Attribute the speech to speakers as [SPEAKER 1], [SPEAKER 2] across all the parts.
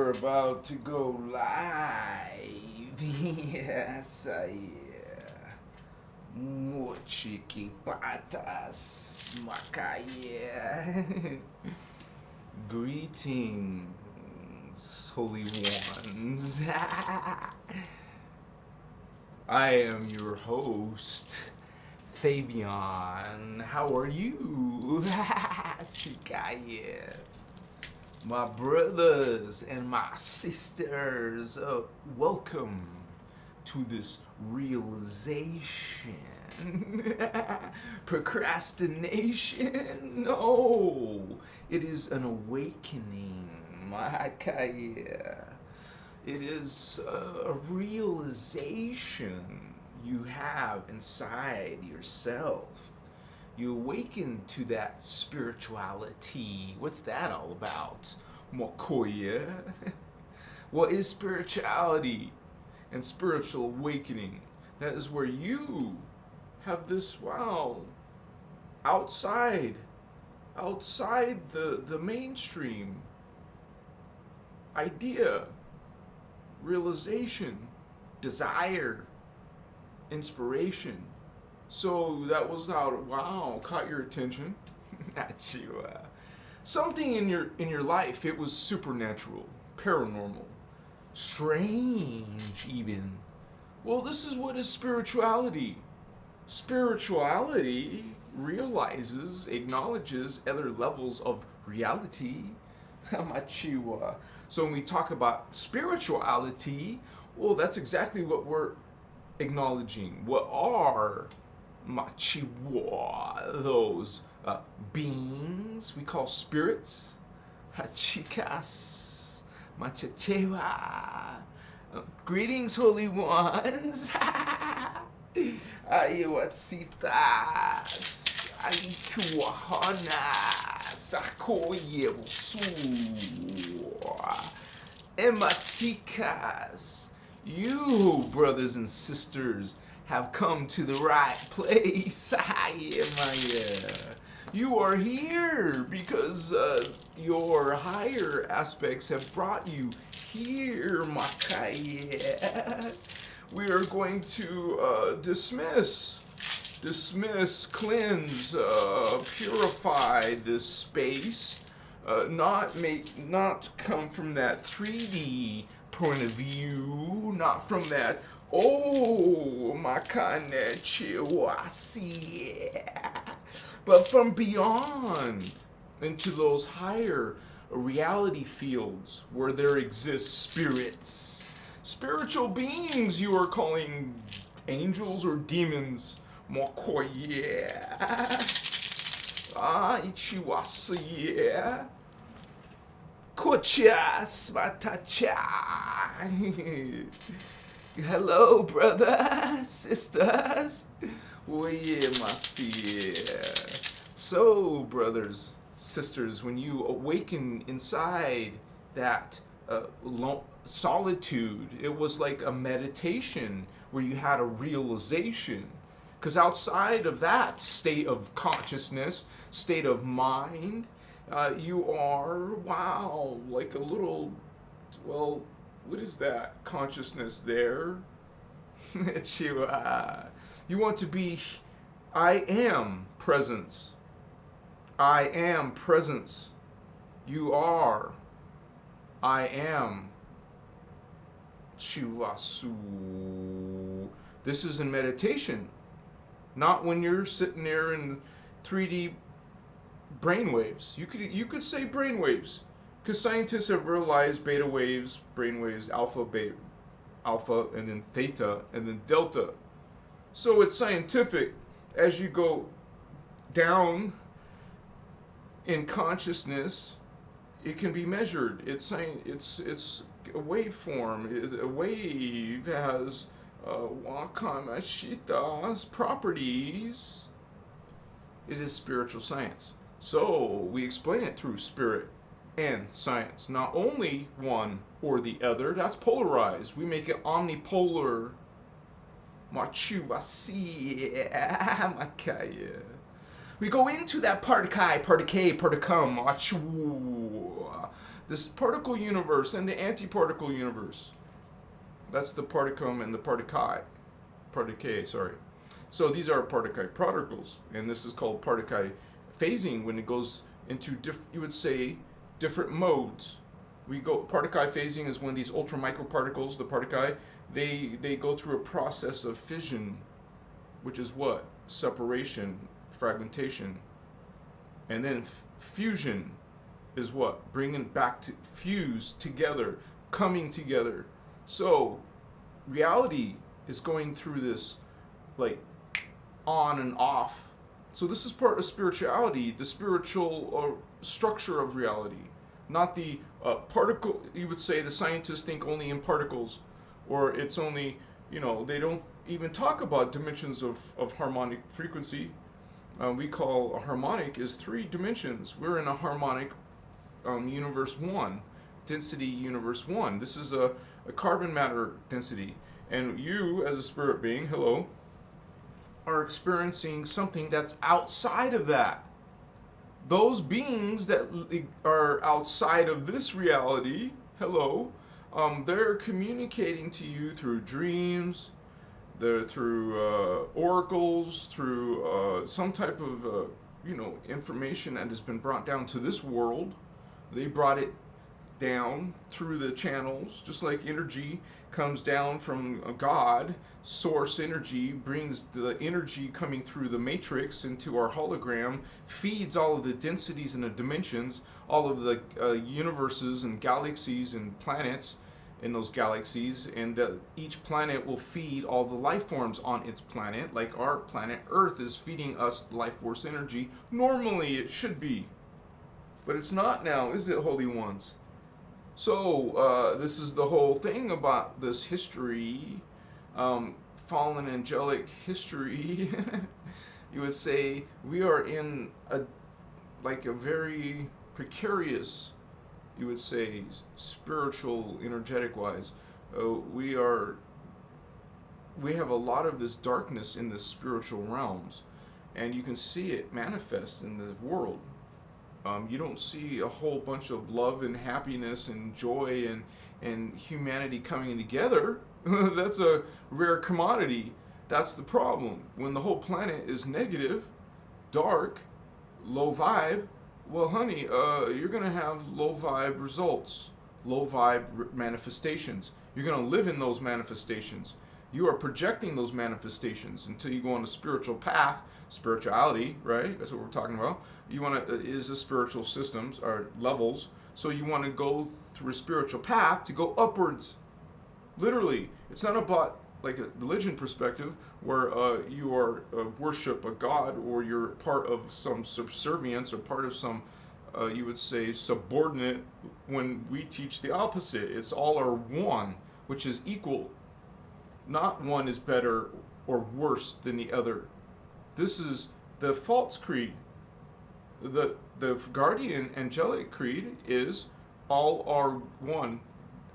[SPEAKER 1] We're about to go live. Yes, Mochiki patas makaya. Greetings, holy ones. I am your host, Fabian. How are you? Sikaya. My brothers and my sisters, welcome to this realization. Procrastination? No, it is an awakening. It is a realization you have inside yourself. You awaken to that spirituality. What's that all about? Mokoya? What is spirituality and spiritual awakening? That is where you have this, outside the mainstream idea, realization, desire, inspiration. So that was caught your attention. Not you. Something in your life, it was supernatural, paranormal, strange even. Well, this is what is spirituality. Spirituality realizes, acknowledges other levels of reality. So when we talk about spirituality, well, that's exactly what we're acknowledging. What are those beings we call spirits? Chicas, machachewa. Greetings, holy ones. Ayuatsitas, Aikuahana, Sakoyebusu, Ematikas. You, brothers and sisters, have come to the right place. You are here because your higher aspects have brought you here, Makaya. We are going to dismiss, cleanse, purify this space. Not come from that 3D point of view, not from that, but from beyond into those higher reality fields where there exist spirits, spiritual beings you are calling angels or demons. Kuchas matacha. Hello, brothers, sisters. So, brothers, sisters, when you awaken inside that solitude, it was like a meditation where you had a realization. Because outside of that state of consciousness, state of mind, you are, like a little, what is that consciousness there? You want to be, I am presence. I am presence. You are. I am. Shivasu. This is in meditation. Not when you're sitting there in 3D brainwaves. You could say brainwaves, because scientists have realized beta waves, brainwaves, alpha, and then theta, and then delta. So it's scientific. As you go down in consciousness, it can be measured. It's a waveform. A wave has Wakamashita's properties. It is spiritual science. So we explain it through spirit and science. Not only one or the other, that's polarized. We make it omnipolar. We go into that part K, part come, this particle universe and the antiparticle universe. That's the particum and the particae, sorry. So these are particae particles, and this is called particae phasing when it goes into, you would say, different modes. Particae phasing is when these ultra microparticles, the particae, they go through a process of fission, which is what? Separation, fragmentation. And then fusion is what? Bringing back to fuse together, coming together. So reality is going through this like on and off. So this is part of spirituality, the spiritual structure of reality, not the particle. You would say the scientists think only in particles, or it's only, they don't even talk about dimensions of harmonic frequency. We call a harmonic is 3 dimensions. We're in a harmonic universe 1, density universe 1. This is a carbon matter density. And you, as a spirit being, hello, are experiencing something that's outside of that. Those beings that are outside of this reality, hello, they're communicating to you through dreams, through oracles, through some type of information that has been brought down to this world. They brought it down through the channels, just like energy comes down from God. Source energy brings the energy coming through the matrix into our hologram, feeds all of the densities and the dimensions, all of the universes and galaxies and planets in those galaxies, and each planet will feed all the life forms on its planet, like our planet Earth is feeding us life force energy. Normally it should be, but it's not now, is it, holy ones? So this is the whole thing about this history, fallen angelic history. You would say we are in a very precarious, you would say, spiritual, energetic wise. We have a lot of this darkness in the spiritual realms, and you can see it manifest in the world. You don't see a whole bunch of love and happiness and joy and humanity coming together. That's a rare commodity. That's the problem. When the whole planet is negative, dark, low vibe, well, honey, you're going to have low vibe results, low vibe manifestations. You're going to live in those manifestations. You are projecting those manifestations until you go on a spiritual path, spirituality, right? That's what we're talking about. You want to, is the spiritual systems or levels. So you want to go through a spiritual path to go upwards. Literally, it's not about like a religion perspective where you are worship a god, or you're part of some subservience or part of some, you would say, subordinate. When we teach the opposite, it's all are one, which is equal. Not one is better or worse than the other. This is the false creed. The guardian angelic creed is all are one.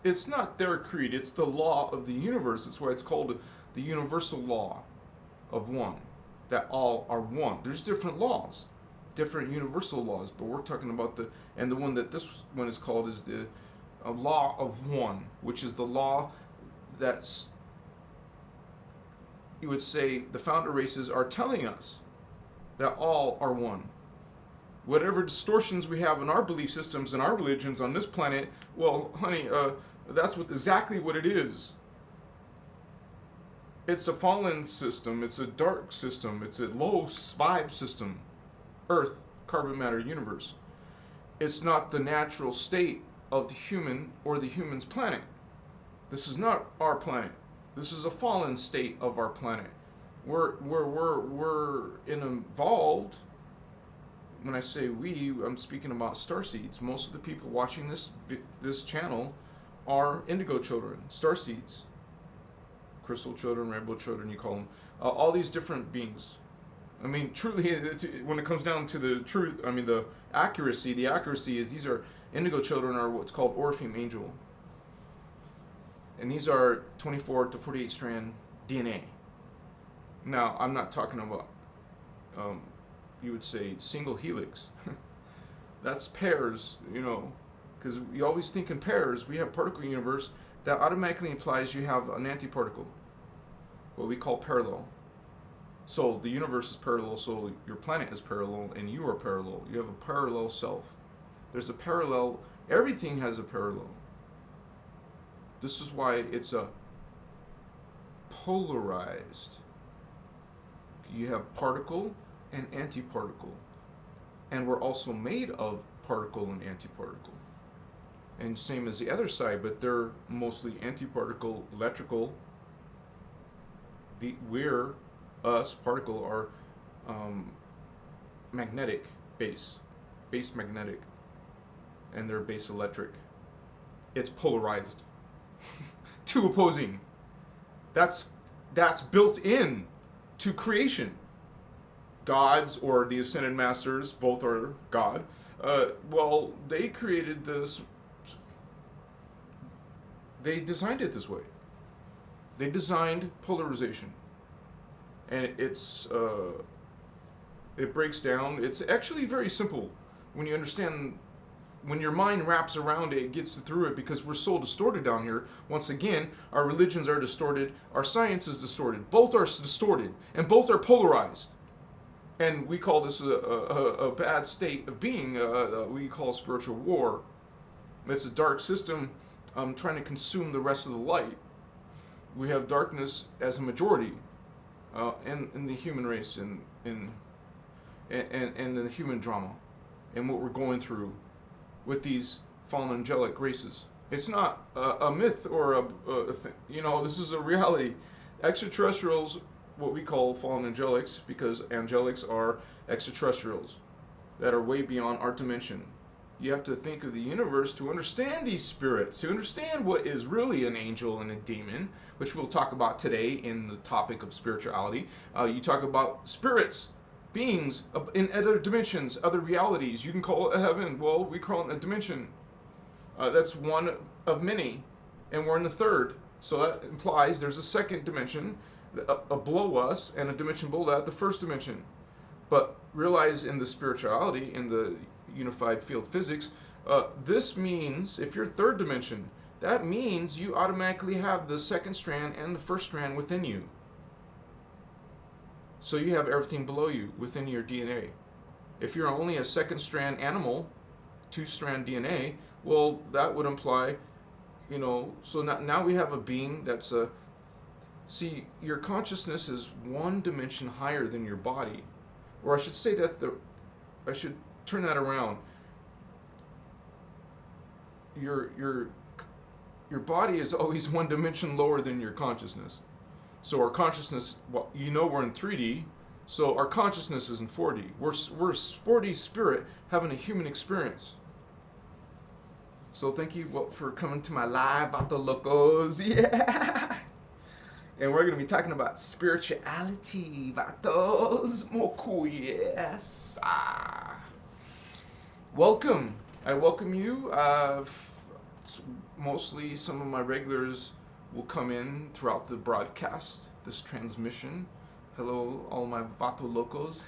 [SPEAKER 1] It's not their creed, it's the law of the universe. That's why it's called the universal law of one, that all are one. There's different laws, different universal laws, but we're talking about the one that this one is called is the law of one, which is the law that's, you would say, the founder races are telling us that all are one. Whatever distortions we have in our belief systems and our religions on this planet, well, honey, that's exactly what it is. It's a fallen system. It's a dark system. It's a low vibe system. Earth, carbon matter universe. It's not the natural state of the human or the human's planet. This is not our planet. This is a fallen state of our planet. We're involved. When I say we, I'm speaking about starseeds. Most of the people watching this channel are indigo children, starseeds, crystal children, rainbow children, you call them. All these different beings. I mean, truly, when it comes down to the truth, I mean, the accuracy is these are indigo children are what's called Orpheum angel. And these are 24 to 48 strand DNA. Now, I'm not talking about, you would say, single helix. That's pairs, because we always think in pairs. We have particle universe. That automatically implies you have an antiparticle, what we call parallel. So the universe is parallel, so your planet is parallel, and you are parallel. You have a parallel self. There's a parallel. Everything has a parallel. This is why it's a polarized. You have particle and antiparticle. And we're also made of particle and antiparticle. And same as the other side, but they're mostly antiparticle, electrical. We're, us, particle, are magnetic base magnetic, and they're base electric. It's polarized. Two opposing. That's built in to creation. Gods or the ascended masters, both are God. Well, they created this. They designed it this way. They designed polarization, and it breaks down. It's actually very simple when you understand. When your mind wraps around it, it gets through it, because we're so distorted down here. Once again, our religions are distorted. Our science is distorted. Both are distorted, and both are polarized. And we call this a bad state of being. We call spiritual war. It's a dark system trying to consume the rest of the light. We have darkness as a majority in the human race and in the human drama and what we're going through with these fallen angelic races. It's not a myth or a thing. This is a reality. Extraterrestrials, what we call fallen angelics, because angelics are extraterrestrials that are way beyond our dimension. You have to think of the universe to understand these spirits, to understand what is really an angel and a demon, which we'll talk about today in the topic of spirituality. You talk about spirits, beings in other dimensions, other realities. You can call it a heaven. Well, we call it a dimension. That's one of many, and we're in the third. So that implies there's a second dimension below us, and a dimension below that, the first dimension. But realize in the spirituality, in the unified field physics, this means if you're third dimension, that means you automatically have the second strand and the first strand within you. So you have everything below you within your DNA. If you're only a second strand animal, 2-strand DNA, well, that would imply, so now we have a being that's see, your consciousness is one dimension higher than your body. Or I should say that I should turn that around. Your body is always one dimension lower than your consciousness. So our consciousness, we're in 3D, so our consciousness is in 4D. We're 4D spirit having a human experience. So thank you for coming to my live, Vato Locos. Yeah! And we're going to be talking about spirituality, Vatos. More cool, yes. Welcome. I welcome you. Mostly some of my regulars will come in throughout the broadcast, this transmission. Hello, all my Vato Locos.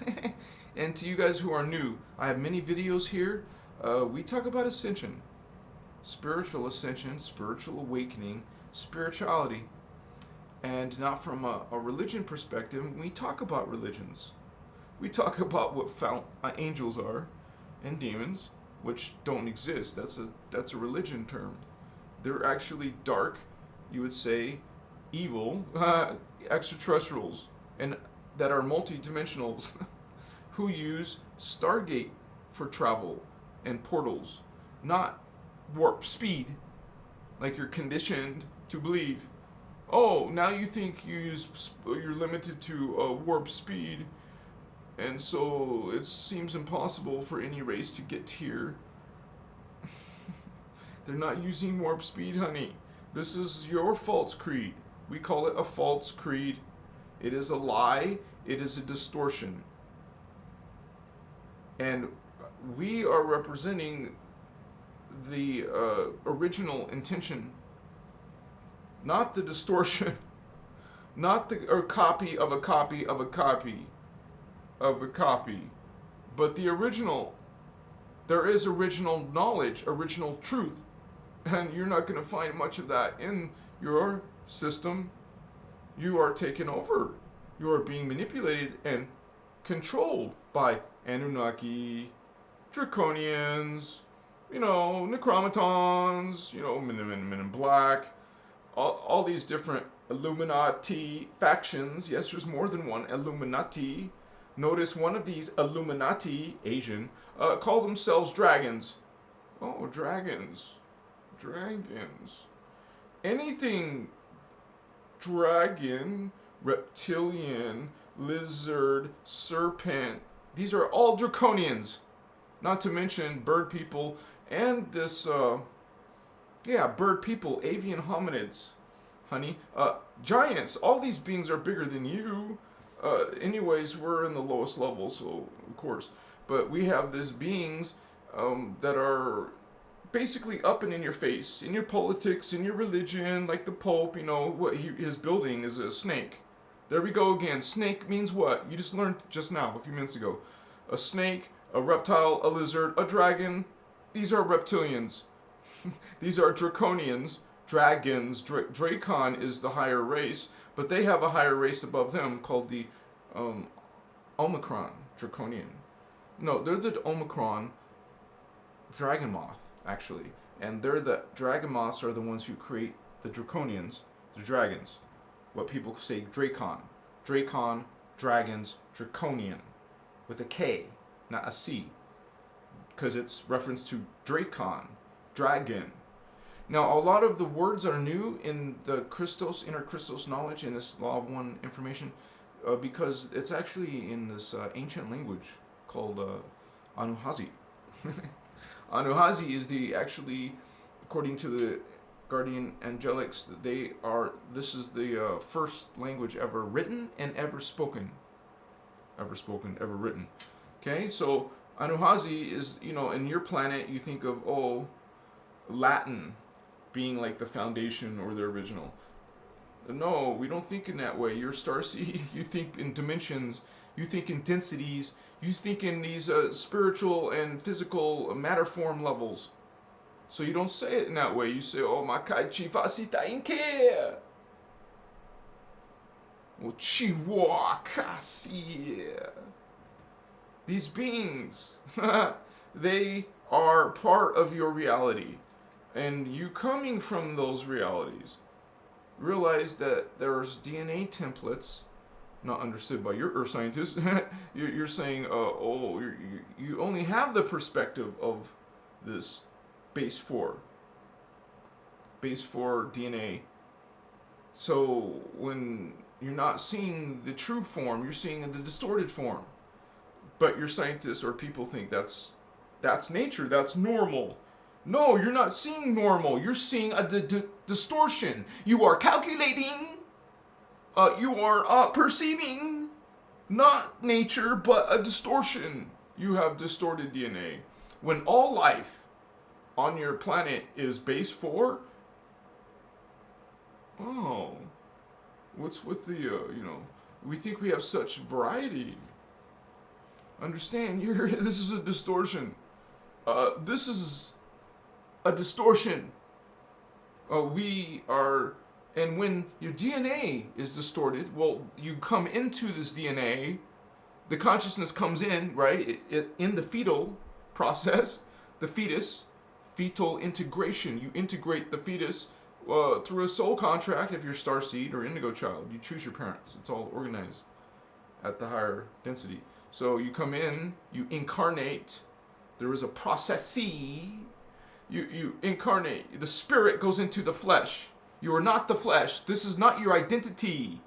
[SPEAKER 1] And to you guys who are new, I have many videos here. We talk about ascension, spiritual ascension, spiritual awakening, spirituality. And not from a religion perspective. We talk about religions. We talk about what angels are and demons, which don't exist. That's a religion term. They're actually dark, you would say, evil extraterrestrials, and that are multi-dimensionals who use Stargate for travel and portals, not warp speed, like you're conditioned to believe. Oh, now you think you're limited to warp speed, and so it seems impossible for any race to get here. They're not using warp speed, honey. This is your false creed. We call it a false creed. It is a lie. It is a distortion. And we are representing the original intention, not the distortion, not the copy of a copy of a copy of a copy, but the original There is original knowledge, original truth, and you're not going to find much of that in your system. You are taken over. You are being manipulated and controlled by Anunnaki, Draconians, Necromatons, Men in Black, all these different Illuminati factions. Yes, there's more than one Illuminati. Notice one of these Illuminati, Asian, call themselves dragons. Oh, dragons. Dragons. Anything dragon, reptilian, lizard, serpent, these are all draconians. Not to mention bird people and this, bird people, avian hominids, honey. Giants, all these beings are bigger than you. Anyways, we're in the lowest level, so of course. But we have these beings that are basically up and in your face, in your politics, in your religion, like the Pope, what his building is a snake. There we go again. Snake means what? You just learned just now, a few minutes ago. A snake, a reptile, a lizard, a dragon. These are reptilians. These are draconians, dragons. Dracon is the higher race, but they have a higher race above them called the Omicron, draconian. No, they're the Omicron dragon moth, actually. And they're the dragon moths are the ones who create the draconians, the dragons. What people say Dracon. Dracon, dragons, draconian. With a K, not a C. Because it's reference to Dracon, dragon. Now, a lot of the words are new in the Christos, innerchristos knowledge, in this Law of One information, because it's actually in this ancient language called Anuhazi. Anuhazi is actually, according to the guardian angelics, this is the first language ever written and ever spoken. Ever written. Okay, so Anuhazi is, in your planet, you think of, Latin being like the foundation or the original. No, we don't think in that way. You're starseed. You think in dimensions. You think in densities. You think in these spiritual and physical matter form levels. So you don't say it in that way. You say, makai chifasita inke. Chiwa kasi. These beings, they are part of your reality. And you coming from those realities, realize that there's DNA templates, not understood by your earth scientists. You're saying, you only have the perspective of this base 4 DNA. So when you're not seeing the true form, you're seeing the distorted form. But your scientists or people think that's nature, that's normal. No, you're not seeing normal. You're seeing a distortion. You are calculating. You are perceiving not nature, but a distortion. You have distorted DNA. When all life on your planet is base 4, what's with the, we think we have such variety. Understand, this is a distortion. This is a distortion. And when your DNA is distorted, well, you come into this DNA, the consciousness comes in, right? In the fetal process, the fetal integration. You integrate the fetus through a soul contract if you're starseed or indigo child. You choose your parents. It's all organized at the higher density. So you come in, you incarnate. There is a processee. You incarnate. The spirit goes into the flesh. You are not the flesh. This is not your identity.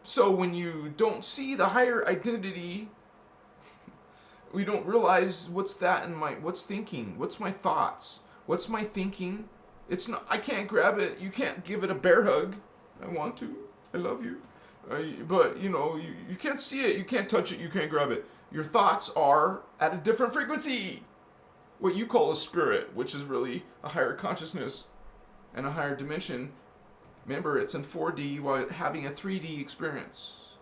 [SPEAKER 1] So when you don't see the higher identity, we don't realize what's thinking? What's my thoughts? What's my thinking? It's not. I can't grab it. You can't give it a bear hug. I want to. I love you. But you can't see it. You can't touch it. You can't grab it. Your thoughts are at a different frequency. What you call a spirit, which is really a higher consciousness and a higher dimension. Remember, it's in 4D while having a 3D experience.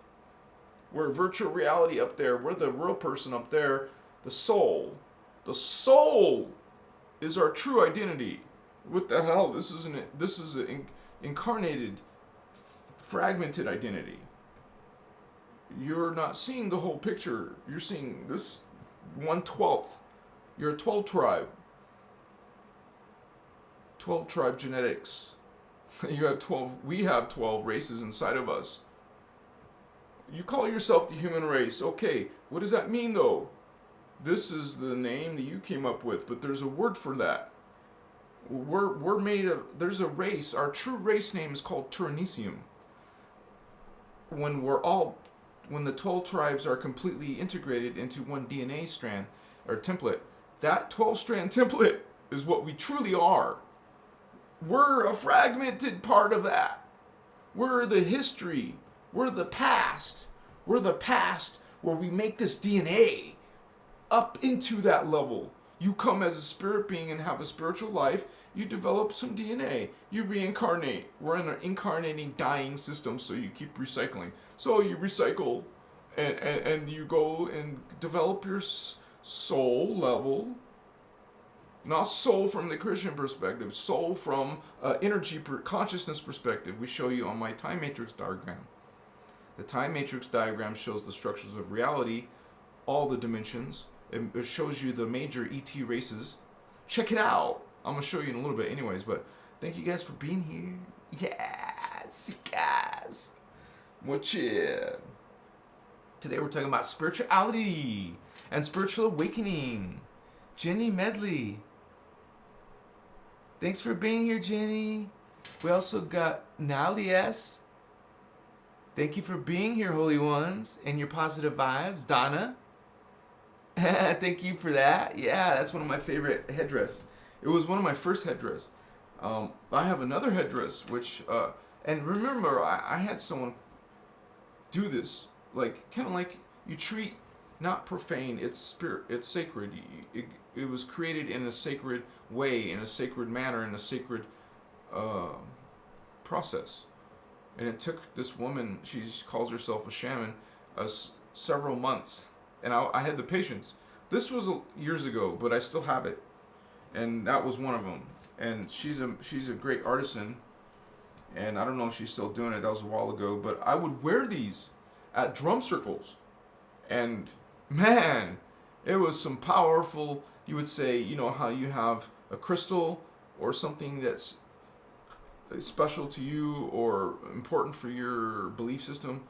[SPEAKER 1] We're virtual reality up there. We're the real person up there, the soul. The soul is our true identity. What the hell? This is an incarnated, fragmented identity. You're not seeing the whole picture. You're seeing this 1/12. You're a 12 tribe. 12 tribe genetics. You have 12. We have 12 races inside of us. You call yourself the human race. Okay, what does that mean though? This is the name that you came up with, but there's a word for that. We're made of, there's a race, our true race name is called Tyrannium. When the 12 tribes are completely integrated into one DNA strand, or template, that 12 strand template is what we truly are. We're a fragmented part of that. We're the history. We're the past. We're the past where we make this DNA up into that level. You come as a spirit being and have a spiritual life. You develop some DNA. You reincarnate. We're in an incarnating, dying system, so you keep recycling. So you recycle, and you go and develop your soul level. Not soul from the Christian perspective, soul from energy consciousness perspective. We show you on my time matrix diagram. The time matrix diagram shows the structures of reality, all the dimensions. It shows you the major ET races. Check it out. I'm going to show you in a little bit anyways, but thank you guys for being here. Yeah, see guys. Much yeah. Today we're talking about spirituality and spiritual awakening. Jenny Medley. Thanks for being here, Jenny. We also got Nalias. Thank you for being here, Holy Ones, and your positive vibes. Donna. Thank you for that. Yeah, that's one of my favorite headdress. It was one of my first headdress. I have another headdress, which, and remember, I had someone do this, like, kind of like you treat, not profane, it's spirit, it's sacred. It was created in a sacred way, in a sacred manner, in a sacred process. And it took this woman, she calls herself a shaman, several months. And I had the patience. This was years ago, but I still have it. And that was one of them. And she's a great artisan. And I don't know if she's still doing it. That was a while ago. But I would wear these at drum circles. And man, it was some powerful, you would say, you know how you have a crystal or something that's special to you or important for your belief system,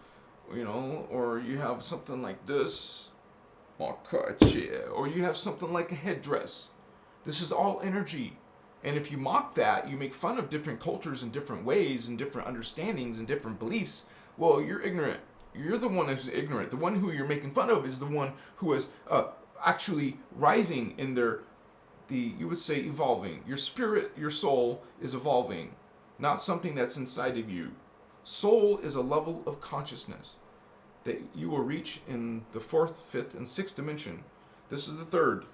[SPEAKER 1] you know, or you have something like this. Or you have something like a headdress. This is all energy. And if you mock that, you make fun of different cultures in different ways and different understandings and different beliefs, well, you're ignorant. You're the one who's ignorant. The one who you're making fun of is the one who is actually rising in you would say evolving. Your spirit, your soul is evolving, not something that's inside of you. Soul is a level of consciousness that you will reach in the 4th, 5th, and 6th dimension. This is the 3rd.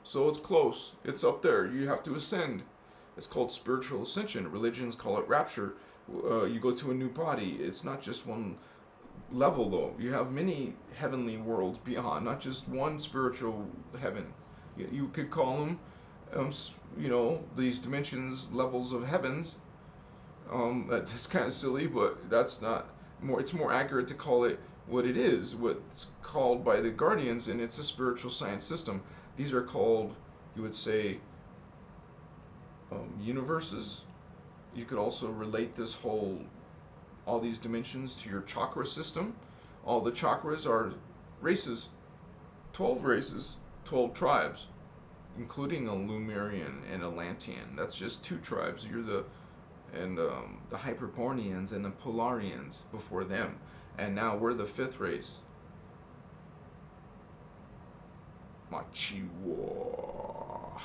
[SPEAKER 1] So it's close. It's up there. You have to ascend. It's called spiritual ascension. Religions call it rapture. You go to a new body. It's not just one level, though. You have many heavenly worlds beyond, not just one spiritual heaven. You could call them, you know, these dimensions, levels of heavens. That's kind of silly, but that's not more. It's more accurate to call it what it is, what's called by the Guardians, and it's a spiritual science system. These are called, you would say, universes. You could also relate all these dimensions to your chakra system. All the chakras are races, 12 races, 12 tribes, including a Lemurian and Atlantean. That's just 2 tribes. You're the Hyperboreans and the Polarians before them. And now we're the 5th race. Machiwa.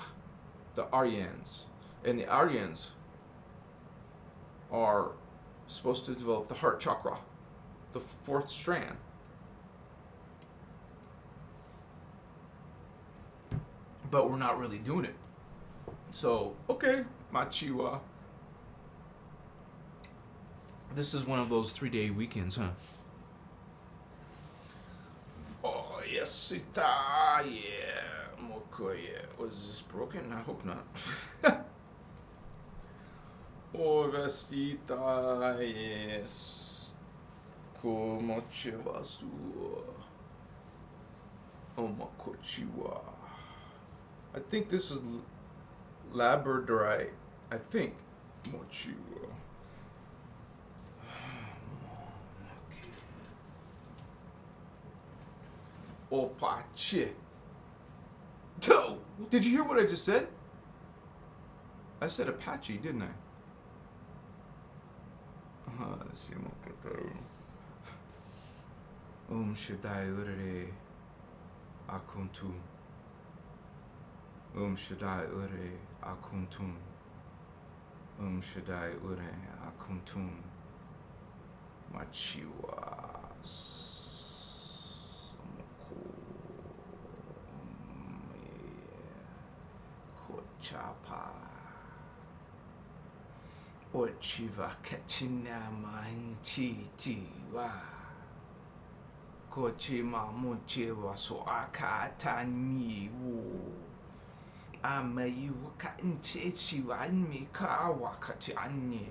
[SPEAKER 1] The Aryans. And the Aryans are supposed to develop the heart chakra, the 4th strand. But we're not really doing it. So, okay, Machiwa. This is one of those 3-day weekends, huh? Oh, yes, yeah. Cool, yeah. Was this broken? I hope not. Oh, vestita, yes. Como te vas tu? Omakochiwa. I think this is labradorite. I think. Mochiwa. Opache. Did you hear what I just said? I said Apache, didn't I? Shaddai Ure Akuntum. Shaddai Ure Akuntum. Shaddai Ure Akuntum. Machiwa. Chapa Ochiva Kachinama Intitiwa Kochima Muchewa so Akatani Wu Amayu Kanchiwa Mikawa Kachani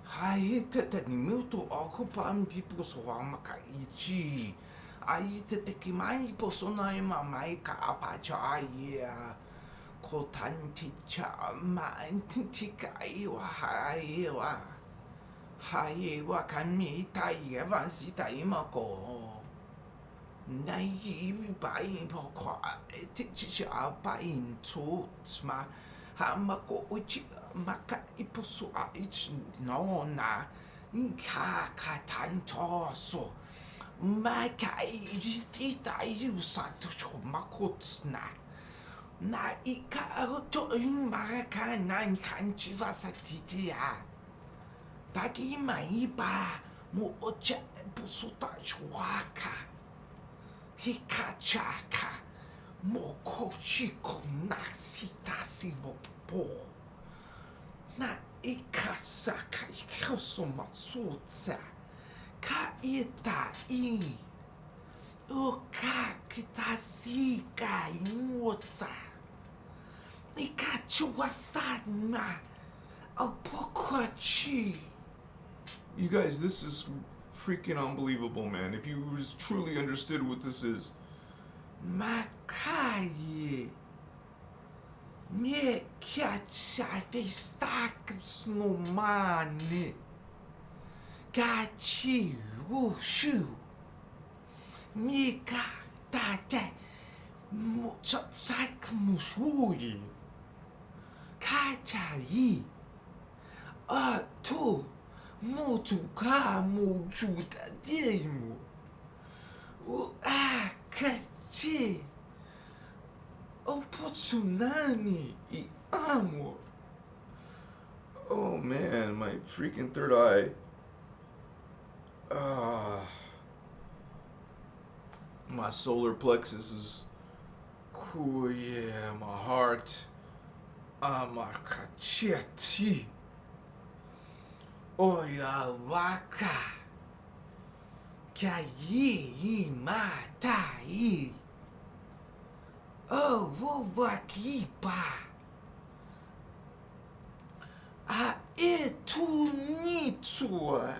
[SPEAKER 1] Haitani Mutu Okupan people so Amaka Ichi Aitekimai Posonama Maika Apacha yeah. Kotanticha mantika iwa hayewa kami taiwa sita imako nai bain pokwa ticha bain tutsma hamako uchi maka iposu ich no na inka katantoso maka ita yusato makotsna na ikaroto maraka nan kanchi vasatitia bagi maiba mo ocha pusuta chwaka hikachaka mo kochiko nasitasi po na ikasaka ikosomatsutsa ka ita I uka kitasika imutsa Ikachuwasana Apokochi. You guys, this is freaking unbelievable, man. If you truly understood what this is. Makaye. Me kacha festak snowmane. Gachi wushu. Mika tate. Mutsak mushui. Kachai. Tu. Mutuka mujuda demu. Kachi. Opportunani. Amo. Oh man, my freaking third eye. My solar plexus is cool, yeah, my heart. My kacheti. Oya waka. Kayi matai. Oh, wakipa. Etunitua.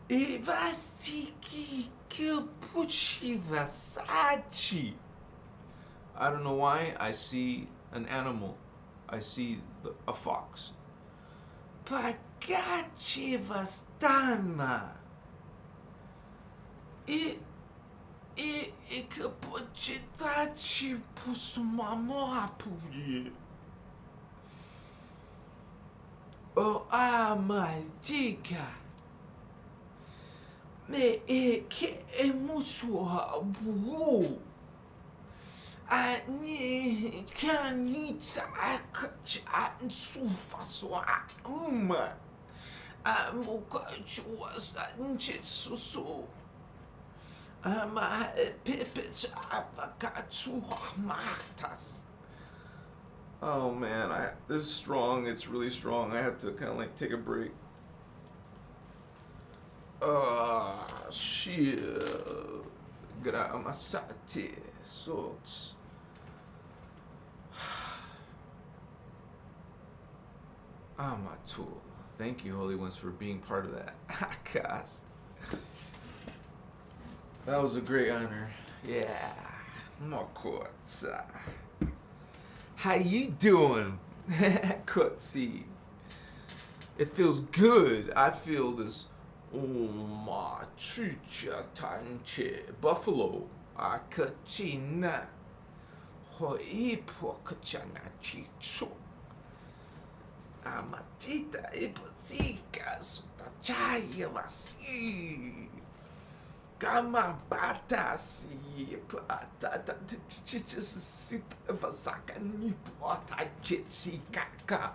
[SPEAKER 1] Evastiki Kilpuchi Vasachi. I don't know why I see an animal. I see a fox. Pagachi Vastama. Ikapuchitachi Pusumamapuri. Oh, my diga. Me ke emusua bu ani kanita akacha sufa swa amukachu sanche susu ama pepech avakatsu martas. Oh man, this is strong. It's really strong. I have to kind of like take a break. Shit. Gramasati Sots. Amatu. Thank you, Holy Ones, for being part of that. Guys. That was a great honor. Yeah. Mokotsa. How you doing? Kotsi. It feels good. I feel this chucha tanche buffalo. Akachina. Hoipo kachana chicho. Amatita ipozikas. Tachaya vasi. Kama batasi. Patata chichis vasaka nipota chichikaka.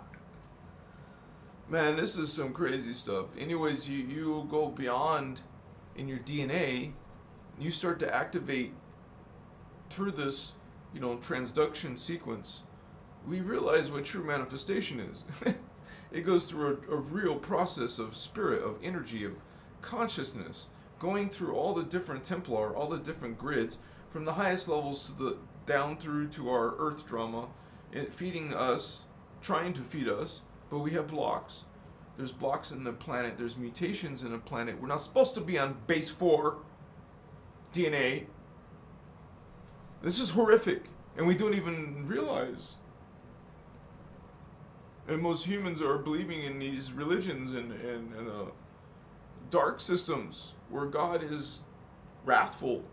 [SPEAKER 1] Man, this is some crazy stuff. Anyways, you go beyond in your DNA. You start to activate through this, transduction sequence. We realize what true manifestation is. It goes through a real process of spirit, of energy, of consciousness, going through all the different Templar, all the different grids, from the highest levels to the down through to our Earth drama, feeding us, trying to feed us. But we have blocks. There's blocks in the planet. There's mutations in the planet. We're not supposed to be on base 4 DNA. This is horrific, and we don't even realize. And most humans are believing in these religions and dark systems where God is wrathful.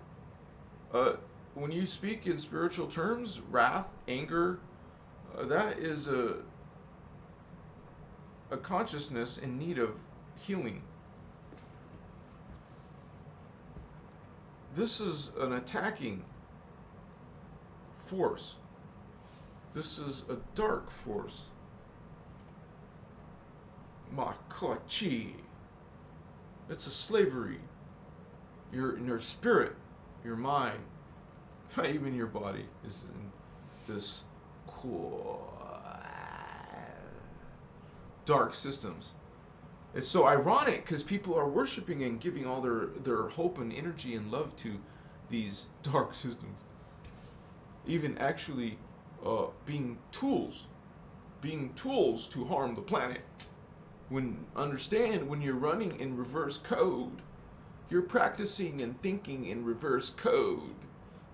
[SPEAKER 1] When you speak in spiritual terms, wrath, anger, that is a consciousness in need of healing. This is an attacking force. This is a dark force. Makochi. It's a slavery. Your spirit, your mind, even your body is in this cool dark systems. It's so ironic because people are worshiping and giving all their hope and energy and love to these dark systems. Even actually being tools to harm the planet. When you're running in reverse code, you're practicing and thinking in reverse code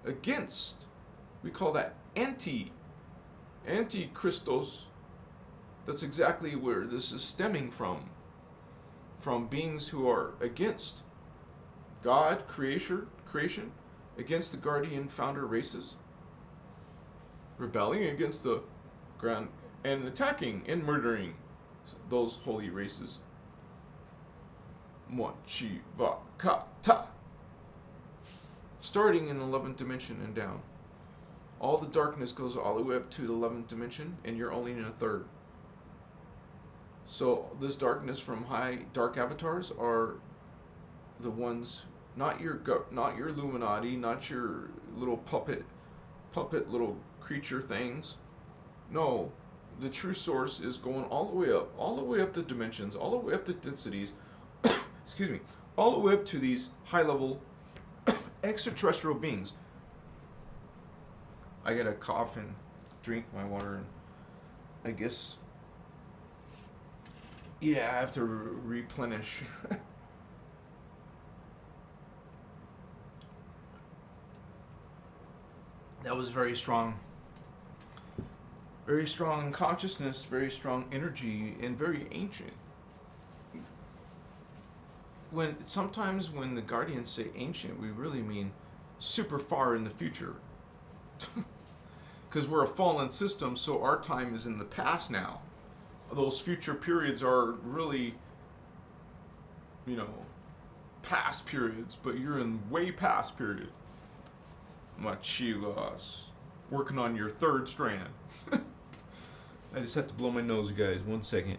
[SPEAKER 1] against, we call that anti-Christos. That's exactly where this is stemming from beings who are against God, creation, against the guardian founder races, rebelling against the ground, and attacking and murdering those holy races. Mochivakata. Starting in the 11th dimension and down. All the darkness goes all the way up to the 11th dimension, and you're only in a third. So this darkness from high dark avatars are the ones, not your Illuminati, not your little puppet little creature things. No, the true source is going all the way up the dimensions, all the way up the densities, excuse me, all the way up to these high level extraterrestrial beings. I gotta cough and drink my water, and I guess, yeah, I have to replenish. That was very strong. Very strong consciousness, very strong energy, and very ancient. Sometimes when the guardians say ancient, we really mean super far in the future. Because we're a fallen system, so our time is in the past now. Those future periods are really, past periods, but you're in way past period. Machivas. Working on your third strand. I just have to blow my nose, guys. 1 second.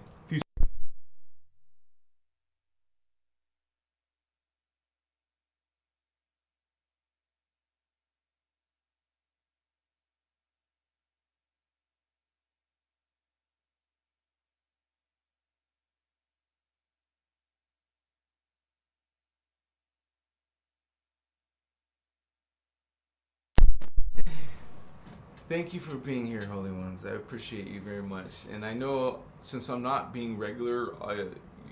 [SPEAKER 1] Thank you for being here, Holy Ones. I appreciate you very much. And I know since I'm not being regular,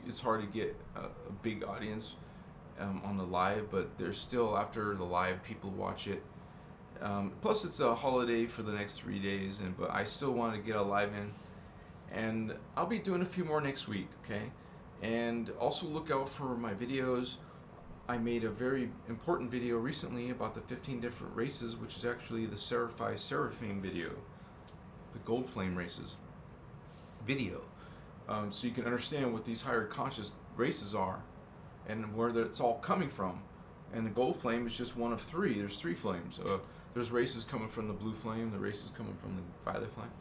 [SPEAKER 1] it's hard to get a big audience on the live, but there's still, after the live, people watch it. Plus, it's a holiday for the next 3 days, but I still want to get a live in. And I'll be doing a few more next week, okay? And also look out for my videos. I made a very important video recently about the 15 different races, which is actually the Seraphim video, the Gold Flame races video. So you can understand what these higher conscious races are and where it's all coming from. And the Gold Flame is just one of three. There's three flames. There's races coming from the Blue Flame, the races coming from the Violet Flame.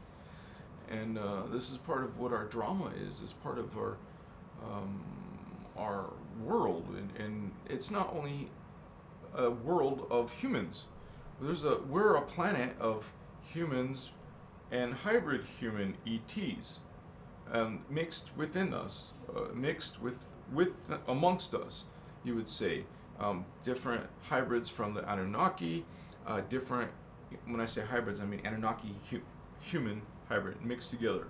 [SPEAKER 1] And this is part of what our drama is. It's part of our world, and it's not only a world of humans. We're a planet of humans and hybrid human ETs, mixed within us, mixed with amongst us, you would say. Different hybrids from the Anunnaki, different. When I say hybrids, I mean Anunnaki human hybrid mixed together.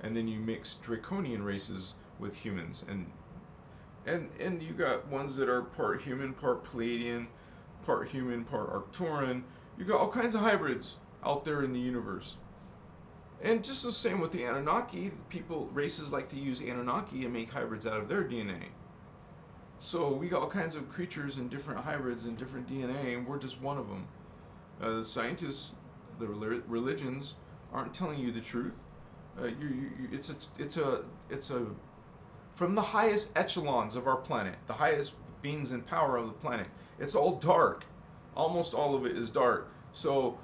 [SPEAKER 1] And then you mix draconian races with humans, and you got ones that are part human, part Pleiadian, part human, part Arcturian. You got all kinds of hybrids out there in the universe. And just the same with the Anunnaki, races like to use Anunnaki and make hybrids out of their DNA. So we got all kinds of creatures and different hybrids and different DNA, and we're just one of them. The scientists, the religions aren't telling you the truth. It's a from the highest echelons of our planet, the highest beings in power of the planet. It's all dark. Almost all of it is dark. So,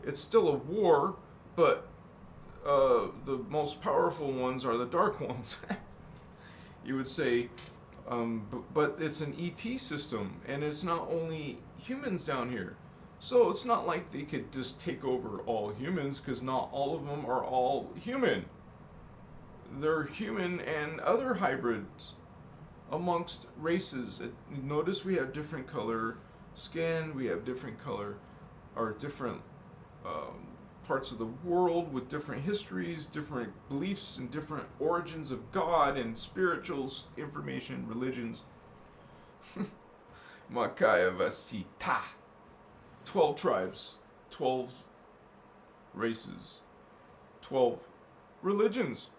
[SPEAKER 1] it's still a war, but the most powerful ones are the dark ones. You would say, but it's an ET system, and it's not only humans down here. So it's not like they could just take over all humans, because not all of them are all human. They're human and other hybrids amongst races. Notice we have different color skin, we have different color, or different parts of the world with different histories, different beliefs, and different origins of God and spiritual information, religions. Makaya Vasita. 12 tribes, 12 races, 12 religions.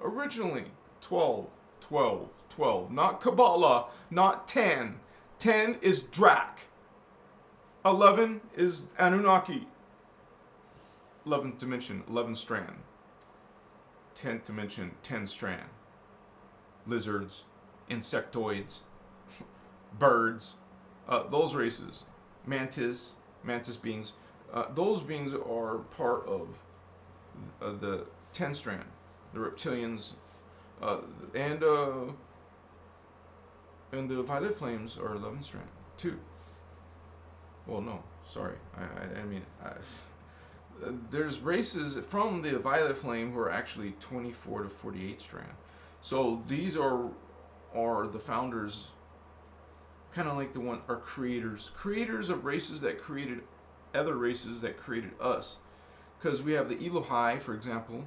[SPEAKER 1] Originally, 12, 12, 12. Not Kabbalah, not 10. 10 is Drak. 11 is Anunnaki. 11th dimension, 11 strand. 10th dimension, 10 strand. Lizards, insectoids, birds, those races. Mantis beings. Those beings are part of the 10 strand. The reptilians, and the Violet Flames are 11 strand. 2. Well, no, sorry. There's races from the Violet Flame who are actually 24 to 48 strand. So these are the founders, kind of like are creators of races that created other races that created us. Because we have the Elohai, for example.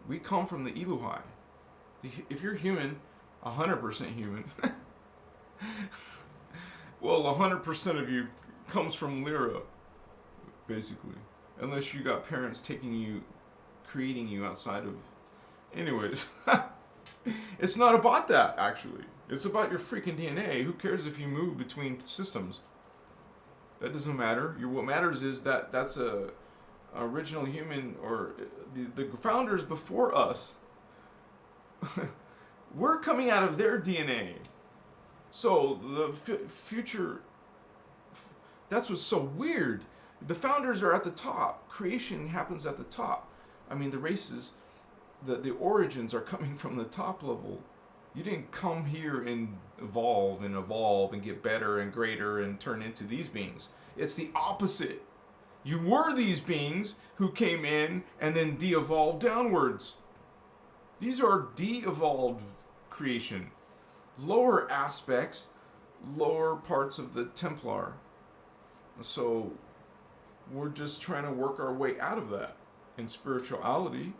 [SPEAKER 1] We come from the Elohai. If you're human, 100% human, well, 100% of you comes from Lyra, basically. Unless you got parents creating you outside of... Anyways, it's not about that, actually. It's about your freaking DNA. Who cares if you move between systems? That doesn't matter. What matters is that's a original human, or the founders before us. We're coming out of their DNA. So the future... That's what's so weird. The founders are at the top. Creation happens at the top. The races, the origins are coming from the top level. You didn't come here and evolve and get better and greater and turn into these beings. It's the opposite. You were these beings who came in and then de-evolved downwards. These are de-evolved creation. Lower aspects, lower parts of the Templar. So we're just trying to work our way out of that. And spirituality,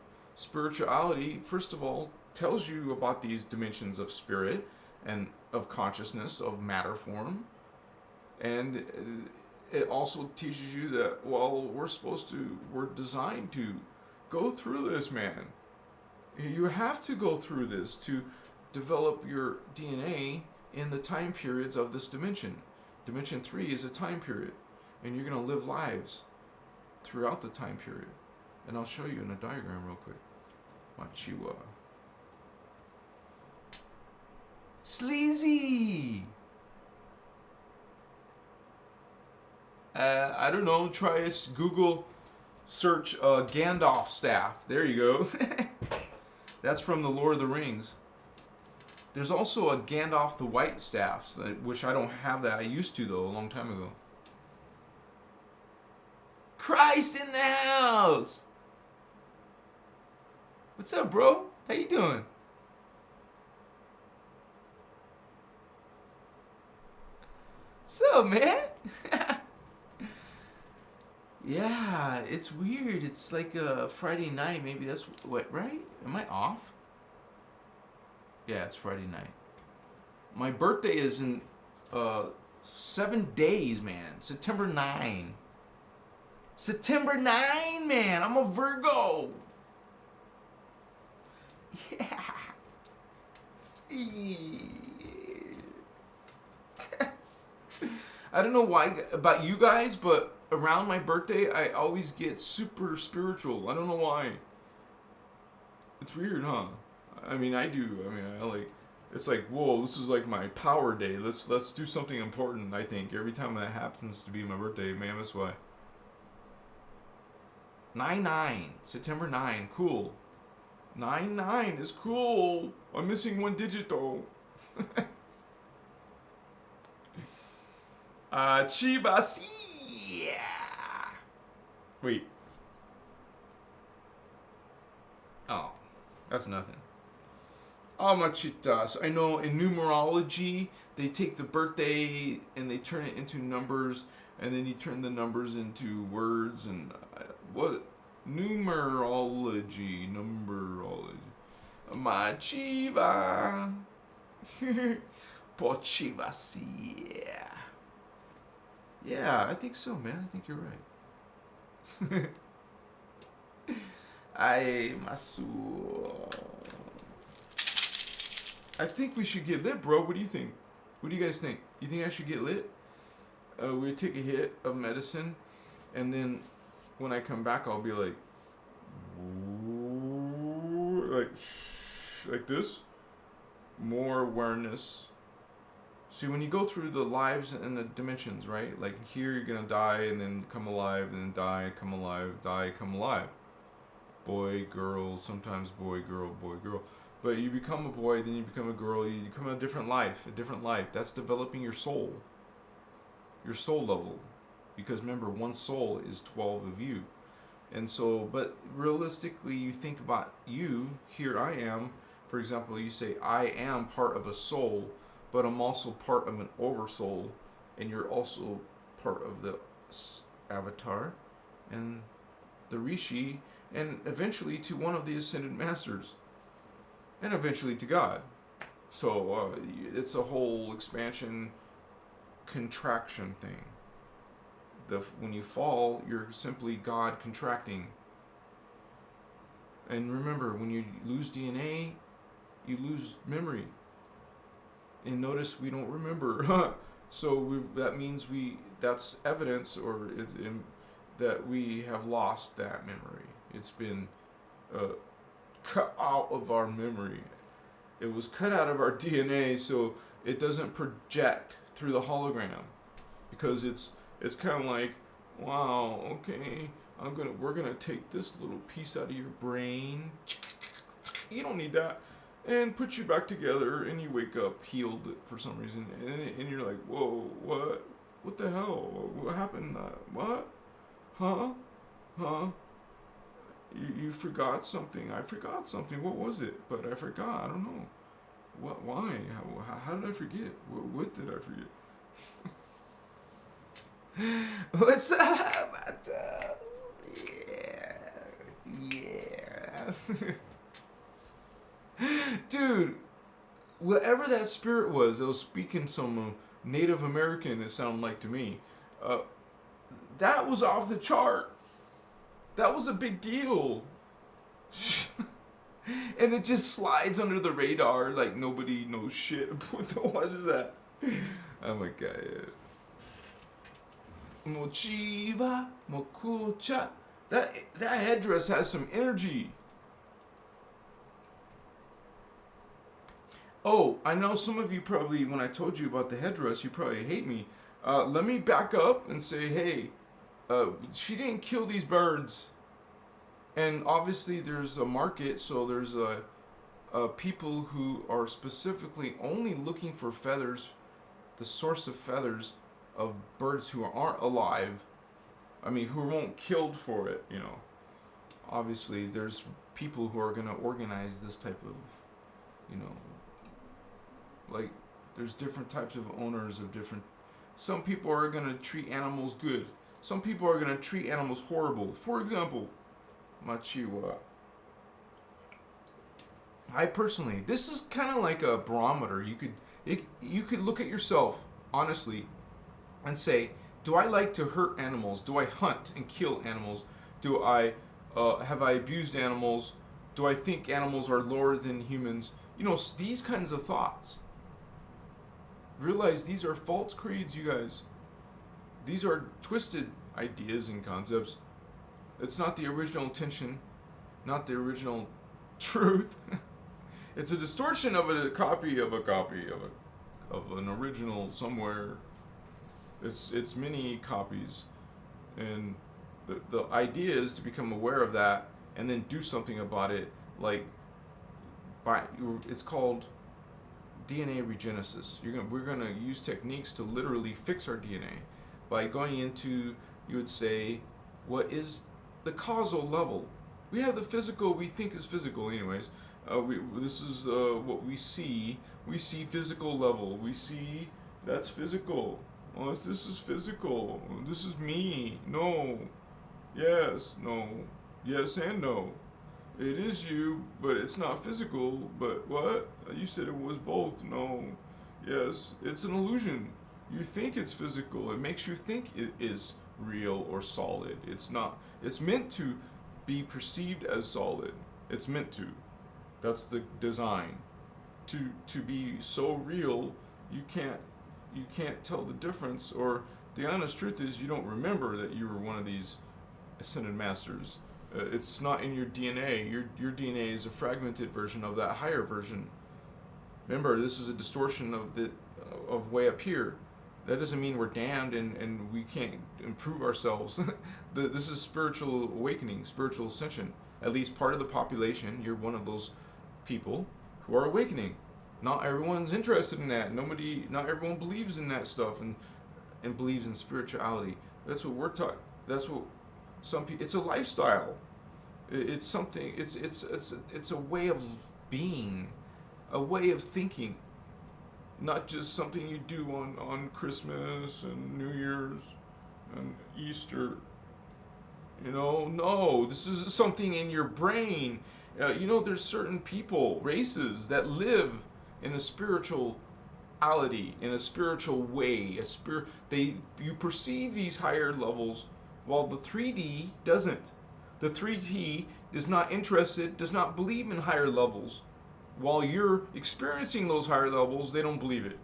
[SPEAKER 1] first of all, tells you about these dimensions of spirit and of consciousness, of matter form. And it also teaches you that, well, we're designed to go through this, man. You have to go through this to develop your DNA in the time periods of this dimension. Dimension 3 is a time period, and you're going to live lives throughout the time period. And I'll show you in a diagram real quick. Machiwa. Sleazy! I don't know, try it. Google search Gandalf staff. There you go. That's from the Lord of the Rings. There's also a Gandalf the White staff, which I don't have that. I used to, though, a long time ago. Christ in the house! What's up, bro? How you doing? What's up, man? Yeah, it's weird. It's like a Friday night. Maybe that's what, right? Am I off? Yeah, it's Friday night. My birthday is in 7 days, man. September 9. September 9, man. I'm a Virgo. Yeah. I don't know why about you guys, but around my birthday, I always get super spiritual. I don't know why. It's weird, huh? I mean, I do. I mean, I like. It's like, whoa, this is like my power day. Let's do something important. I think every time that happens to be my birthday, man, that's why. 9/9, September 9, cool. 9/9 is cool. I'm missing one digit though. Chibasi. Yeah. Wait. Oh, that's nothing. Oh, machitas. I know in numerology, they take the birthday and they turn it into numbers, and then you turn the numbers into words and what? Numerology. Machiva. Pochivasi. Yeah, I think so, man. I think you're right. I think we should get lit, bro. What do you think? What do you guys think? You think I should get lit? We take a hit of medicine, and then when I come back, I'll be like this. More awareness. See, when you go through the lives and the dimensions, right? Like here, you're gonna die and then come alive, and then die, come alive, die, come alive. Boy, girl, sometimes boy, girl, boy, girl. But you become a boy, then you become a girl, you become a different life. That's developing your soul level. Because remember, one soul is 12 of you. And so, but realistically, you think about you, here I am. For example, you say, I am part of a soul, but I'm also part of an oversoul, and you're also part of the avatar, and the rishi, and eventually to one of the ascended masters, and eventually to God. So it's a whole expansion, contraction thing. When you fall, you're simply God contracting. And remember, when you lose DNA, you lose memory. And notice we don't remember. So that means that's evidence that we have lost that memory. It's been cut out of our memory. It was cut out of our DNA, so it doesn't project through the hologram, because it's kind of like, wow, okay, we're gonna take this little piece out of your brain. You don't need that. And put you back together, and you wake up healed for some reason, and you're like, whoa, what the hell, what happened, what, huh, you forgot something, I forgot something, what was it, but I forgot, I don't know, why, how did I forget, what did I forget? What's up, Yeah. Dude, whatever that spirit was, it was speaking some Native American, it sounded like to me. That was off the chart. That was a big deal. And it just slides under the radar like nobody knows shit. What is that? Oh my god. Mochiva, mokucha. That headdress has some energy. Oh, I know some of you probably, when I told you about the headdress, you probably hate me. Let me back up and say, hey, she didn't kill these birds. And obviously there's a market, so there's people who are specifically only looking for feathers, the source of feathers of birds who aren't alive. I mean, who weren't killed for it, you know. Obviously, there's people who are going to organize this type of, you know, like, there's different types of owners of different... Some people are going to treat animals good. Some people are going to treat animals horrible. For example, Machiwa. I personally, this is kind of like a barometer. You could look at yourself, honestly, and say, do I like to hurt animals? Do I hunt and kill animals? Do I, have I abused animals? Do I think animals are lower than humans? You know, these kinds of thoughts. Realize these are false creeds, you guys. These are twisted ideas and concepts. It's not the original intention, not the original truth. It's a distortion of a copy of an original somewhere. It's many copies, and the idea is to become aware of that and then do something about it. Like, it's called DNA regenesis. We're gonna use techniques to literally fix our DNA by going into, you would say, what is the causal level. We have the physical. We think is physical, anyways. This is what we see. We see physical level. We see that's physical. Oh, this is physical. This is me. No. Yes. No. Yes and no. It is you, but it's not physical. But what? You said it was both. No. Yes. It's an illusion. You think it's physical. It makes you think it is real or solid. It's not. It's meant to be perceived as solid. It's meant to. That's the design. To be so real, you can't tell the difference, or the honest truth is you don't remember that you were one of these ascended masters. It's not in your DNA. Your DNA is a fragmented version of that higher version. Remember, this is a distortion of way up here. That doesn't mean we're damned and we can't improve ourselves. This is spiritual awakening, spiritual ascension. At least part of the population, you're one of those people who are awakening. Not everyone's interested in that. Not everyone believes in that stuff and believes in spirituality. That's what we're taught. That's what some people. It's a lifestyle. It's something. It's a way of being, a way of thinking. Not just something you do on Christmas and New Year's and Easter. You know, no, this is something in your brain. There's certain people, races that live in a spirituality, in a spiritual way. You perceive these higher levels, while the 3D doesn't. The 3D is not interested, does not believe in higher levels. While you're experiencing those higher levels, they don't believe it.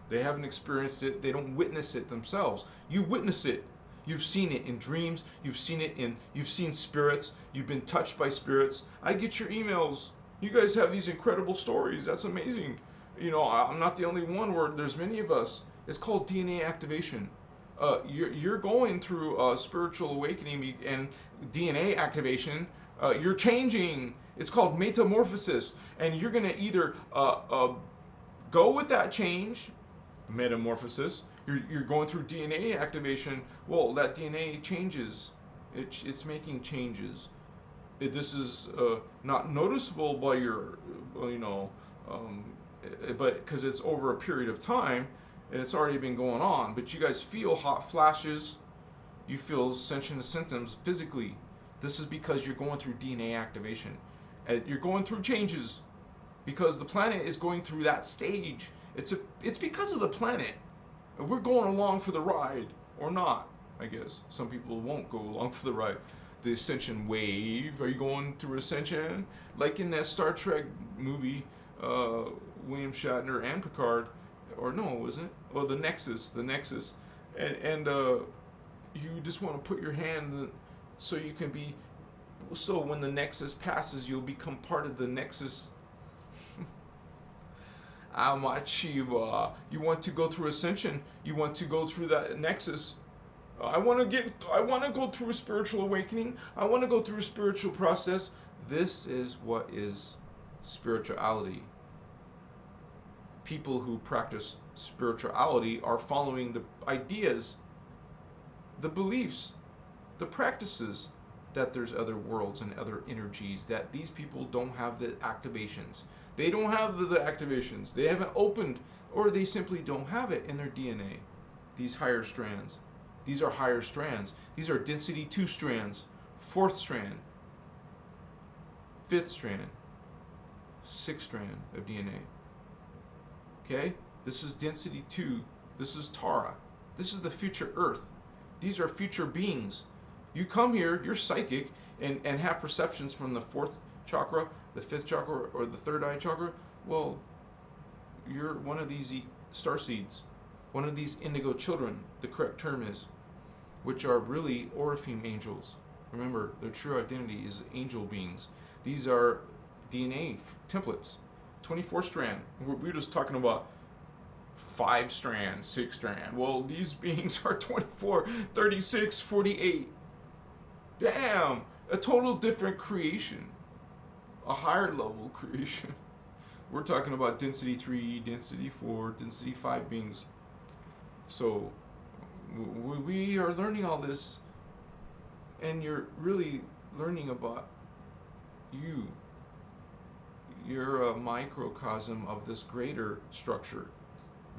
[SPEAKER 1] They haven't experienced it. They don't witness it themselves. You witness it. You've seen it in dreams. You've seen spirits. You've been touched by spirits. I get your emails. You guys have these incredible stories. That's amazing. You know, I'm not the only one where there's many of us. It's called DNA activation. You're going through spiritual awakening and DNA activation. You're changing. It's called metamorphosis. And you're going to either go with that change, metamorphosis. You're going through DNA activation. Well, that DNA changes. It's making changes. This is not noticeable by your, but because it's over a period of time, and it's already been going on. But you guys feel hot flashes. You feel ascension symptoms physically. This is because you're going through DNA activation. You're going through changes because the planet is going through that stage. It's because of the planet. We're going along for the ride, or not, I guess. Some people won't go along for the ride. The ascension wave. Are you going through ascension? Like in that Star Trek movie, William Shatner and Picard, or no, was it? Oh, the Nexus. And you just want to put your hand so you can be, so when the Nexus passes, you'll become part of the Nexus. Amachiwa. You want to go through ascension. You want to go through that Nexus. I want to go through a spiritual awakening. I want to go through a spiritual process. This is what is spirituality. People who practice spirituality are following the ideas, the beliefs, the practices that there's other worlds and other energies, that these people don't have the activations. They don't have the activations. They haven't opened, or they simply don't have it in their DNA. These higher strands. These are higher strands. These are density 2 strands, 4th strand, 5th strand, 6th strand of DNA. Okay? This is density 2. This is Tara. This is the future Earth. These are future beings. You come here, you're psychic, and have perceptions from the 4th chakra, the 5th chakra, or the 3rd eye chakra. Well, you're one of these star seeds, one of these indigo children, the correct term is, which are really Orifim angels. Remember, their true identity is angel beings. These are DNA templates, 24 strand. We're just talking about 5 strand, 6 strand. Well, these beings are 24, 36, 48. Damn, a total different creation, a higher level creation. We're talking about density 3, density 4, density 5 beings. So we are learning all this, and you're really learning about you. You're a microcosm of this greater structure,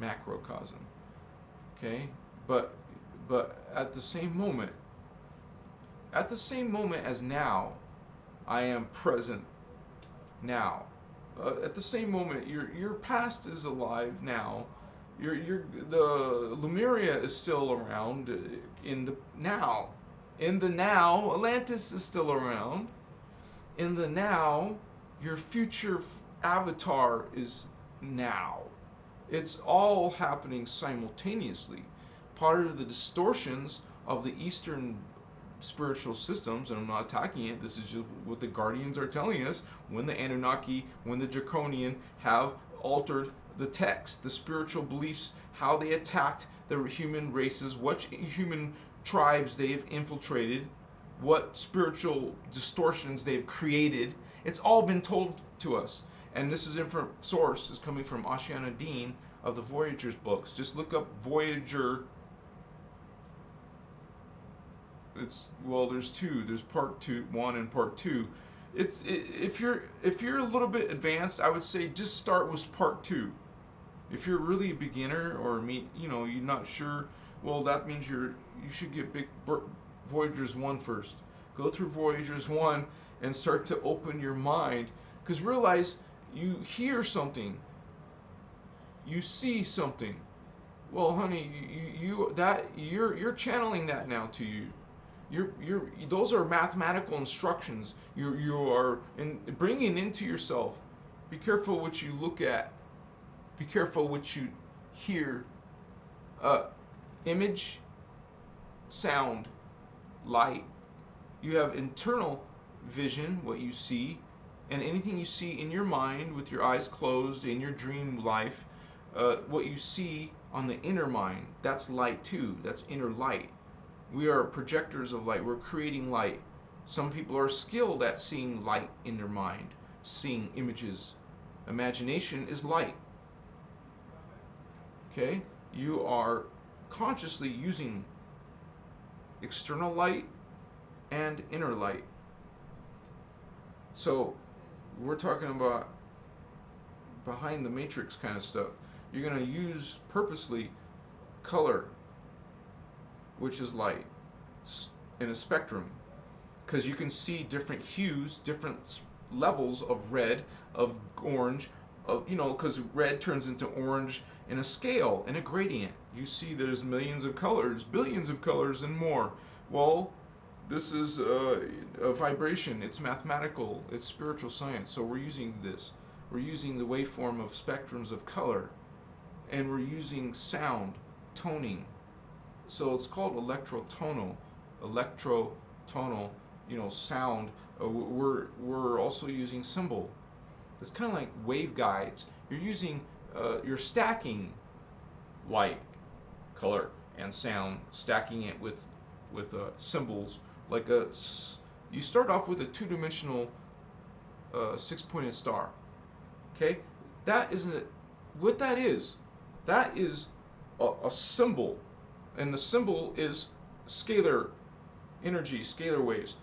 [SPEAKER 1] macrocosm. Okay? But at the same moment as now, I am present now. At the same moment, your past is alive now. The Lemuria is still around in the now. In the now, Atlantis is still around. In the now, your future avatar is now. It's all happening simultaneously. Part of the distortions of the Eastern spiritual systems, and I'm not attacking it, this is just what the Guardians are telling us, when the Anunnaki, when the Draconian have altered the text, the spiritual beliefs, how they attacked the human races, what human tribes they've infiltrated, what spiritual distortions they've created. It's all been told to us. And this source is coming from Ashiana Dean of the Voyagers books. Just look up Voyager. There's 2. There's part 1 and part 2. If you're a little bit advanced, I would say just start with part 2. If you're really a beginner, or you're not sure, well, that means you should get Voyagers 1 first. Go through Voyagers 1 and start to open your mind, because realize you hear something, you see something. Well, honey, you're channeling that now to you. Those are mathematical instructions. You are bringing into yourself. Be careful what you look at. Be careful what you hear. Image, sound, light. You have internal vision, what you see, and anything you see in your mind with your eyes closed in your dream life, what you see on the inner mind, that's light too. That's inner light. We are projectors of light. We're creating light. Some people are skilled at seeing light in their mind, seeing images. Imagination is light. Okay? You are consciously using external light and inner light. So we're talking about behind the matrix kind of stuff. You're going to use purposely color, which is light. in a spectrum, because you can see different hues, different levels of red, of orange, of, you know, because red turns into orange in a scale, in a gradient. You see there's millions of colors, billions of colors, and more. Well, this is a vibration. It's mathematical. It's spiritual science. So we're using this. We're using the waveform of spectrums of color, and we're using sound, toning. So it's called electrotonal, you know, sound. We're also using symbol. It's kind of like waveguides. You're stacking light, color, and sound, stacking it with symbols. You start off with a two-dimensional 6-pointed star. Okay, what that is. That is a symbol, and the symbol is scalar energy, scalar waves.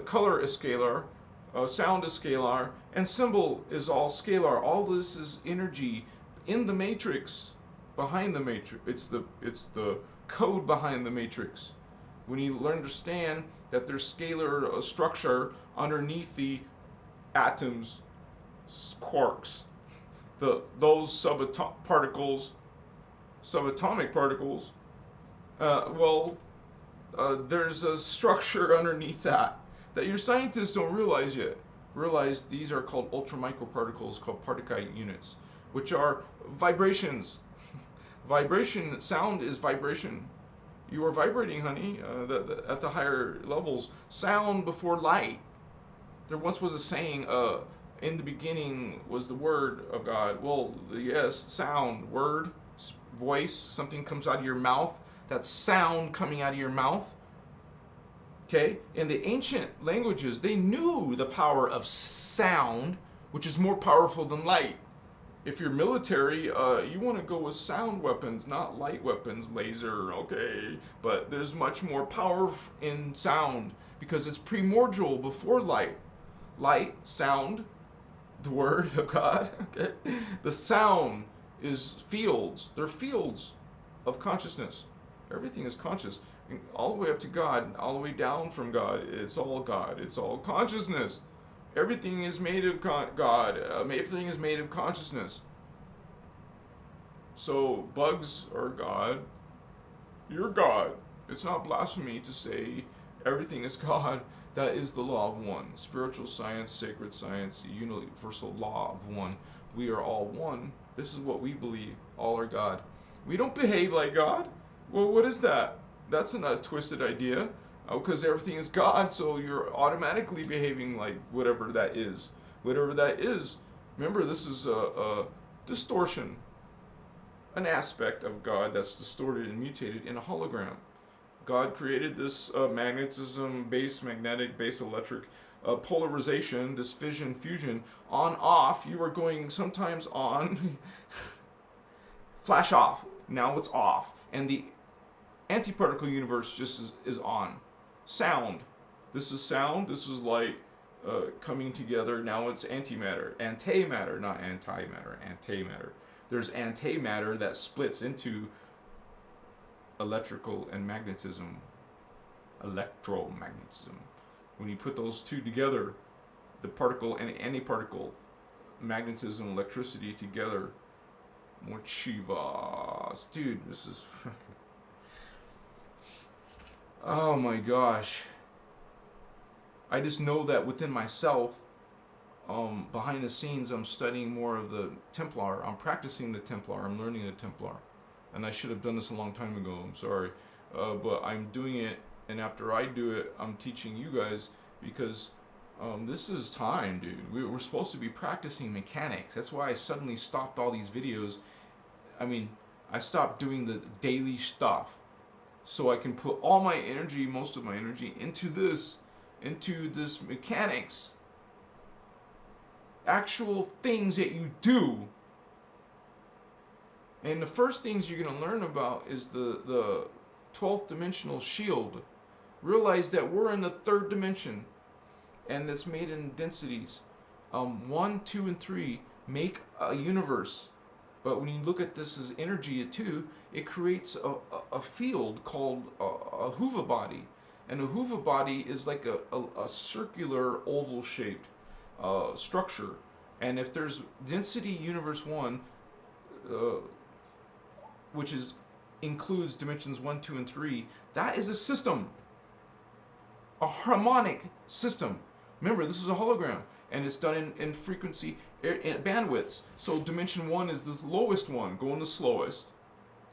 [SPEAKER 1] Color is scalar, sound is scalar, and symbol is all scalar. All this is energy in the matrix, behind the matrix. It's the code behind the matrix. When you understand that there's scalar structure underneath the atoms, quarks, those subatomic particles, there's a structure underneath that your scientists don't realize yet. Realize these are called ultramicroparticles, called Particite units, which are vibrations. Vibration, sound is vibration. You are vibrating, honey, at the higher levels. Sound before light. There once was a saying, in the beginning was the word of God. Well, yes, sound, word, voice, something comes out of your mouth. That's sound coming out of your mouth. Okay? In the ancient languages, they knew the power of sound, which is more powerful than light. If you're military, you want to go with sound weapons, not light weapons, laser, okay? But there's much more power in sound because it's primordial before light. Light, sound, the word of God, okay? The sound is fields. They're fields of consciousness. Everything is conscious. All the way up to God, all the way down from God. It's all God. It's all consciousness. Everything is made of God. Everything is made of consciousness. So bugs are God. You're God. It's not blasphemy to say everything is God. That is the law of one. Spiritual science, sacred science, universal law of one. We are all one. This is what we believe. All are God. We don't behave like God. Well, what is that? That's a twisted idea. Because everything is God, so you're automatically behaving like whatever that is. Whatever that is. Remember, this is a distortion. An aspect of God that's distorted and mutated in a hologram. God created this magnetism, base magnetic, base electric polarization, this fission, fusion, on, off. You are going sometimes on, flash off. Now it's off. And the antiparticle universe just is on. Sound. This is sound. This is light coming together. Now it's antimatter. Antimatter, not antimatter. Antimatter. There's antimatter that splits into electrical and magnetism. Electromagnetism. When you put those two together, the particle and antiparticle, magnetism, electricity together, more chivas. Dude, this is fucking... Oh my gosh. I just know that within myself, behind the scenes, I'm studying more of the Templar. I'm practicing the Templar. I'm learning the Templar. And I should have done this a long time ago. I'm sorry. But I'm doing it, and after I do it, I'm teaching you guys because this is time, dude. We're supposed to be practicing mechanics. That's why I suddenly stopped all these videos. I mean, I stopped doing the daily stuff. So I can put all my energy, most of my energy, into this mechanics. Actual things that you do. And the first things you're going to learn about is the 12th dimensional shield. Realize that we're in the third dimension. And it's made in densities. 1, 2, and 3 make a universe. But when you look at this as energy at 2, it creates a field called a Huva body. And a huva body is like a circular oval-shaped structure. And if there's density universe 1, which includes dimensions 1, 2, and 3, that is a system. A harmonic system. Remember, this is a hologram, and it's done in frequency bandwidths. So dimension 1 is the lowest one, going the slowest.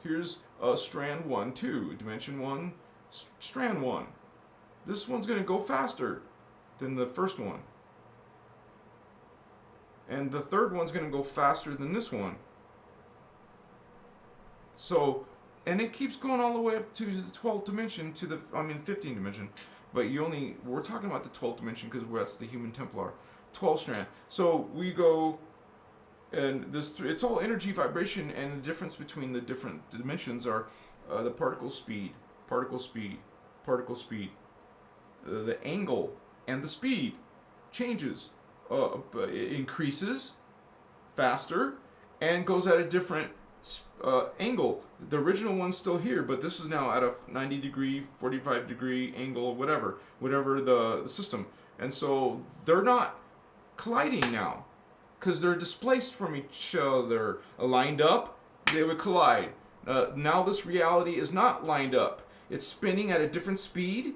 [SPEAKER 1] Here's strand 1, 2. Dimension 1, strand 1. This one's going to go faster than the first one. And the third one's going to go faster than this one. So, and it keeps going all the way up to the 12th dimension, 15th dimension. But we're talking about the 12th dimension because that's the human Templar. 12 strand. So we go, and it's all energy, vibration, and the difference between the different dimensions are the particle speed, the angle, and the speed changes, increases faster, and goes at a different angle. The original one's still here, but this is now at a 90 degree, 45 degree angle, whatever the system. And so they're not colliding now because they're displaced from each other. Lined up, they would collide. Now this reality is not lined up. It's spinning at a different speed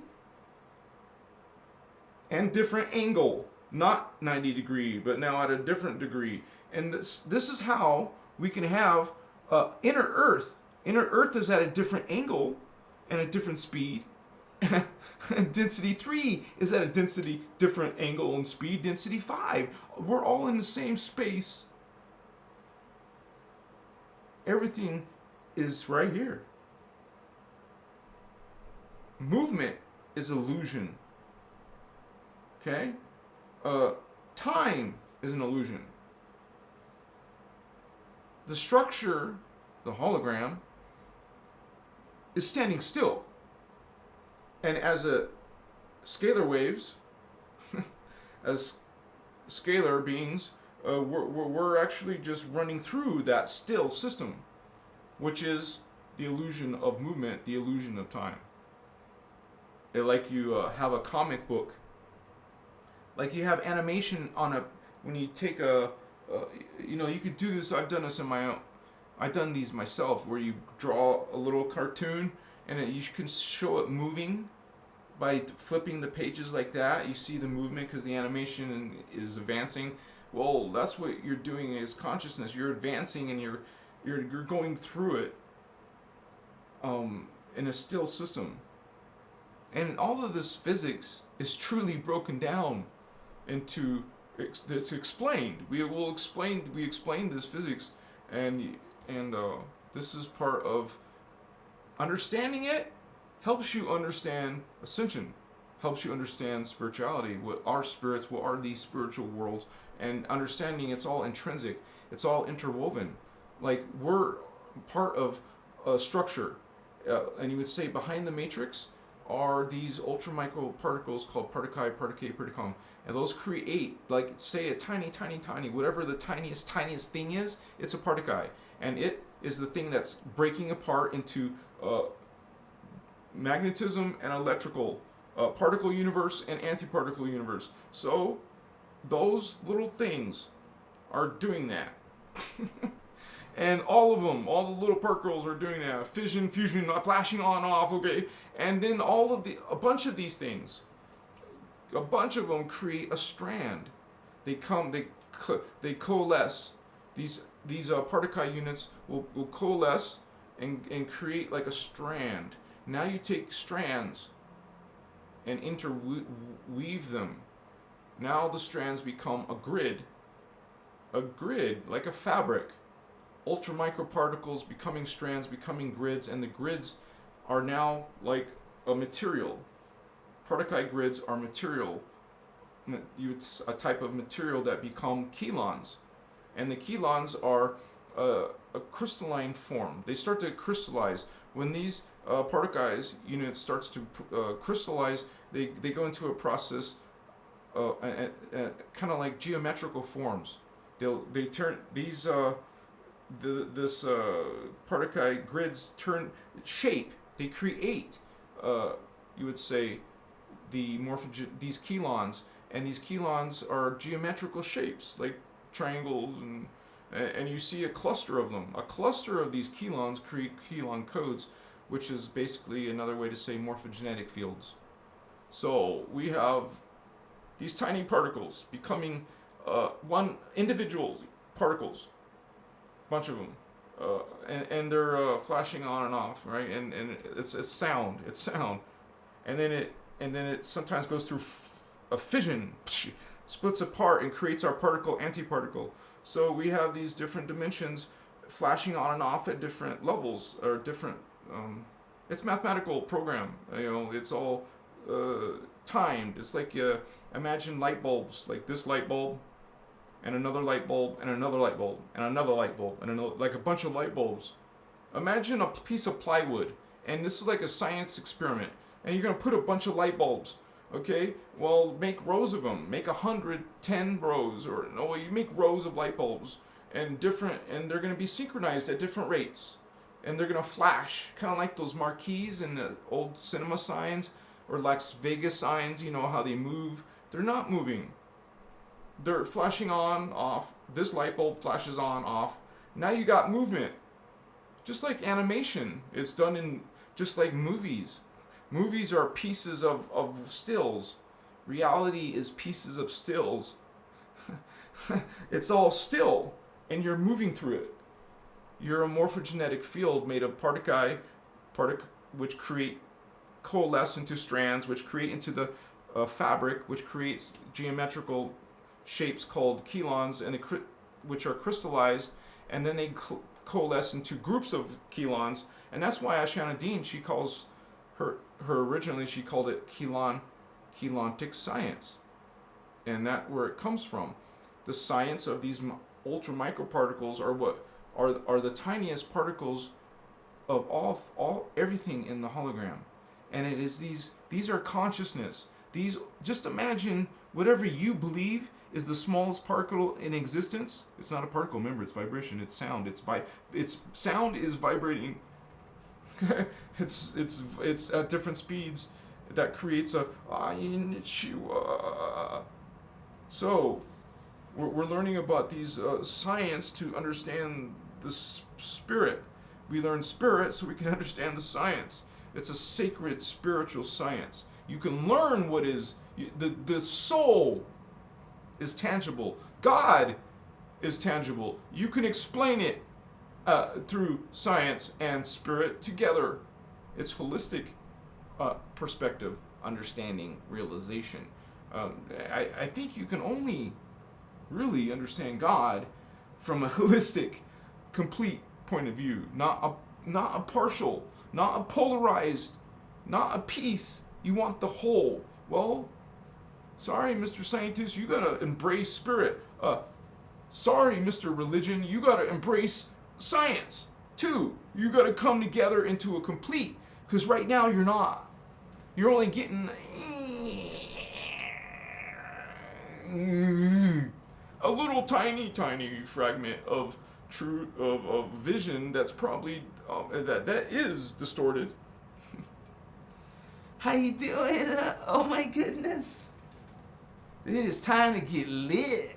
[SPEAKER 1] and different angle. Not 90 degree, but now at a different degree. And this is how we can have inner Earth. Inner Earth is at a different angle and a different speed. Density 3 is at a different angle and speed. Density 5. We're all in the same space. Everything is right here. Movement is illusion. Okay? Time is an illusion. The structure, the hologram, is standing still. And as a scalar waves, as scalar beings, we're actually just running through that still system, which is the illusion of movement, the illusion of time. Like you have a comic book, like you have animation when you take you could do this. I've done this I've done these myself, where you draw a little cartoon and you can show it moving by flipping the pages like that. You see the movement because the animation is advancing. Well, that's what you're doing is consciousness. You're advancing and you're going through it in a still system. And all of this physics is truly broken down into it's explained. We explain this physics, and this is part of understanding it. Helps you understand ascension, helps you understand spirituality. What are spirits? What are these spiritual worlds? And understanding it's all intrinsic. It's all interwoven. Like we're part of a structure, and you would say behind the matrix are these ultra micro particles called particae, particum, and those create, like, say a tiny, whatever the tiniest thing is, it's a particae, and it is the thing that's breaking apart into magnetism and electrical, particle universe and antiparticle universe. So those little things are doing that. And all of them, all the little particles are doing that. Fission, fusion, flashing on, off, okay? And then a bunch of these things, a bunch of them create a strand. They coalesce. These particle units will coalesce and create like a strand. Now you take strands and interweave them. Now the strands become a grid like a fabric. Ultra microparticles becoming strands, becoming grids, and the grids are now like a material. Particle grids are material, a type of material that become chelons, and the chelons are a crystalline form. They start to crystallize when these particle units starts to crystallize. They go into a process, kind of like geometrical forms. They turn these. Particle grids turn shape. They create you would say, these chelons, and these chelons are geometrical shapes like triangles, and you see a cluster of them. A cluster of these chelons create chelon codes, which is basically another way to say morphogenetic fields. So we have these tiny particles becoming one individual particles, bunch of them, and they're flashing on and off, right? And it's sound, and then it sometimes goes through a fission, splits apart and creates our particle antiparticle. So we have these different dimensions flashing on and off at different levels or different. It's mathematical program. It's all timed. It's like imagine light bulbs, like this light bulb, and another light bulb, and another light bulb, and another light bulb, and another, like a bunch of light bulbs. Imagine a piece of plywood, and this is like a science experiment, and you're gonna put a bunch of light bulbs. Okay, well, make rows of them. Make 110 rows, or no, you make rows of light bulbs, and they're gonna be synchronized at different rates, and they're gonna flash, kind of like those marquees in the old cinema signs or Las Vegas signs. You know how they move? They're not moving. They're flashing on, off. This light bulb flashes on, off. Now you got movement. Just like animation, it's done in just like movies. Movies are pieces of stills. Reality is pieces of stills. It's all still, and you're moving through it. You're a morphogenetic field made of particle which coalesce into strands, which create into the fabric, which creates geometrical shapes called chelons, which are crystallized, and then they coalesce into groups of chelons. And that's why Ascension, she calls her originally, she called it chelontic science, and that where it comes from. The science of these ultra microparticles are what are the tiniest particles of all everything in the hologram, and it is these are consciousness. These, just imagine whatever you believe is the smallest particle in existence. It's not a particle, remember, it's vibration, it's sound, it's sound is vibrating. it's at different speeds that creates a So we're learning about these science to understand the spirit. We learn spirit so we can understand the science. It's a sacred spiritual science. You can learn what is the soul is tangible. God is tangible. You can explain it through science and spirit together. It's holistic perspective, understanding, realization. I think you can only really understand God from a holistic, complete point of view, not a partial, not a polarized, not a piece. You want the whole. Well, sorry, Mr. Scientist, you gotta embrace spirit. Sorry, Mr. Religion, you gotta embrace science too. You gotta come together into a complete, because right now you're not. You're only getting a little tiny fragment of truth, of vision that's probably that is distorted.
[SPEAKER 2] How you doing? Oh my goodness. It is time to get lit.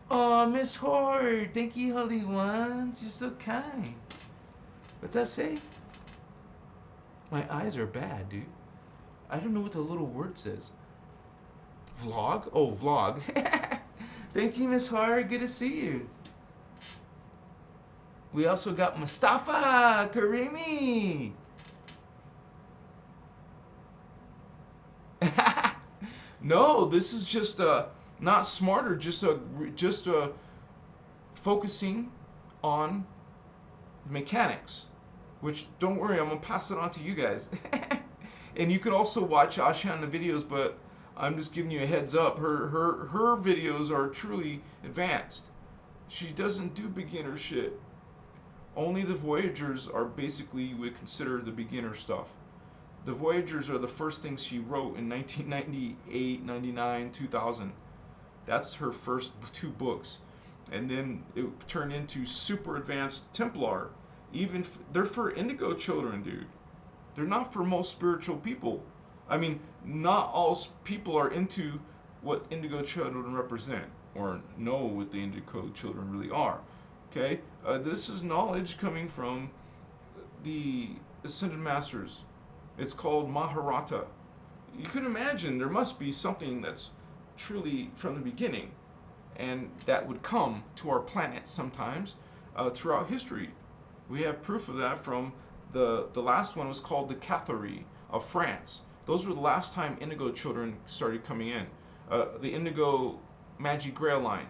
[SPEAKER 2] Oh, Miss Horde, thank you, Holy Ones. You're so kind. What's that say? My eyes are bad, dude. I don't know what the little word says. Vlog? Oh, vlog. Thank you, Miss Horde. Good to see you. We also got Mustafa Karimi. No, this is just not smarter, just focusing on mechanics. Which, don't worry, I'm gonna pass it on to you guys. And you can also watch Asha on the videos, but I'm just giving you a heads up. Her videos are truly advanced. She doesn't do beginner shit. Only the Voyagers are basically, you would consider the beginner stuff. The Voyagers are the first things she wrote in 1998, 99, 2000. That's her first 2 books. And then it turned into super advanced Templar. They're for indigo children, dude. They're not for most spiritual people. I mean, not all people are into what indigo children represent or know what the indigo children really are. Okay? This is knowledge coming from the Ascended Masters. It's called Maharata. You can imagine there must be something that's truly from the beginning, and that would come to our planet sometimes throughout history. We have proof of that from the last one was called the Catharie of France. Those were the last time indigo children started coming in. The indigo magic grail line.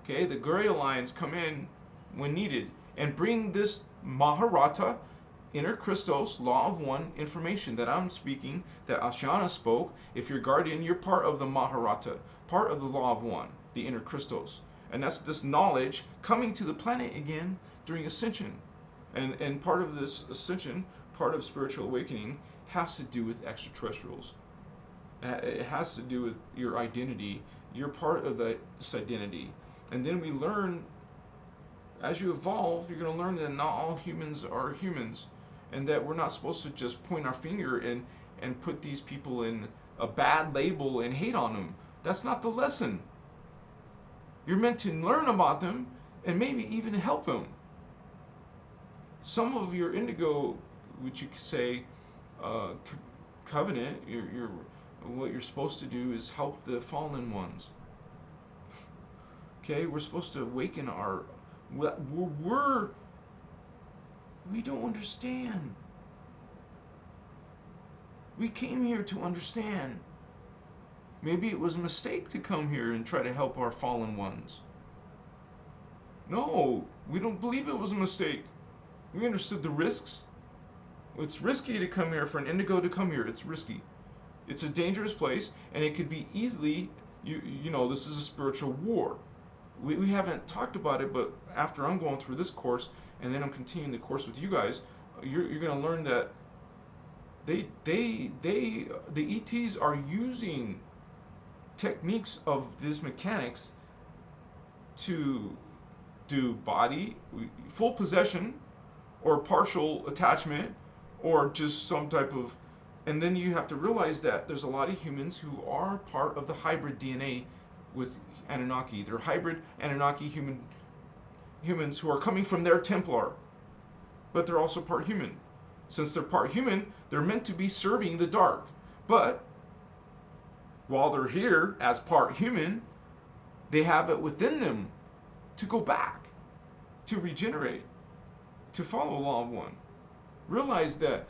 [SPEAKER 2] Okay, the grail lines come in when needed and bring this Maharata, innerchristos, law of one information that I'm speaking, that Ashana spoke. If you're guardian, you're part of the Maharata, part of the law of one, the innerchristos. And that's this knowledge coming to the planet again during Ascension. And part of this Ascension, part of spiritual awakening, has to do with extraterrestrials. It has to do with your identity. You're part of this identity. And then we learn, as you evolve, you're going to learn that not all humans are humans, and that we're not supposed to just point our finger and put these people in a bad label and hate on them. That's not the lesson. You're meant to learn about them and maybe even help them. Some of your indigo, which you could say, covenant, what you're supposed to do is help the fallen ones. Okay, we're supposed to awaken our. We don't understand. We came here to understand. Maybe it was a mistake to come here and try to help our fallen ones. No, we don't believe it was a mistake. We understood the risks. It's risky to come here, for an indigo to come here. It's risky. It's a dangerous place, and it could be easily, you know, this is a spiritual war. We haven't talked about it, but after I'm going through this course, and then I'm continuing the course with you guys, you're going to learn that the ETs are using techniques of these mechanics to do body, full possession, or partial attachment, or just some type of. And then you have to realize that there's a lot of humans who are part of the hybrid DNA with Anunnaki. They're hybrid Anunnaki humans who are coming from their Templar, but they're also part human. Since they're part human, they're meant to be serving the dark. But while they're here as part human, they have it within them to go back, to regenerate, to follow Law of One. Realize that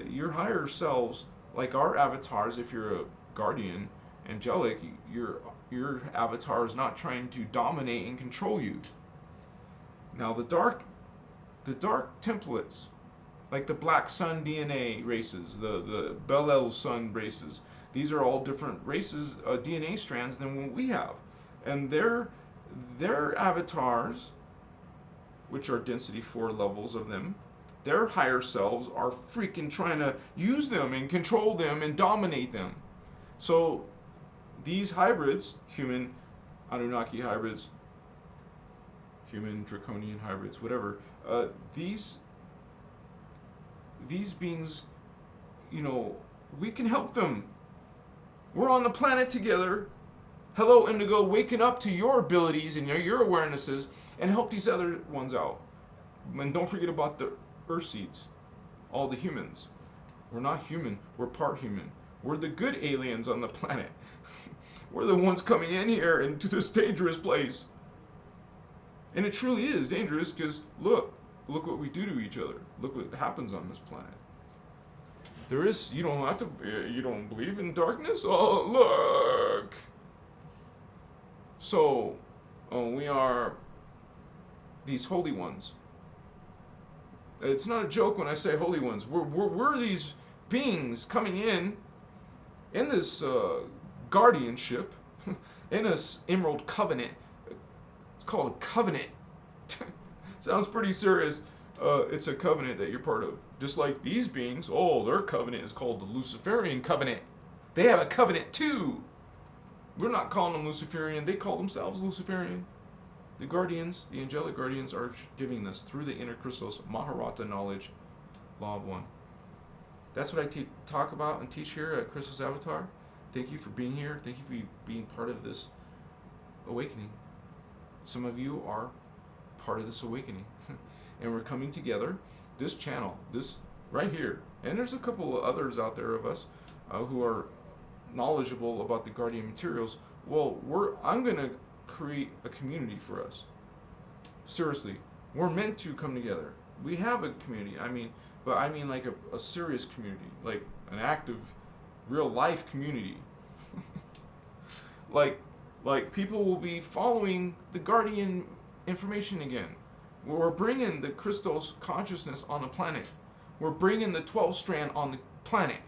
[SPEAKER 2] your higher selves, like our avatars, if you're a guardian, angelic, your avatar is not trying to dominate and control you. Now the dark templates, like the Black Sun DNA races, the Bel-El Sun races, these are all different races, DNA strands than what we have. And their avatars, which are density 4 levels of them, their higher selves are freaking trying to use them and control them and dominate them. So these hybrids, human Anunnaki hybrids, human draconian hybrids, whatever, these beings, you know, we can help them. We're on the planet together. Hello, Indigo, waking up to your abilities and your awarenesses and help these other ones out. And don't forget about the Earth seeds, all the humans. We're not human, we're part human. We're the good aliens on the planet. We're the ones coming in here into this dangerous place. And it truly is dangerous because look what we do to each other. Look what happens on this planet. There is, you don't believe in darkness? Oh, look. So, we are these holy ones. It's not a joke when I say holy ones. We're these beings coming in this guardianship, in this emerald covenant. It's called a covenant. Sounds pretty serious. It's a covenant that you're part of. Just like these beings, their covenant is called the Luciferian covenant. They have a covenant too. We're not calling them Luciferian. They call themselves Luciferian. The guardians, the angelic guardians, are giving this through the innerchristos Maharata knowledge, Law of One. That's what I talk about and teach here at Christos Avatar. Thank you for being here. Thank you for being part of this awakening. Some of you are part of this awakening. And we're coming together. This channel, this right here, and there's a couple of others out there of us who are knowledgeable about the guardian materials. Well, I'm going to create a community for us. Seriously, we're meant to come together. We have a community. I mean like a serious community, like an active, real life community. like people will be following the guardian information again. We're bringing the Christos consciousness on the planet. We're bringing the 12 strand on the planet.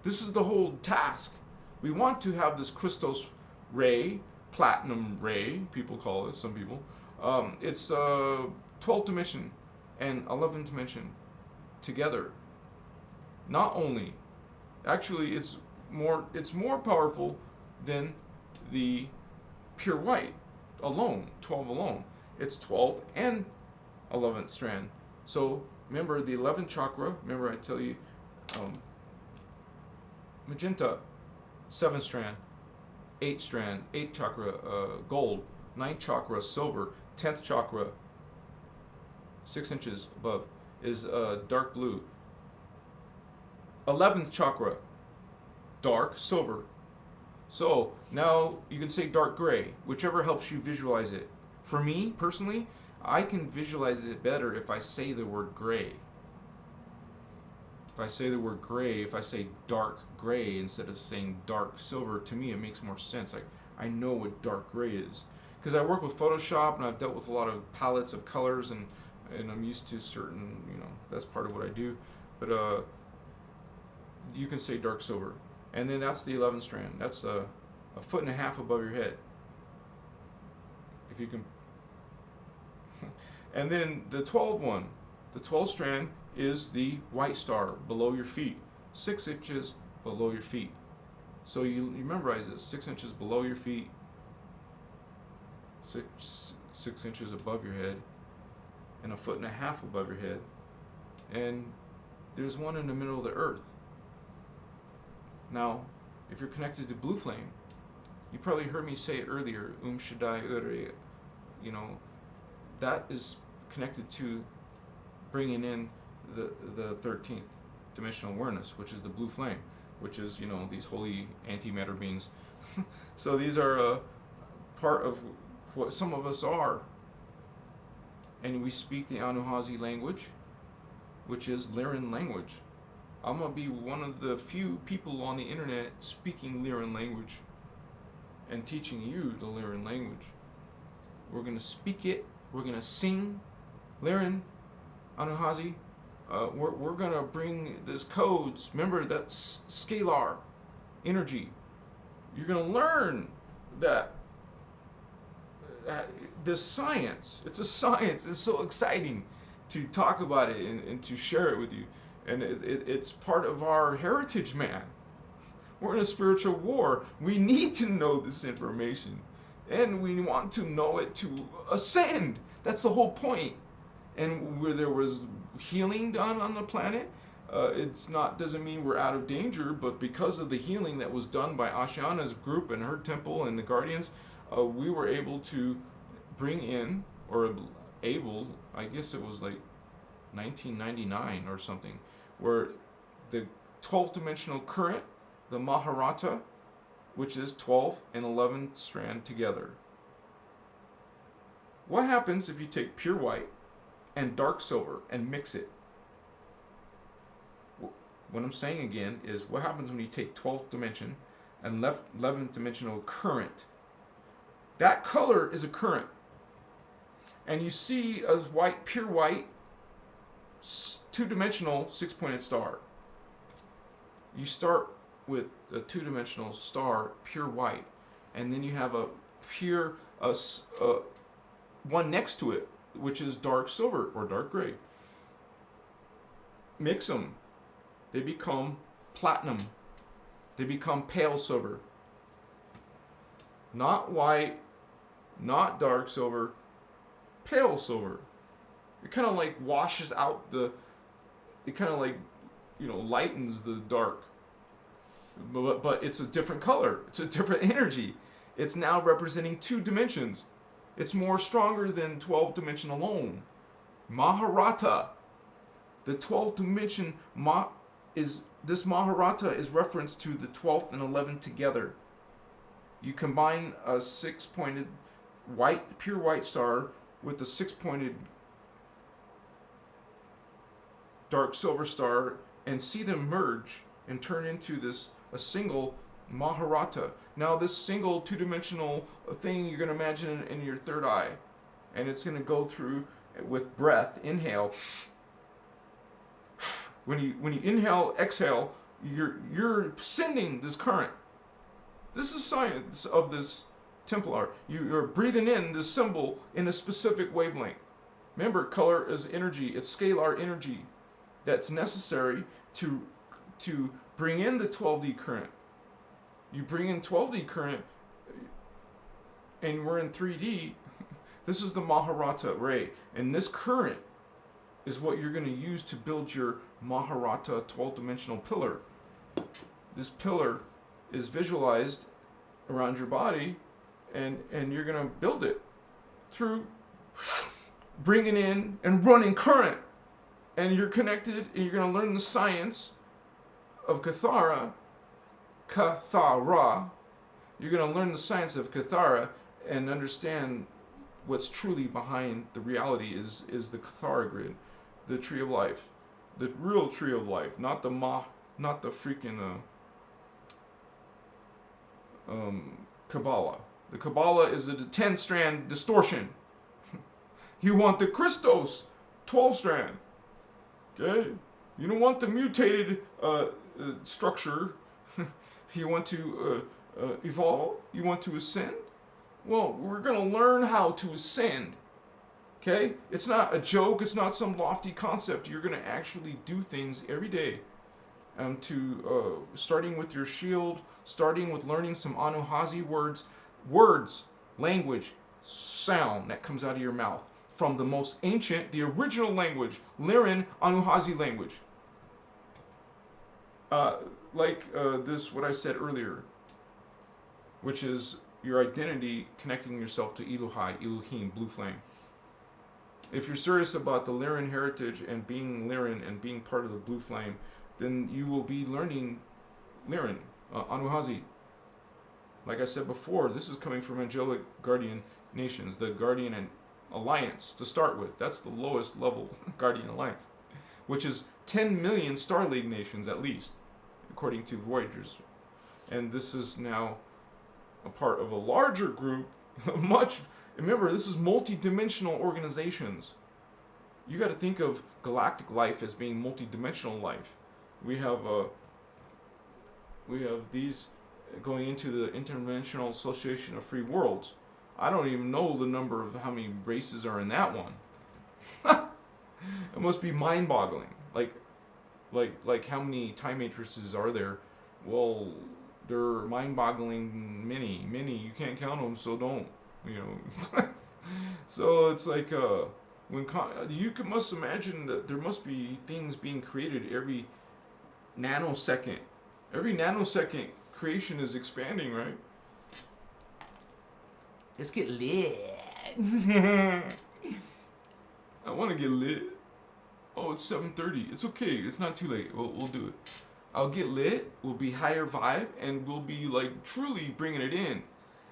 [SPEAKER 2] This is the whole task. We want to have this Christos ray, platinum ray, people call it, some people. It's 12th dimension and 11th dimension together. Not only, actually, it's more powerful than the pure white alone, 12 alone. It's 12th and 11th strand. So remember the 11th chakra, remember I tell you, magenta, 7th strand, 8th strand, 8th chakra, gold, 9th chakra, silver, 10th chakra, 6 inches above, is dark blue. 11th chakra, dark silver. So now you can say dark gray, whichever helps you visualize it. For me, personally, I can visualize it better if I say the word gray. If I say the word gray, if I say dark gray instead of saying dark silver, to me it makes more sense. I know what dark gray is. Because I work with Photoshop and I've dealt with a lot of palettes of colors and I'm used to certain, that's part of what I do. But you can say dark silver. And then that's the 11th strand. That's a 1.5 feet above your head. If you can. And then the 12th one, the 12th strand is the white star below your feet, 6 inches below your feet. So you memorize this: 6 inches below your feet, 6 inches above your head, and 1.5 feet above your head. And there's one in the middle of the earth. Now, if you're connected to blue flame, you probably heard me say it earlier, Shaddai Ure, that is connected to bringing in the 13th dimensional awareness, which is the blue flame, which is, these holy antimatter beings. So these are part of what some of us are. And we speak the Anuhazi language, which is Lyran language. I'm going to be one of the few people on the internet speaking Lyran language and teaching you the Lyran language. We're going to speak it. We're going to sing Lyran, Anuhazi. We're going to bring these codes. Remember, that's scalar energy. You're going to learn that this science, it's a science. It's so exciting to talk about it and to share it with you. And it's part of our heritage, man. We're in a spiritual war. We need to know this information. And we want to know it to ascend. That's the whole point. And where there was healing done on the planet, doesn't mean we're out of danger, but because of the healing that was done by Ashiana's group and her temple and the Guardians, we were able to bring in, I guess it was like 1999 or something, where the 12th dimensional current, the Maharata, which is 12th and 11th strand together. What happens if you take pure white and dark silver and mix it? What I'm saying again is, what happens when you take 12th dimension and 11th dimensional current? That color is a current. And you see a pure white, 2-dimensional 6-pointed star. You start with a 2-dimensional star, pure white, and then you have a pure one next to it, which is dark silver or dark gray. Mix them. They become platinum. They become pale silver. Not white, not dark silver, pale silver. It kind of like washes out it kind of like
[SPEAKER 1] lightens the dark. But it's a different color. It's a different energy. It's now representing 2 dimensions. It's more stronger than 12 dimension alone. Maharata. The 12th dimension this Maharata is reference to the 12th and 11th together. You combine a 6-pointed pure white star with a 6-pointed dark silver star and see them merge and turn into a single Maharata. Now this single 2-dimensional thing you're going to imagine in your third eye, and it's going to go through with breath. Inhale. When you inhale, exhale, you're sending this current. This is science of this Templar. You're breathing in this symbol in a specific wavelength. Remember, color is energy. It's scalar energy that's necessary to bring in the 12D current. You bring in 12D current, and we're in 3D. This is the Maharata ray, and this current is what you're going to use to build your Maharata 12-dimensional pillar. This pillar is visualized around your body, and you're going to build it through bringing in and running current. And you're connected, and you're going to learn the science of Cathara. You're going to learn the science of Cathara and understand what's truly behind the reality is the Cathara grid, the tree of life, the real tree of life, not the freaking Kabbalah. The Kabbalah is a 10-strand distortion. You want the Christos 12-strand. Okay? You don't want the mutated structure. You want to evolve? You want to ascend? Well, we're going to learn how to ascend. Okay? It's not a joke. It's not some lofty concept. You're going to actually do things every day. Starting with your shield, starting with learning some Anuhazi words, language, sound that comes out of your mouth from the most ancient, the original language, Lyran Anuhazi language. What I said earlier, which is your identity connecting yourself to Elohim, blue flame. If you're serious about the Lyran heritage and being Lyran and being part of the blue flame, then you will be learning Lyran, Anuhazi. Like I said before, this is coming from angelic guardian nations, the Guardian Alliance to start with. That's the lowest level Guardian Alliance, which is 10 million Star League nations at least, according to Voyagers. And this is now a part of a larger group, remember, this is multi-dimensional organizations. You got to think of galactic life as being multi-dimensional life. We have these going into the Interdimensional Association of Free Worlds. I don't even know the number of how many races are in that one. It must be mind-boggling. Like how many time matrices are there? Well, they're mind-boggling many. You can't count them, so don't. So it's like must imagine that there must be things being created every nanosecond. Every nanosecond, creation is expanding, right? Let's get lit. I want to get lit. Oh, it's 7:30. It's okay. It's not too late. We'll do it. I'll get lit. We'll be higher vibe, and we'll be like truly bringing it in.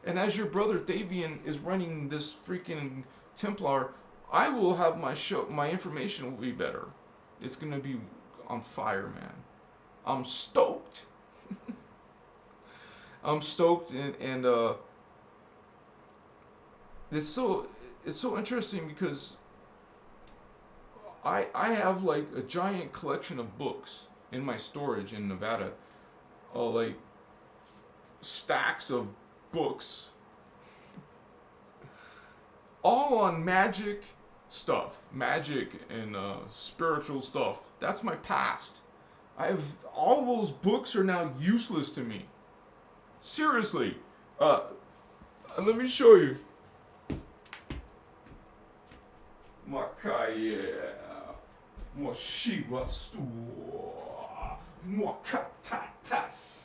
[SPEAKER 1] And as your brother Thavian is running this freaking Templar, I will have my information will be better. It's gonna be on fire, man. I'm stoked. I'm stoked, and it's so interesting because I have like a giant collection of books in my storage in Nevada, like stacks of books, all on magic stuff, magic and spiritual stuff. That's my past. All those books are now useless to me. Seriously. Let me show you. Makaya Moshiva Stu. Mwakatatas.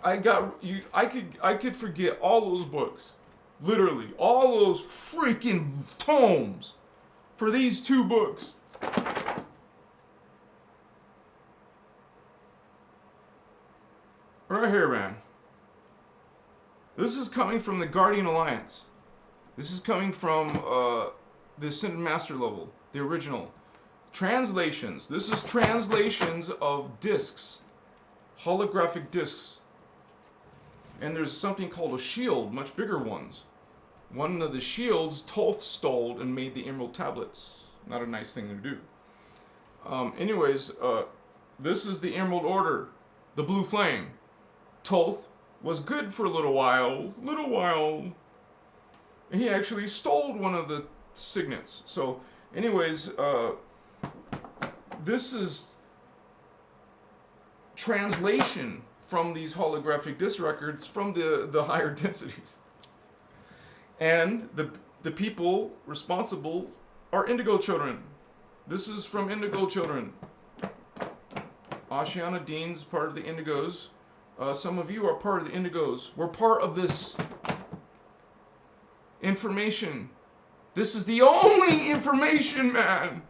[SPEAKER 1] I got you. I could forget all those books, literally all those freaking tomes, for these 2 books. Right here, man. This is coming from the Guardian Alliance. This is coming from the Ascended Master level, the original. Translations. This is translations of discs, holographic discs. And there's something called a shield, much bigger ones. One of the shields Thoth stole and made the emerald tablets. Not a nice thing to do. Anyways, this is the Emerald Order, the Blue Flame. Thoth was good for a little while. And he actually stole one of the signets. So, anyways, this is translation from these holographic disc records from the higher densities. And the people responsible are indigo children. This is from indigo children. Ashiana Dean's part of the indigos. Some of you are part of the indigos. We're part of this information. This is the only information, man.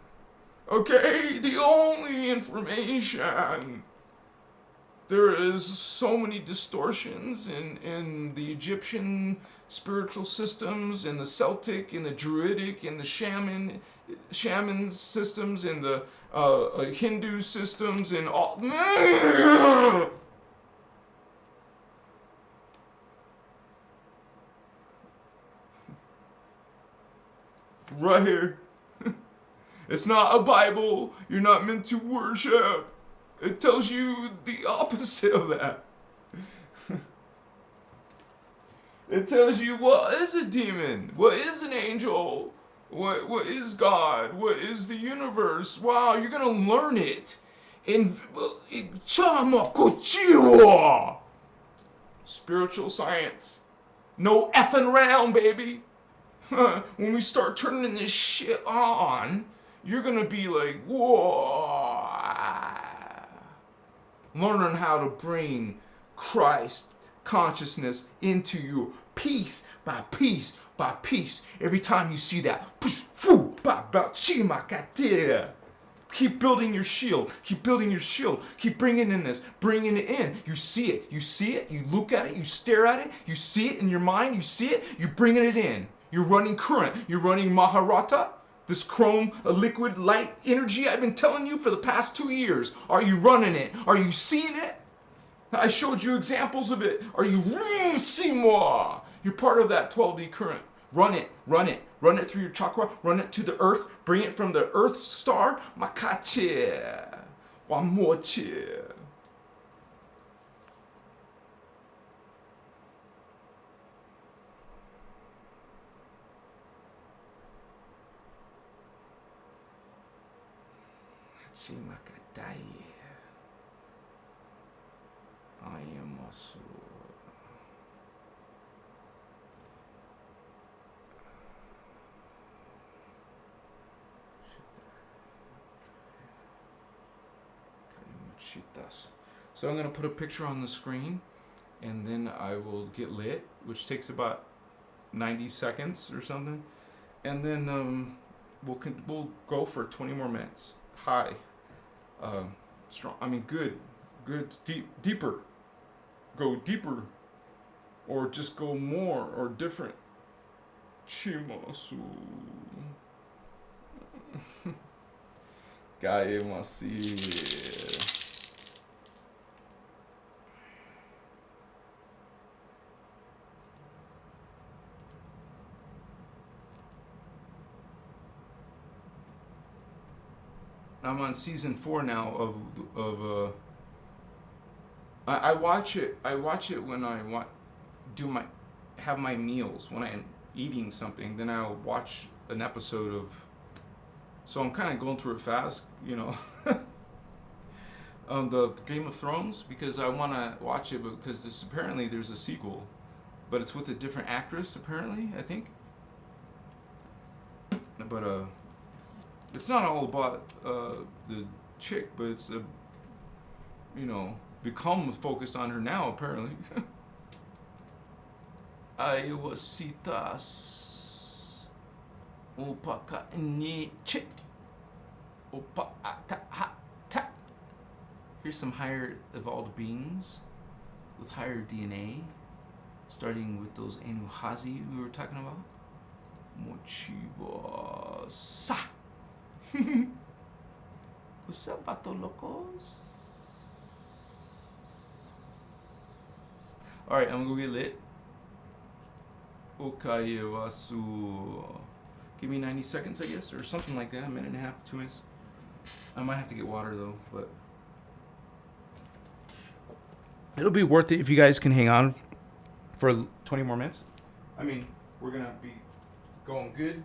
[SPEAKER 1] Okay? The only information. There is so many distortions in the Egyptian spiritual systems, in the Celtic, in the Druidic, in the shamans systems, in the Hindu systems, in all. Right here. It's not a Bible. You're not meant to worship. It tells you the opposite of that. It tells you what is a demon, what is an angel, what is God, what is the universe. Wow, you're gonna learn it in spiritual science. No effing around, baby. When we start turning this shit on, you're gonna be like, whoa. Learning how to bring Christ consciousness into you piece by piece by piece. Every time you see that, keep building your shield. Keep building your shield. Keep bringing in this. Bringing it in. You see it. You see it. You look at it. You stare at it. You see it in your mind. You see it. You're bringing it in. You're running current. You're running Maharata. This chrome, a liquid light energy I've been telling you for the past 2 years. Are you running it? Are you seeing it? I showed you examples of it. Are you seeing more? You're part of that 12D current. Run it, run it. Run it through your chakra. Run it to the earth. Bring it from the earth star. Makache. Wamoche. Makataye. I am also. So I'm going to put a picture on the screen and then I will get lit, which takes about 90 seconds or something. And then we'll go for 20 more minutes. High. Strong. I mean, good, deeper. Go deeper, or just go more or different. Chimasu. Gaemasi. I'm on season 4 now of I watch it when I have my meals, when I'm eating something, then I'll watch an episode of, so I'm kind of going through it fast, you know. The Game of Thrones, because I want to watch it because there's a sequel, but it's with a different actress apparently, I think.
[SPEAKER 2] but it's not all about the chick, but it's become focused on her now apparently. Ayawasitas upaka ni chick upa ata ha ta. Here's some higher evolved beings with higher DNA, starting with those Anuhazi we were talking about. Mochiwa sa. What's up, vato locos? Alright, I'm gonna go get lit. Okayewasu. Give me 90 seconds, I guess, or something like that. A minute and a half, 2 minutes. I might have to get water though, but it'll be worth it if you guys can hang on for 20 more minutes. I mean, we're gonna be going good.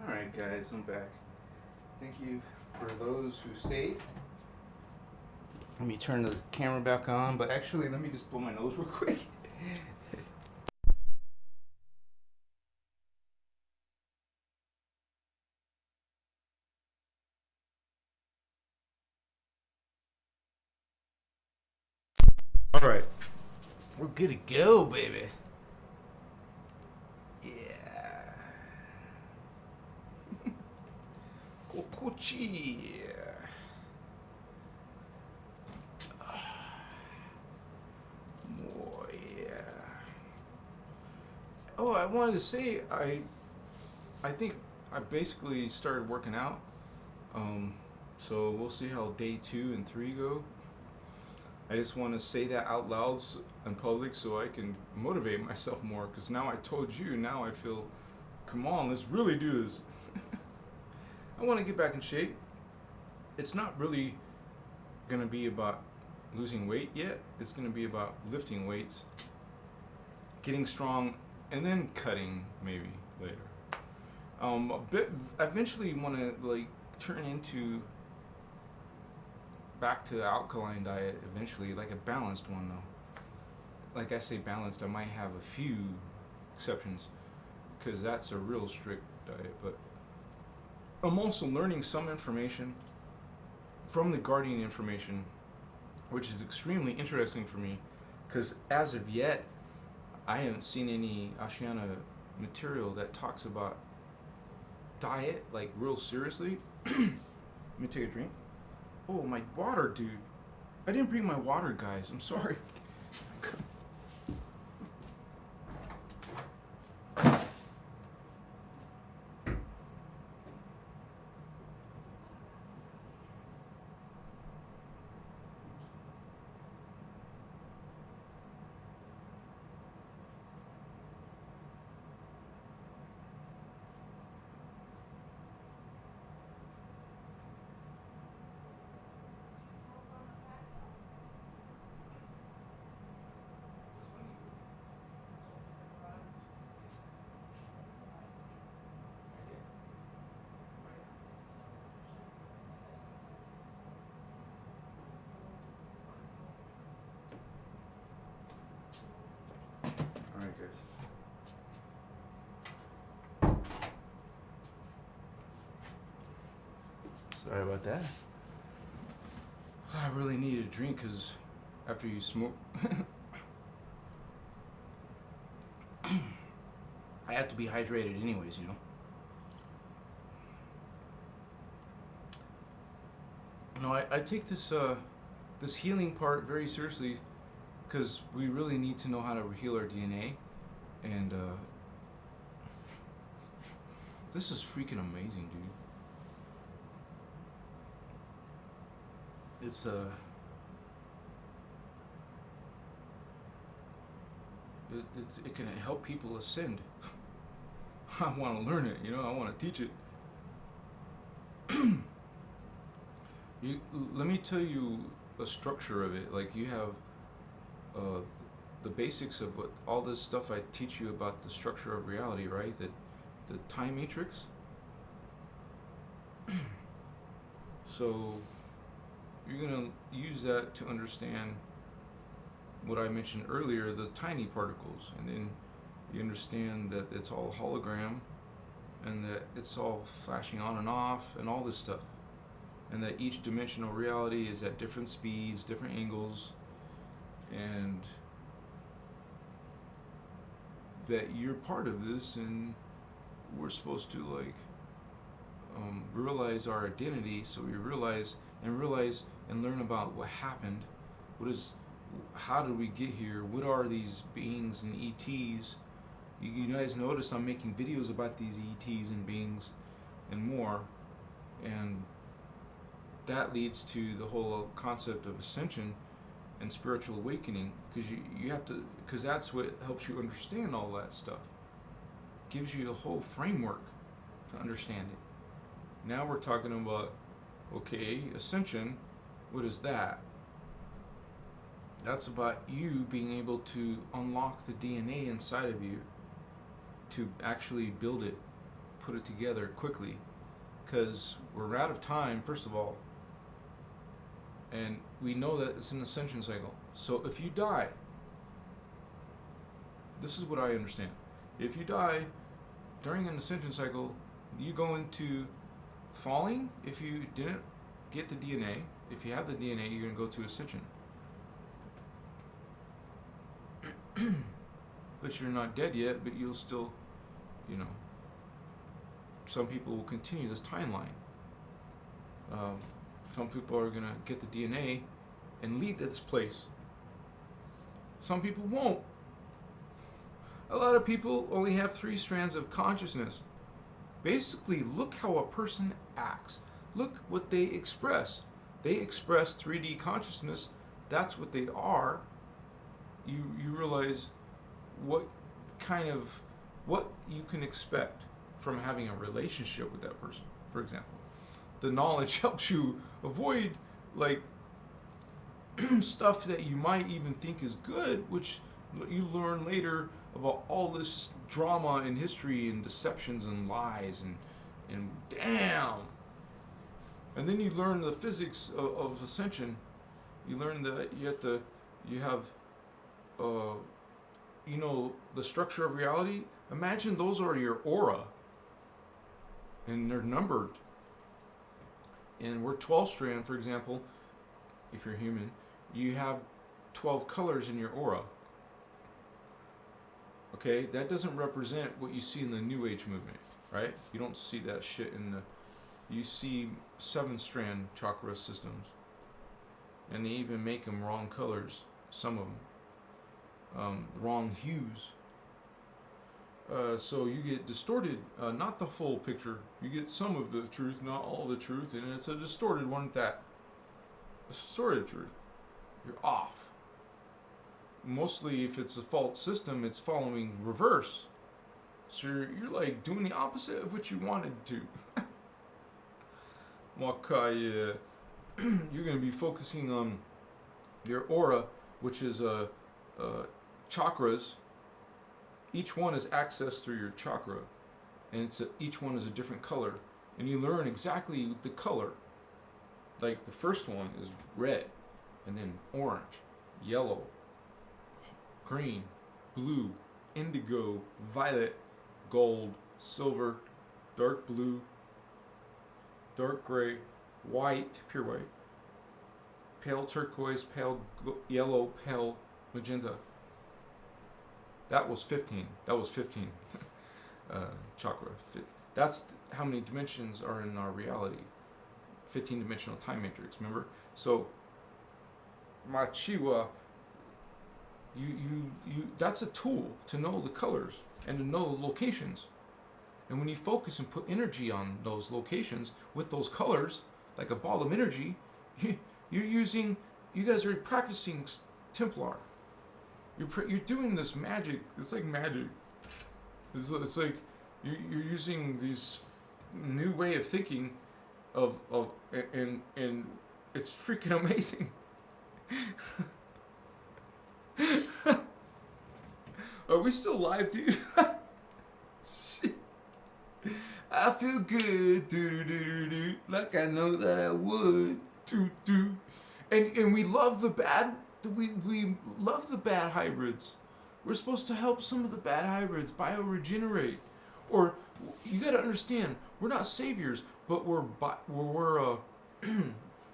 [SPEAKER 2] Alright guys, I'm back. Thank you for those who stayed. Let me turn the camera back on, but actually let me just blow my nose real quick. Alright. We're good to go, baby. Kokochi. Oh, yeah. Oh, I wanted to say I think I basically started working out. So we'll see how day 2 and 3 go.
[SPEAKER 1] I just want to say that out loud in public so I can motivate myself more. Because now I told you, now I feel, come on, let's really do this. I want to get back in shape. It's not really going to be about losing weight yet. It's going to be about lifting weights, getting strong, and then cutting maybe later. Eventually want to like turn into back to alkaline diet eventually, like a balanced one though. Like I say balanced, I might have a few exceptions because that's a real strict diet, but I'm also learning some information from the Guardian information, which is extremely interesting for me because as of yet I haven't seen any Ashiana material that talks about diet like real seriously. Let me take a drink. Oh, my water, dude. I didn't bring my water, guys. I'm sorry. Alright, guys. Sorry about that. I really need a drink because after you smoke, I have to be hydrated anyways, you know. No, I take this this healing part very seriously because we really need to know how to heal our DNA, and this is freaking amazing, dude. It's it can help people ascend. I want to learn it, you know. I want to teach it. Let me tell you the structure of it. Like you have the basics of what all this stuff I teach you about the structure of reality, right? The time matrix. So you're gonna use that to understand what I mentioned earlier, the tiny particles, and then you understand that it's all hologram, and that it's all flashing on and off, and all this stuff, and that each dimensional reality is at different speeds, different angles, and that you're part of this, and we're supposed to like realize our identity, so we realize and learn about what happened, how did we get here, what are these beings and ETs. You guys notice I'm making videos about these ETs and beings and more, and that leads to the whole concept of ascension and spiritual awakening, because you have to, because that's what helps you understand all that stuff. Gives you a whole framework to understand it. Now we're talking about, okay, ascension, what is that? That's about you being able to unlock the DNA inside of you to actually build it, put it together quickly, because we're out of time, first of all, and we know that it's an ascension cycle. So if you die, this is what I understand. If you die during an ascension cycle, you go into falling. If you didn't get the DNA, if you have the DNA, you're going to go to ascension. But you're not dead yet, but you'll still, you know, some people will continue this timeline. Some people are going to get the DNA and leave this place. Some people won't. A lot of people only have 3 strands of consciousness. Basically, look how a person acts. Look what they express. They express 3D consciousness that's what they are, you realize what you can expect from having a relationship with that person. For example, the knowledge helps you avoid like stuff that you might even think is good, which you learn later about all this drama in history and deceptions and lies and damn. And then you learn the physics of ascension. You learn that you have the structure of reality. Imagine those are your aura, and they're numbered. And we're 12 strand, for example. If you're human, you have 12 colors in your aura. Okay, that doesn't represent what you see in the New Age movement, right? You don't see that shit you see 7-strand chakra systems, and they even make them wrong colors, some of them, wrong hues. So you get distorted, not the full picture. You get some of the truth, not all the truth, and it's a distorted one at that. A distorted truth. You're off. Mostly if it's a fault system, it's following reverse. So you're like doing the opposite of what you wanted to. You're going to be focusing on your aura, which is chakras. Each one is accessed through your chakra, and each one is a different color, and you learn exactly the color. Like the first one is red, and then orange, yellow, green, blue, indigo, violet, gold, silver, dark blue, dark gray, white, pure white, pale turquoise, pale yellow, pale magenta. That was 15. Chakra. That's how many dimensions are in our reality. 15-dimensional time matrix, remember? So, Machiwa, you that's a tool to know the colors and to know the locations. And when you focus and put energy on those locations with those colors, like a ball of energy, you guys are practicing Templar. You're doing this magic. It's like magic. It's like you're using this new way of thinking and it's freaking amazing. Are we still live, dude? Shit. I feel good, do, like I know that I would, do. And we love the bad. We love the bad hybrids. We're supposed to help some of the bad hybrids bioregenerate. Or you got to understand, we're not saviors, but we're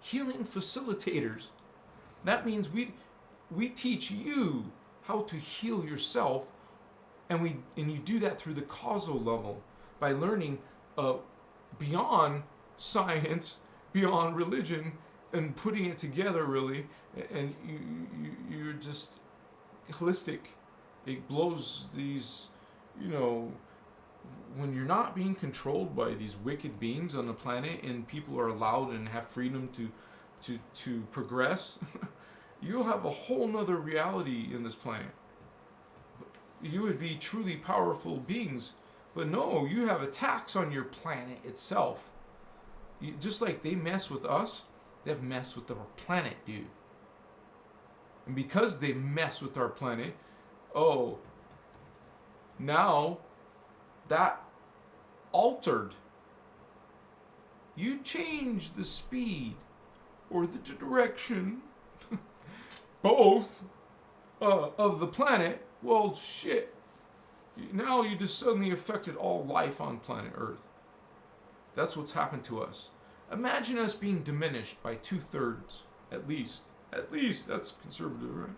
[SPEAKER 1] healing facilitators. That means we teach you how to heal yourself, and you do that through the causal level by learning beyond science, beyond religion, and putting it together really, and you're just holistic. It blows these, when you're not being controlled by these wicked beings on the planet, and people are allowed and have freedom to progress, you'll have a whole nother reality in this planet. You would be truly powerful beings, but no, you have attacks on your planet itself. Just like they mess with us, they've messed with our planet, dude. And because they mess with our planet, now that altered. You change the speed or the direction, both, of the planet. Well, shit. Now you just suddenly affected all life on planet Earth. That's what's happened to us. Imagine us being diminished by 2/3, at least. At least, that's conservative, right?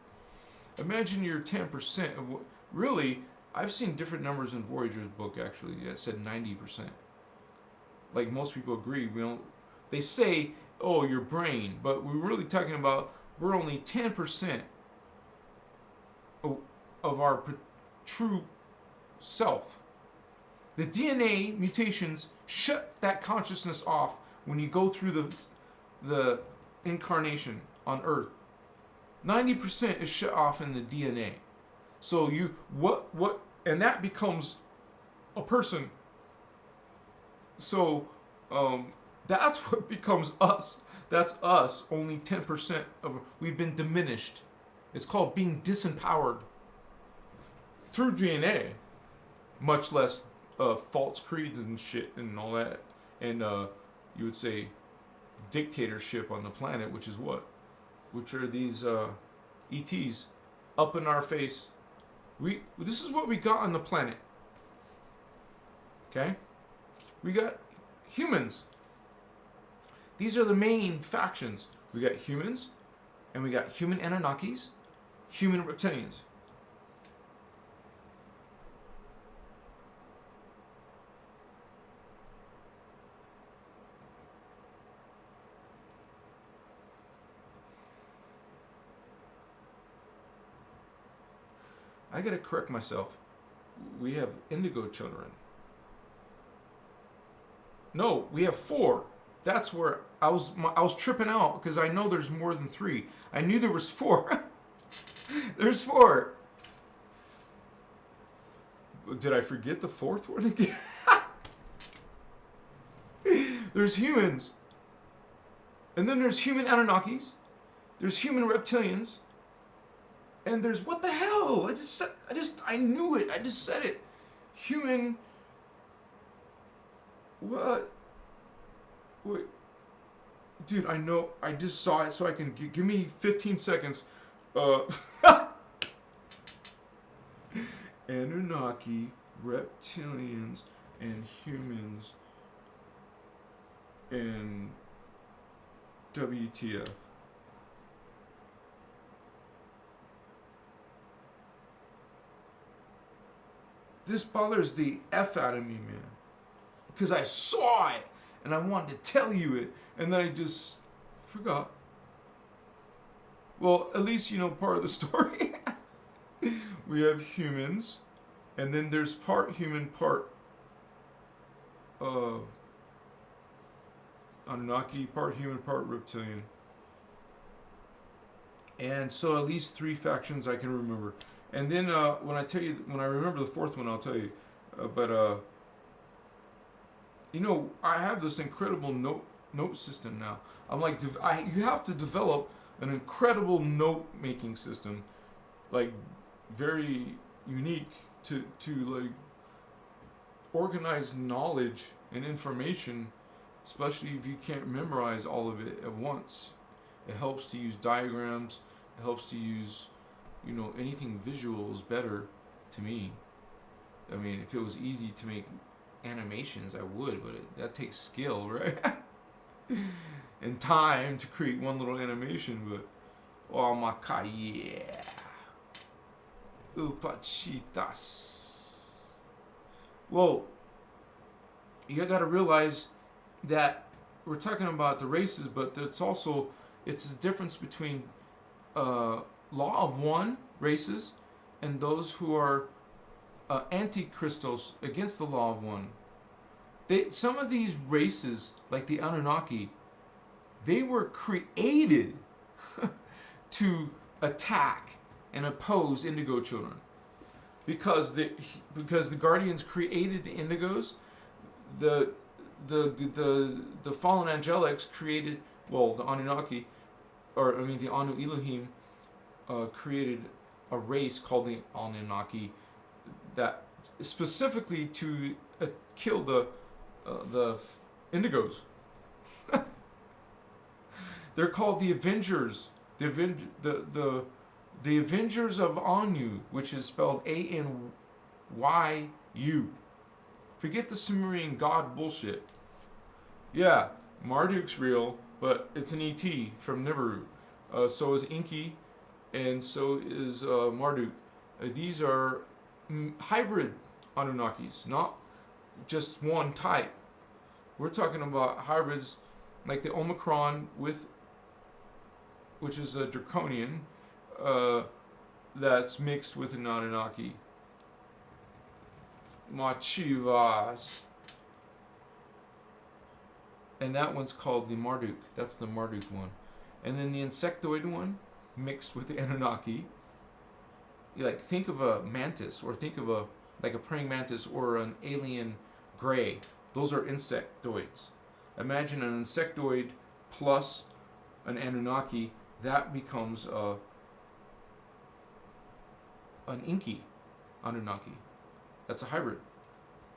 [SPEAKER 1] Imagine you're 10% of what... Really, I've seen different numbers in Voyager's book, actually. That said 90%. Like, most people agree. They say, your brain. But we're really talking about, we're only 10% of our true self. The DNA mutations shut that consciousness off when you go through the incarnation on Earth. 90% is shut off in the DNA. So and that becomes a person. So that's what becomes us. That's us. Only 10% of we've been diminished. It's called being disempowered through DNA, much less false creeds and shit and all that, and you would say dictatorship on the planet, which is what? Which are these ETs up in our face? This is what we got on the planet. Okay, we got humans. These are the main factions. We got humans, and we got human Anunnakis, human reptilians. I gotta correct myself. We have indigo children. No, we have 4. That's where I was tripping out because I know there's more than 3. I knew there was 4. There's 4. Did I forget the 4th one again? There's humans. And then there's human Anunnakis. There's human reptilians. And there's, what the hell? I knew it. I just said it. Human. What? Wait. Dude, I know. I just saw it, so I can give me 15 seconds. Anunnaki, reptilians, and humans, and WTF. This bothers the F out of me, man. Because I saw it, and I wanted to tell you it, and then I just forgot. Well, at least you know part of the story. We have humans, and then there's part human, part Anunnaki, part human, part reptilian. And so at least 3 factions I can remember. And then when I remember the 4th one, I'll tell you. You know, I have this incredible note system now. I'm like, you have to develop an incredible note-making system, like very unique to like organize knowledge and information, especially if you can't memorize all of it at once. It helps to use diagrams. It helps to use, you know, anything visual is better to me. I mean, if it was easy to make animations, I would, but that takes skill, right? And time to create one little animation, but oh my god, yeah. Upachitas. Well, you gotta realize that we're talking about the races, but it's the difference between law of one races and those who are anti-Christos, against the law of one. Some of these races, like the Anunnaki, they were created to attack and oppose indigo children, because the Guardians created the indigos. The fallen angelics created, well, the Anunnaki, the Anu Elohim created a race called the Anunnaki that specifically to kill the indigos. They're called the Avengers. The Avengers of Anu, which is spelled Anyu. Forget the Sumerian god bullshit. Yeah, Marduk's real, but it's an ET from Nibiru. So is Inky, and so is Marduk. These are hybrid Anunnakis, not just one type. We're talking about hybrids like the Omicron which is a draconian, that's mixed with an Anunnaki. Machivas. And that one's called the Marduk. That's the Marduk one. And then the insectoid one,
[SPEAKER 2] mixed with the Anunnaki. You like think of a mantis, or think of a praying mantis or an alien gray. Those are insectoids. Imagine an insectoid plus an Anunnaki. That becomes an Inky Anunnaki. That's a hybrid.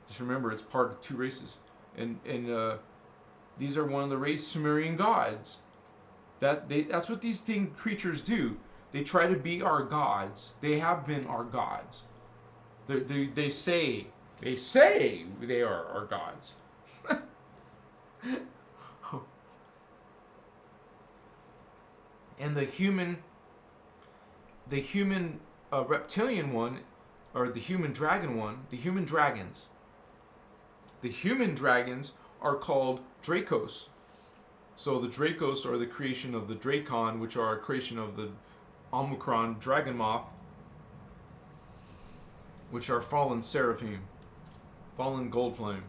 [SPEAKER 2] Just remember, it's part of two races, and these are one of the race Sumerian gods. That's what these creatures do. They try to be our gods. They have been our gods. They say they are our gods. And the human reptilian one, or the human dragon one, the human dragons are called Dracos. So the Dracos are the creation of the Dracon, which are a creation of the Omicron dragon moth, which are fallen seraphim, fallen gold flame.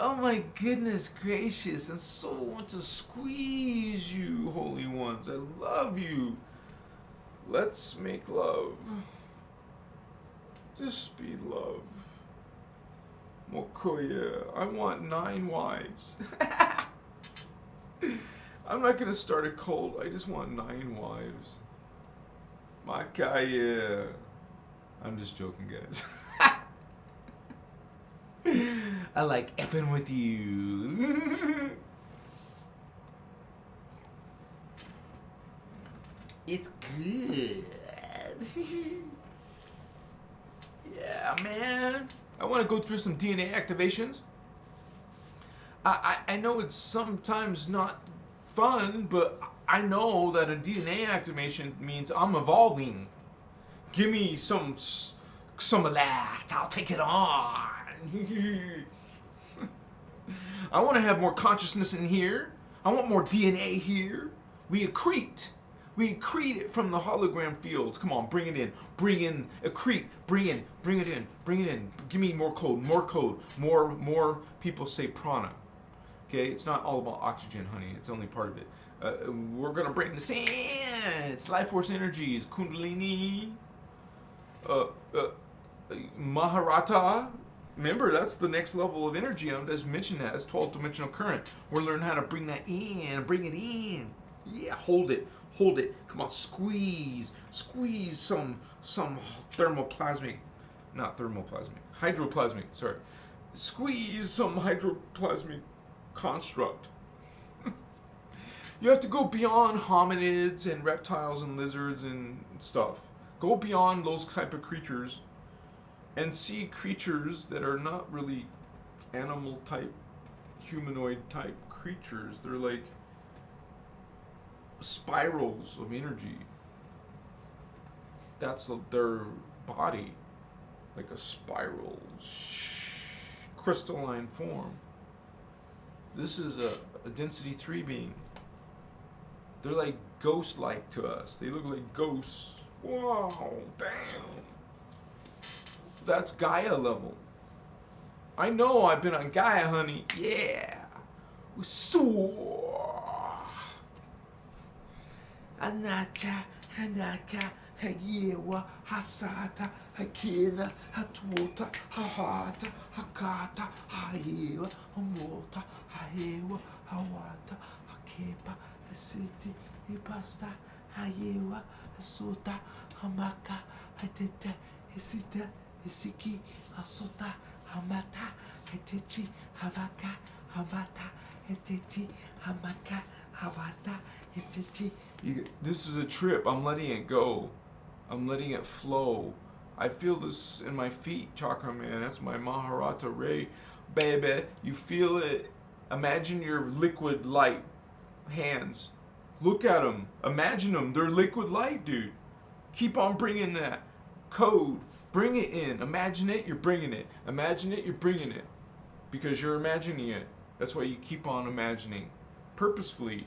[SPEAKER 2] Oh my goodness gracious, and so want to squeeze you, holy ones. I love you. Let's make love. Just be love. Mokoya, I want 9 wives. I'm not gonna start a cult. I just want 9 wives. Makaya. I'm just joking, guys. I like effing with you. It's good. Yeah, man. I want to go through some DNA activations. I know it's sometimes not fun, but I know that a DNA activation means I'm evolving. Give me some of that. I'll take it on. I want to have more consciousness in here. I want more DNA here. We accrete. We accrete it from the hologram fields. Come on, bring it in. Bring in, accrete. Bring it in. Give me more code. More people say prana. Okay, it's not all about oxygen, honey. It's only part of it. We're gonna bring this in. It's life force energies, kundalini, Maharata. Remember, that's the next level of energy. I'm just mentioning that. It's 12 dimensional current. We're learning how to bring that in. Bring it in. Yeah, hold it. Come on, squeeze some hydroplasmic. Sorry, squeeze some hydroplasmic construct. You have to go beyond hominids and reptiles and lizards and stuff. Go beyond those type of creatures and see creatures that are not really animal type, humanoid type creatures. They're like spirals of energy. That's their body, like a spiral, crystalline form. This is a density 3 being. They're like ghost-like to us. They look like ghosts. Wow, damn. That's Gaia level. I know I've been on Gaia, honey. Yeah. So. Anacha, Hanaka, Hayewa, Hasata, Hakina, Hatuota, Hahata, Hakata, Hayewa, Homota, Hayewa, Hawata, Hakepa, City, Ipasta, Hayewa, Sota, Hamaka, Hatete, Isita, Isiki, Asota, Hamata, Hetichi, Havaka, Hamata, Hetiti, Hamaka, Havata, Hetiti. This is a trip. I'm letting it go. I'm letting it flow. I feel this in my feet, Chakra man. That's my Maharata ray. Baby, you feel it. Imagine your liquid light hands. Look at them. Imagine them. They're liquid light, dude. Keep on bringing that code. Bring it in. Imagine it, you're bringing it. Imagine it, you're bringing it. Because you're imagining it. That's why you keep on imagining. Purposefully.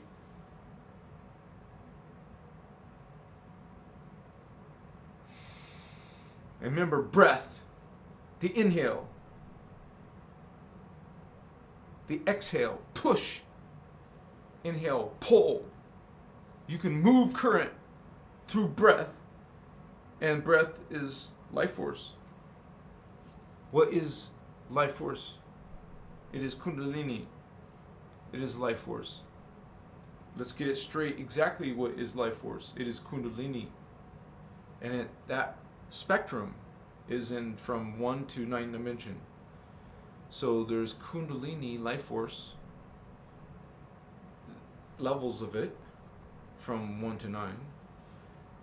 [SPEAKER 2] And remember, breath. The inhale.
[SPEAKER 1] The exhale, push. Inhale, pull. You can move current through breath, and breath is life force. What is life force? It is Kundalini. It is life force. Let's get it straight. Exactly what is life force? It is Kundalini. And that spectrum is in from 1 to 9 dimension. So there's Kundalini life force, levels of it, from 1 to 9.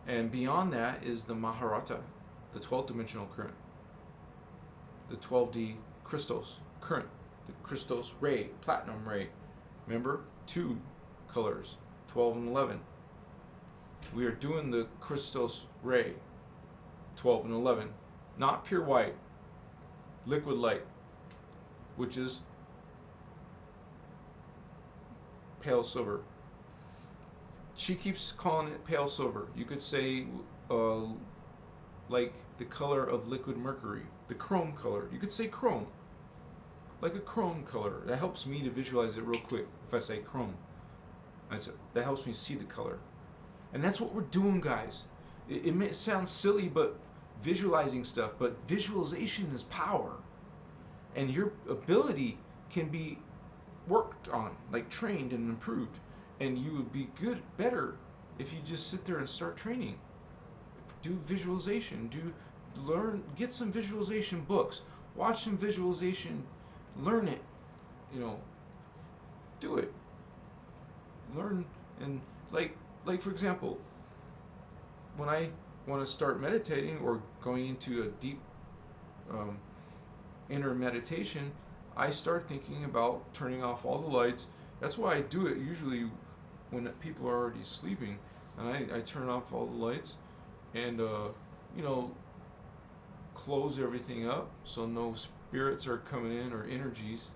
[SPEAKER 1] And beyond that is the Maharata, the 12th dimensional current. The 12D Christos current, the Christos ray, platinum ray. Remember, 2 colors, 12 and 11. We are doing the Christos ray, 12 and 11. Not pure white, liquid light, which is pale silver. She keeps calling it pale silver. You could say like the color of liquid mercury, the chrome color. You could say chrome, like a chrome color. That helps me to visualize it real quick if I say chrome. That helps me see the color. And that's what we're doing, guys. It may sound silly, but visualizing stuff, but visualization is power. And your ability can be worked on, like trained and improved. And you would be better if you just sit there and start training. Do visualization, learn, get some visualization books, watch some visualization, learn it, do it. Learn, and like for example, when I want to start meditating or going into a deep inner meditation, I start thinking about turning off all the lights. That's why I do it usually when people are already sleeping, and I turn off all the lights and close everything up so no spirits are coming in, or energies,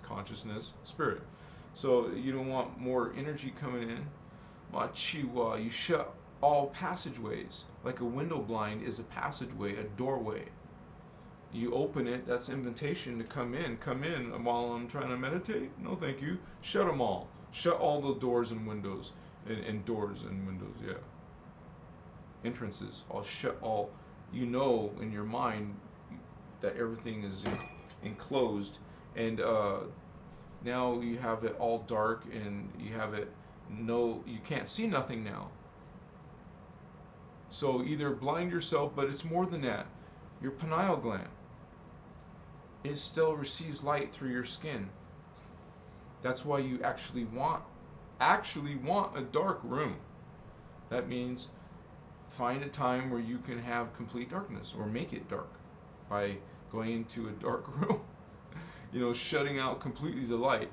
[SPEAKER 1] consciousness, spirit. So you don't want more energy coming in. Machiwa, you shut all passageways. Like a window blind is a passageway, a doorway. You open it, that's invitation to come in. Come in while I'm trying to meditate? No, thank you. Shut them all. Shut all the doors and windows. And doors and windows, yeah. Entrances. I'll shut all. You know in your mind that everything is enclosed. And now you have it all dark, and you have it you can't see nothing now. So either blind yourself, but it's more than that. Your pineal gland, it still receives light through your skin. That's why you actually want a dark room. That means find a time where you can have complete darkness, or make it dark by going into a dark room. Shutting out completely the light.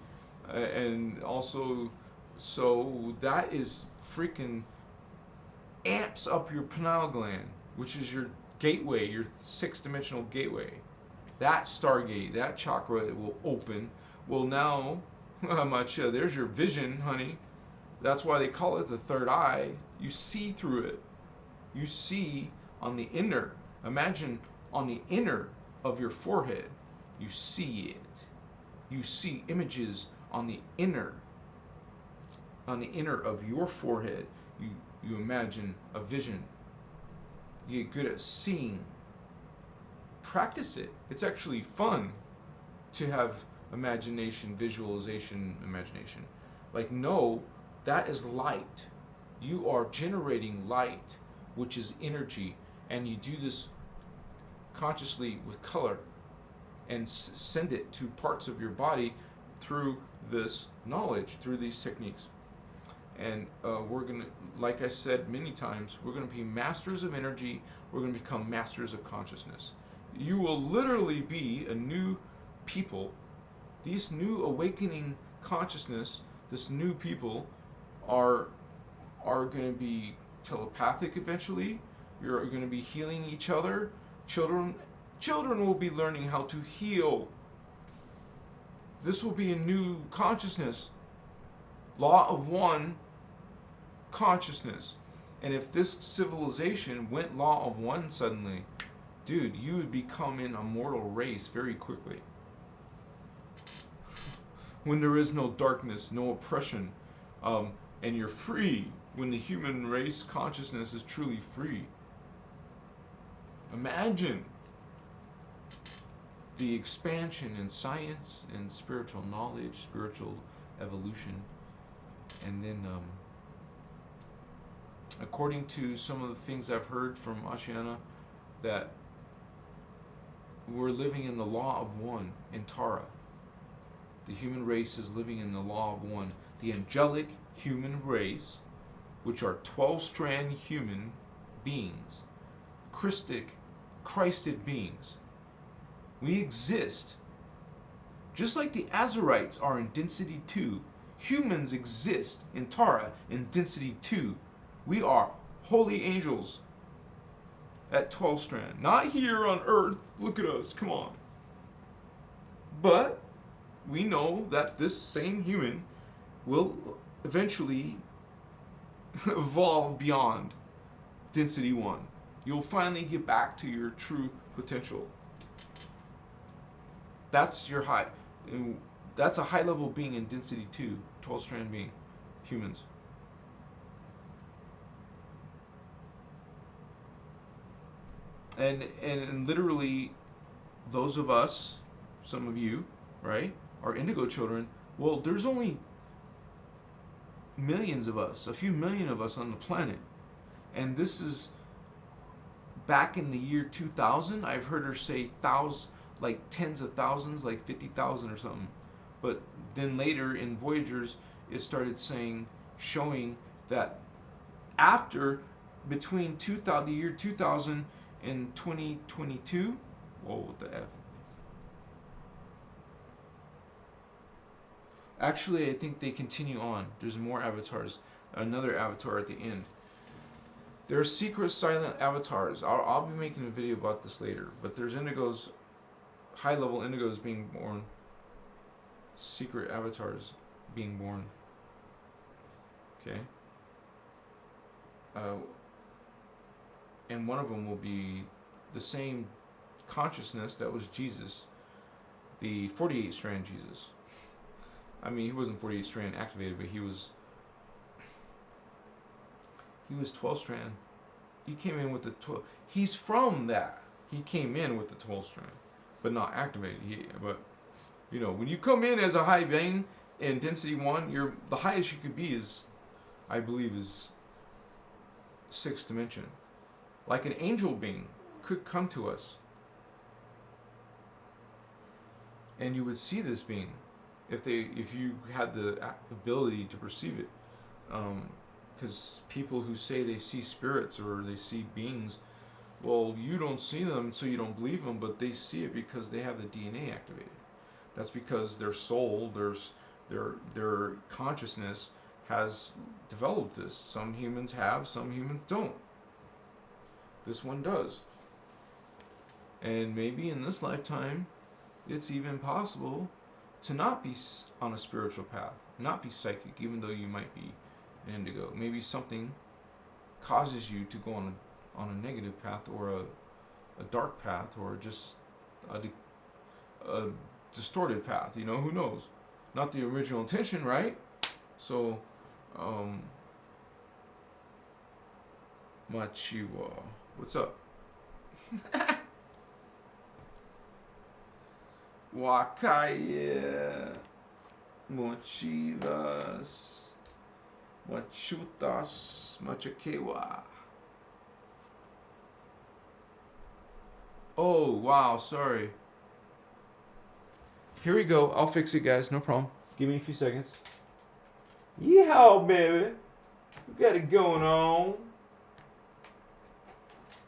[SPEAKER 1] And also, so that is freaking amps up your pineal gland, which is your gateway, your 6-dimensional gateway. That stargate, that chakra, it will open. Well, now, there's your vision, honey. That's why they call it the third eye. You see through it. You see on the inner. Imagine on the inner of your forehead, you see it. You see images on the inner of your forehead. You imagine a vision. You get good at seeing. Practice it. It's actually fun to have visualization. Like, no, that is light. You are generating light, which is energy, and you do this consciously with color, and send it to parts of your body through this knowledge, through these techniques. And we're going to, like I said many times, we're going to be masters of energy. We're going to become masters of consciousness. You will literally be a new people. These new awakening consciousness, this new people are going to be telepathic eventually. You're going to be healing each other. Children will be learning how to heal. This will be a new consciousness. Law of one consciousness. And if this civilization went law of one suddenly, dude, you would become an immortal race very quickly. when there is no darkness, no oppression, and you're free, when the human race consciousness is truly free. Imagine the expansion in science and spiritual knowledge, spiritual evolution, and then according to some of the things I've heard from Ashiana, that we're living in the law of one in Tara. The human race is living in the law of one. The angelic human race, which are 12-strand human beings, Christed beings. We exist. Just like the Azarites are in density 2, humans exist in Tara in density 2. We are holy angels at 12-strand. Not here on Earth. Look at us. Come on. But we know that this same human will eventually evolve beyond density 1. You'll finally get back to your true potential. That's your high. That's a high level being in density 2, 12-strand being, humans. And literally, those of us, some of you, right, are indigo children. Well, there's only millions of us, a few million of us on the planet. And this is back in the year 2000. I've heard her say thousands, like tens of thousands, like 50,000 or something. But then later in Voyagers, it started showing that after, between the year 2000 and 2022, whoa, what the F? Actually, I think they continue on. There's more avatars. Another avatar at the end. There are secret silent avatars. I'll be making a video about this later. But there's indigos, high-level indigos being born. Secret avatars being born. Okay? And one of them will be the same consciousness that was Jesus. The 48-strand Jesus. I mean, he wasn't 48-strand activated, but he was 12-strand. He came in with the 12. He's from that. He came in with the 12-strand, but not activated. But you know, when you come in as a high being in density 1, the highest you could be is, I believe, is 6th dimension. Like an angel being could come to us, and you would see this being if you had the ability to perceive it. Because people who say they see spirits or they see beings, well, you don't see them, so you don't believe them, but they see it because they have the DNA activated. That's because their soul, their consciousness has developed this. Some humans have, some humans don't. This one does. And maybe in this lifetime, it's even possible to not be on a spiritual path, not be psychic, even though you might be an indigo. Maybe something causes you to go on a negative path, or a dark path, or just a distorted path. You know, who knows? Not the original intention, right? So, Machiwa, what's up? Wakaye, Mochivas, Machutas, Machakewa. Oh, wow, sorry. Here we go. I'll fix it, guys. No problem. Give me a few seconds. Yeehaw, baby. We got it going on.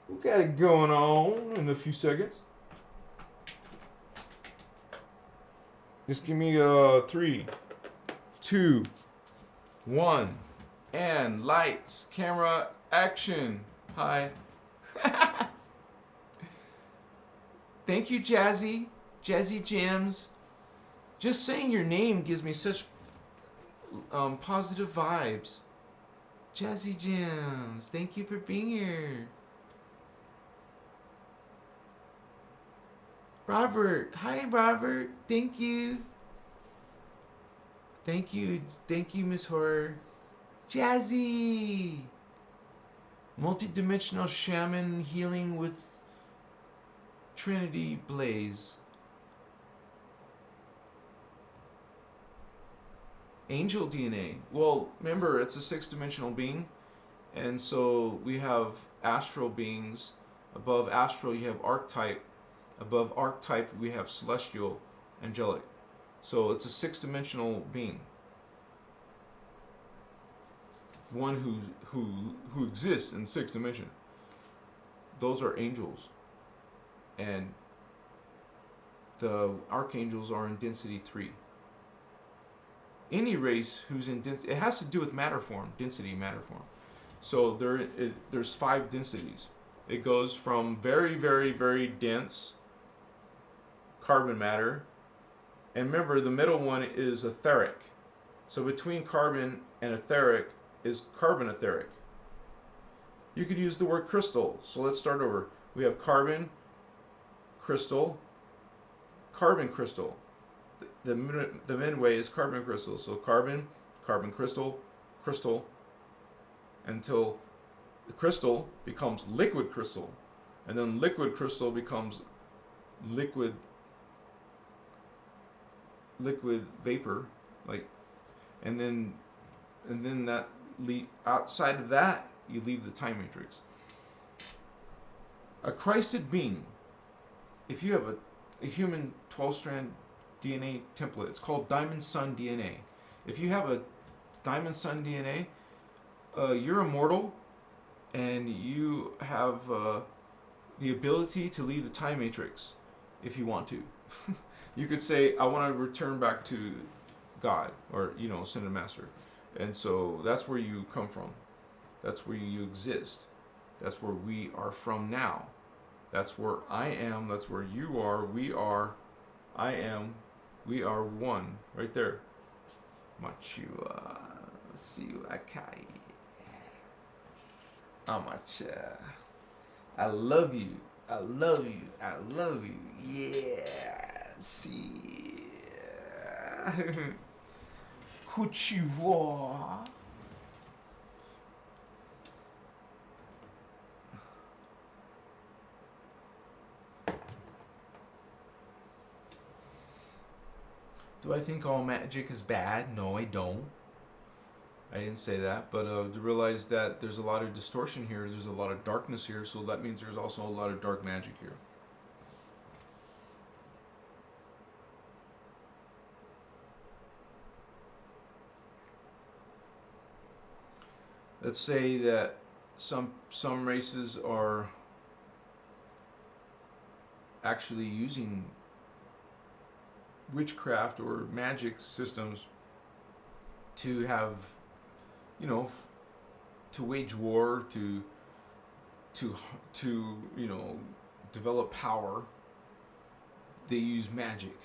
[SPEAKER 1] We got it going on in a few seconds. Just give me 3, 2, 1, and lights, camera, action. Hi. Thank you, Jazzy Gems. Just saying your name gives me such positive vibes. Jazzy Gems, thank you for being here. Robert, hi Robert, thank you.
[SPEAKER 2] Thank you, Miss Horror. Jazzy! Multi-dimensional shaman healing with Trinity Blaze. Angel DNA. Well, remember, it's a six-dimensional being. And so we have astral beings. Above astral, you have archetype. Above archetype, we have celestial, angelic. So it's a six-dimensional being. One who exists in six dimension. Those are angels. And the archangels are in density 3. Any race who's in density, it has to do with matter form, density, matter form. So there's 5 densities. It goes from very, very, very dense carbon matter. And remember, the middle one is etheric. So between carbon and etheric is carbon etheric. You could use the word crystal. So let's start over. We have carbon, crystal, carbon crystal. The midway is carbon crystal. So carbon, carbon crystal, crystal, until the crystal becomes liquid crystal. And then liquid crystal becomes liquid vapor, and then that outside of that you leave the time matrix. A Christed being, if you have a human 12-strand DNA template, it's called Diamond Sun DNA. If you have a Diamond Sun DNA, you're immortal, and you have the ability to leave the time matrix if you want to. You could say, I want to return back to God, or Ascended Master. And so that's where you come from. That's where you exist. That's where we are from now. That's where I am. That's where you are. We are. I am. We are one. Right there. Machua. Siu Akai. Amacha. I love you. I love you. I love you. Yeah. See. Kuchiwa. Do I think all magic is bad? No, I don't. I didn't say that, but to realize that there's a lot of distortion here, there's a lot of darkness here, so that means there's also a lot of dark magic here. Let's say that some races are actually using witchcraft or magic systems to have, to wage war, to develop power. They use magic.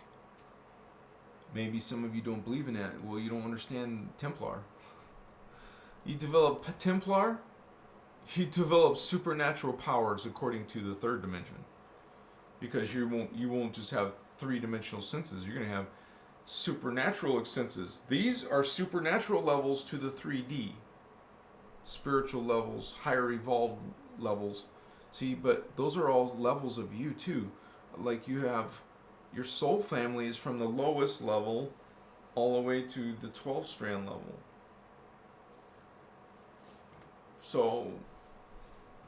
[SPEAKER 2] Maybe some of you don't believe in that. Well, you don't understand Templar. You develop Templar, you develop supernatural powers according to the third dimension. Because you won't just have three-dimensional senses. You're going to have supernatural senses. These are supernatural levels to the 3D. Spiritual levels, higher evolved levels. See, but those are all levels of you too. Like you have your soul family is from the lowest level all the way to the 12th strand level. So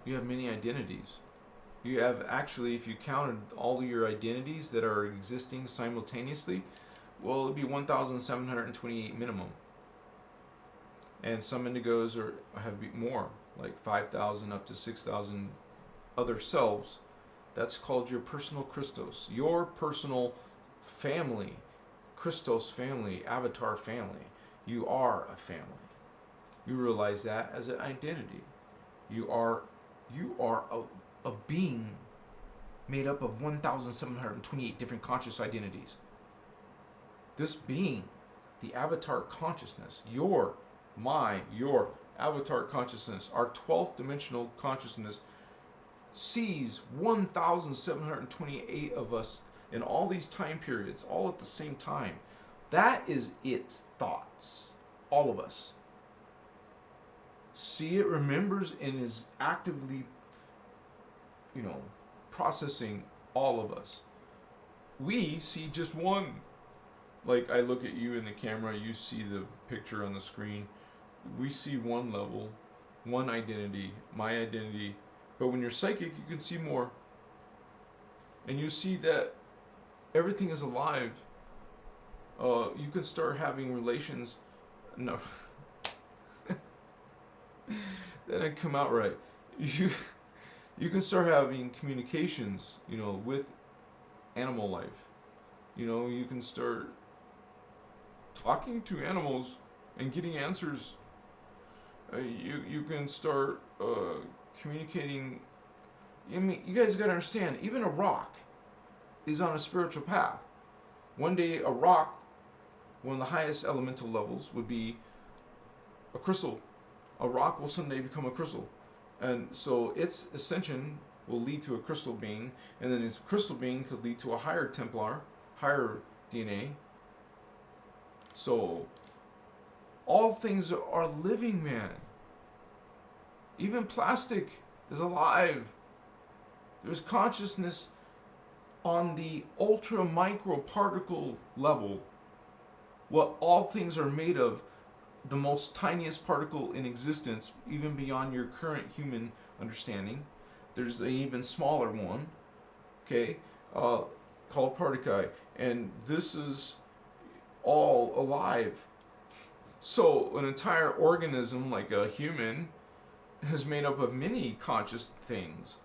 [SPEAKER 2] you have many identities. You have actually, if you counted all of your identities that are existing simultaneously, well, it'd be 1,728 minimum. And some indigos have more, like 5,000 up to 6,000 other selves. That's called your personal Christos, your personal family, Christos family, avatar family. You are a family. You realize that as an identity. You are a being made up of 1,728 different conscious identities. This being, the avatar consciousness, your avatar consciousness, our 12th dimensional consciousness sees 1,728 of us in all these time periods, all at the same time.
[SPEAKER 1] That is its thoughts. All of us. See, it remembers and is actively, processing all of us. We see just one. Like, I look at you in the camera, you see the picture on the screen. We see one level, one identity, my identity. But when you're psychic, you can see more. And you see that everything is alive. You can start having relations. No. That didn't come out right. You can start having communications, with animal life. You can start talking to animals and getting answers. You can start communicating. I mean, you guys gotta understand, even a rock is on a spiritual path. One day, a rock, one of the highest elemental levels, would be a crystal. A rock will someday become a crystal. And so its ascension will lead to a crystal being, and then its crystal being could lead to a higher Templar, higher DNA. So all things are living, man. Even plastic is alive. There's consciousness on the ultra micro particle level. What all things are made of, the most tiniest particle in existence, even beyond your current human understanding. There's an even smaller one, okay, called particuli, and this is all alive. So an entire organism, like a human, is made up of many conscious things,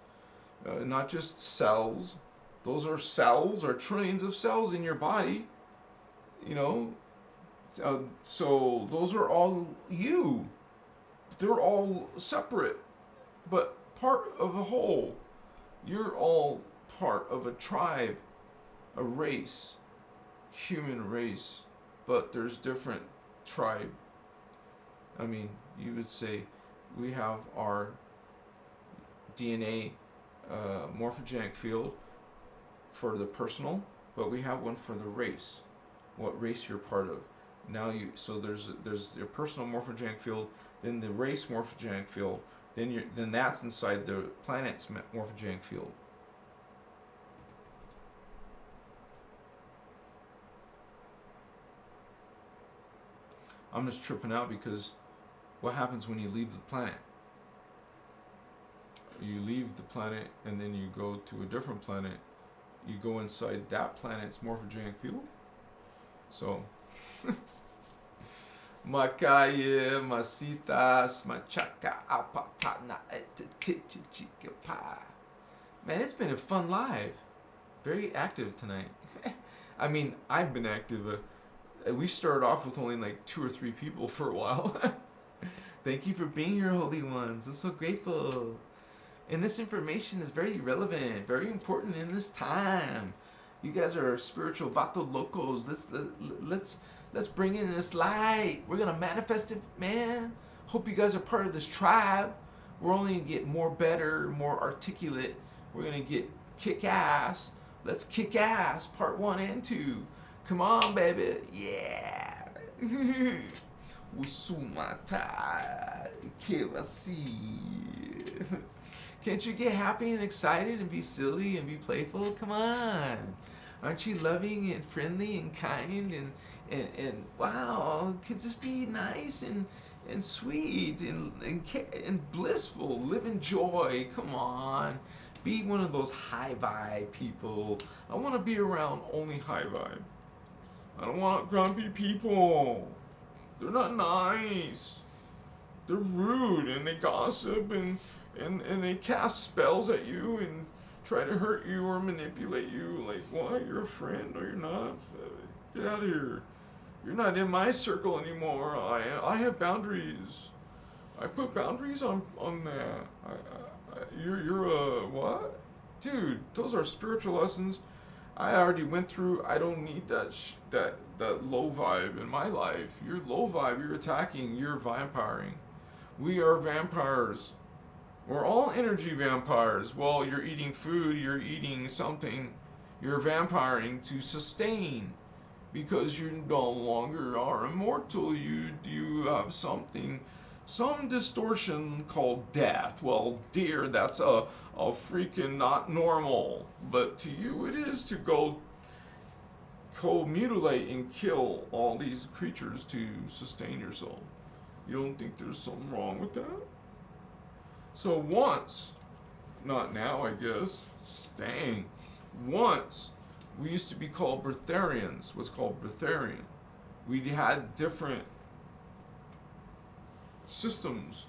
[SPEAKER 1] not just cells. Those are cells, or trillions of cells in your body, so those are all you. They're all separate, but part of a whole. You're all part of a tribe, a race, human race, but there's different tribe. I mean, you would say we have our DNA morphogenic field for the personal, but we have one for the race, what race you're part of. Now there's your personal morphogenic field, then the race morphogenic field, then that's inside the planet's morphogenic field. I'm just tripping out because what happens when you leave the planet? You leave the planet and then you go to a different planet. You go inside that planet's morphogenic field. So Makaya, Masitas, Machaka, Apatana, Man, it's been a fun live. Very active tonight. I mean, I've been active. We started off with only like 2 or 3 people for a while. Thank you for being here, holy ones. I'm so grateful. And this information is very relevant, very important in this time. You guys are spiritual vato locos. Let's bring in this light. We're gonna manifest it, man. Hope you guys are part of this tribe. We're only gonna get more better, more articulate. We're gonna get kick ass. Let's kick ass, part 1 and 2. Come on, baby. Yeah. Usumata. Can't you get happy and excited and be silly and be playful? Come on. Aren't you loving and friendly and kind and wow, could just be nice and sweet and blissful. Live in joy. Come on. Be one of those high vibe people. I want to be around only high vibe. I don't want grumpy people. They're not nice. They're rude and they gossip and they cast spells at you and try to hurt you or manipulate you. Like, what? You're a friend? No, you're not. Get out of here. You're not in my circle anymore. I have boundaries. I put boundaries on that. You're a what? Dude, those are spiritual lessons I already went through. I don't need that low vibe in my life. You're low vibe. You're attacking. You're vampiring. We are vampires. We're all energy vampires. Well, you're eating food. You're eating something. You're vampiring to sustain.
[SPEAKER 2] because you no longer are immortal. You have some distortion called death. Well, dear, that's a freaking not normal. But to you it is to go mutilate and kill all these creatures to sustain yourself. You don't think there's something wrong with that? So once, not now I guess, dang, once we used to be called Breatharians, what's called Breatharian. We had different systems.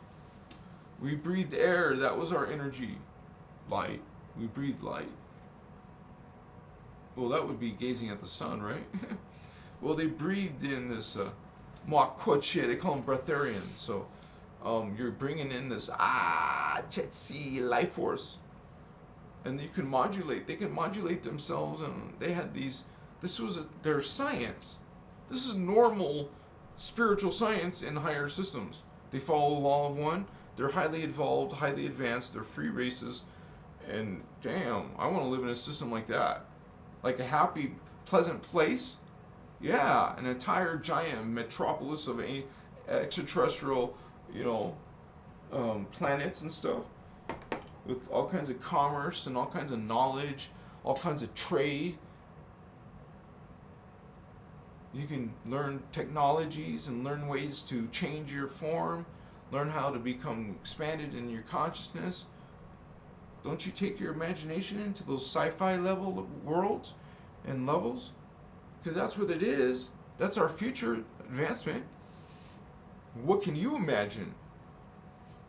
[SPEAKER 2] We breathed air, that was our energy. Light, we breathed light. Well, that would be gazing at the sun, right? Well, they breathed in this Makoche, they call them Breatharians. So you're bringing in this Chetsi life force. And you can modulate, they can modulate themselves, and they had these, this was their science. This is normal spiritual science in higher systems. They follow the law of one, they're highly evolved, highly advanced, they're free races, and damn, I want to live in a system like that. Like a happy, pleasant place. Yeah, an entire giant metropolis of extraterrestrial, planets and stuff, with all kinds of commerce and all kinds of knowledge, all kinds of trade. You can learn technologies and learn ways to change your form, learn how to become expanded in your consciousness. Don't you take your imagination into those sci-fi level worlds and levels? Because that's what it is. That's our future advancement. What can you imagine?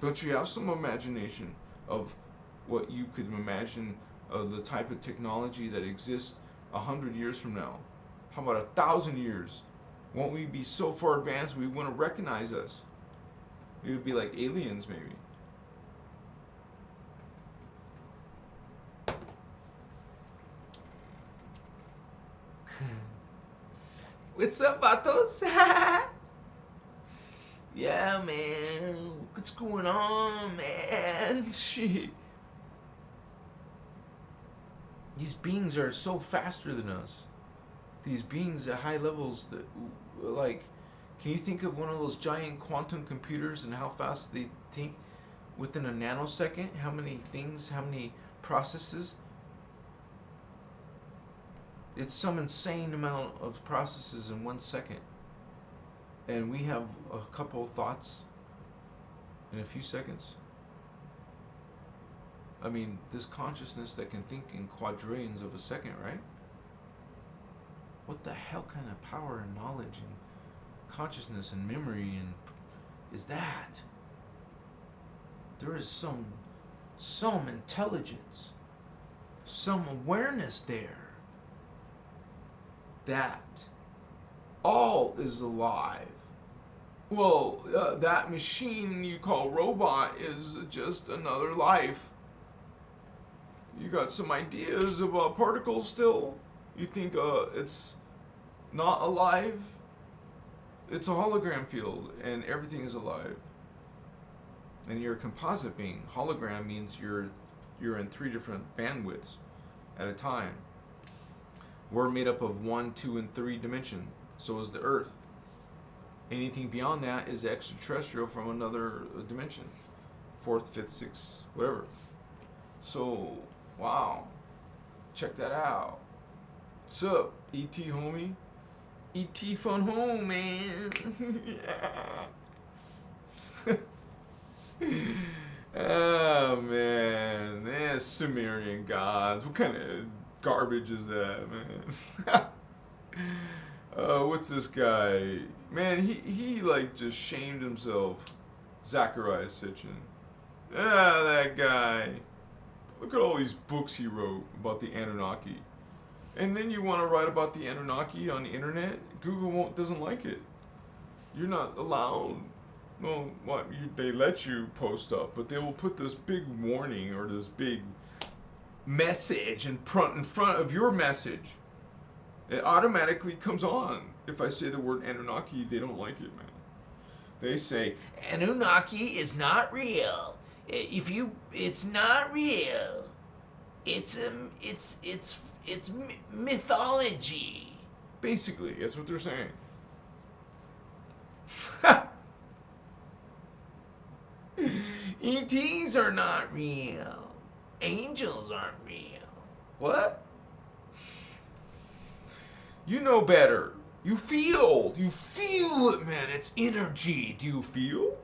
[SPEAKER 2] Don't you have some imagination of what you could imagine of the type of technology that exists 100 years from now? How about 1,000 years? Won't we be so far advanced we wouldn't recognize us? We would be like aliens, maybe. What's up, vatos? Yeah, man. What's going on, man? Shit. These beings are so faster than us. These beings at high levels that, like, can you think of one of those giant quantum computers and how fast they think within a nanosecond? How many things, how many processes? It's some insane amount of processes in 1 second. And we have a couple of thoughts in a few seconds. I mean, this consciousness that can think in quadrillions of a second, right? What the hell kind of power and knowledge and consciousness and memory and is that? There is some intelligence, some awareness there. That all is alive. Well, that machine you call robot is just another life. You got some ideas about particles still? You think it's not alive? It's a hologram field and everything is alive. And you're a composite being. Hologram means you're in 3 different bandwidths at a time. We're made up of 1, 2, and 3 dimension. So is the Earth. Anything beyond that is extraterrestrial from another dimension. 4th, 5th, 6th, whatever. So, wow. Check that out. What's up, E.T. homie? E.T. fun home, man. Yeah. Oh, man. Sumerian gods. What kind of garbage is that, man? What's this guy? Man, he like just shamed himself. Zachariah Sitchin. That guy. Look at all these books he wrote about the Anunnaki. And then you want to write about the Anunnaki on the internet? Google doesn't like it. You're not allowed. Well, they let you post up, but they will put this big warning or this big message in front of your message. It automatically comes on. If I say the word Anunnaki, they don't like it, man. They say Anunnaki is not real. It's not real. It's mythology.
[SPEAKER 1] Basically, that's what they're saying. ETs are not real. Angels aren't real. What? You know better. You feel it, man. It's energy. Do you feel?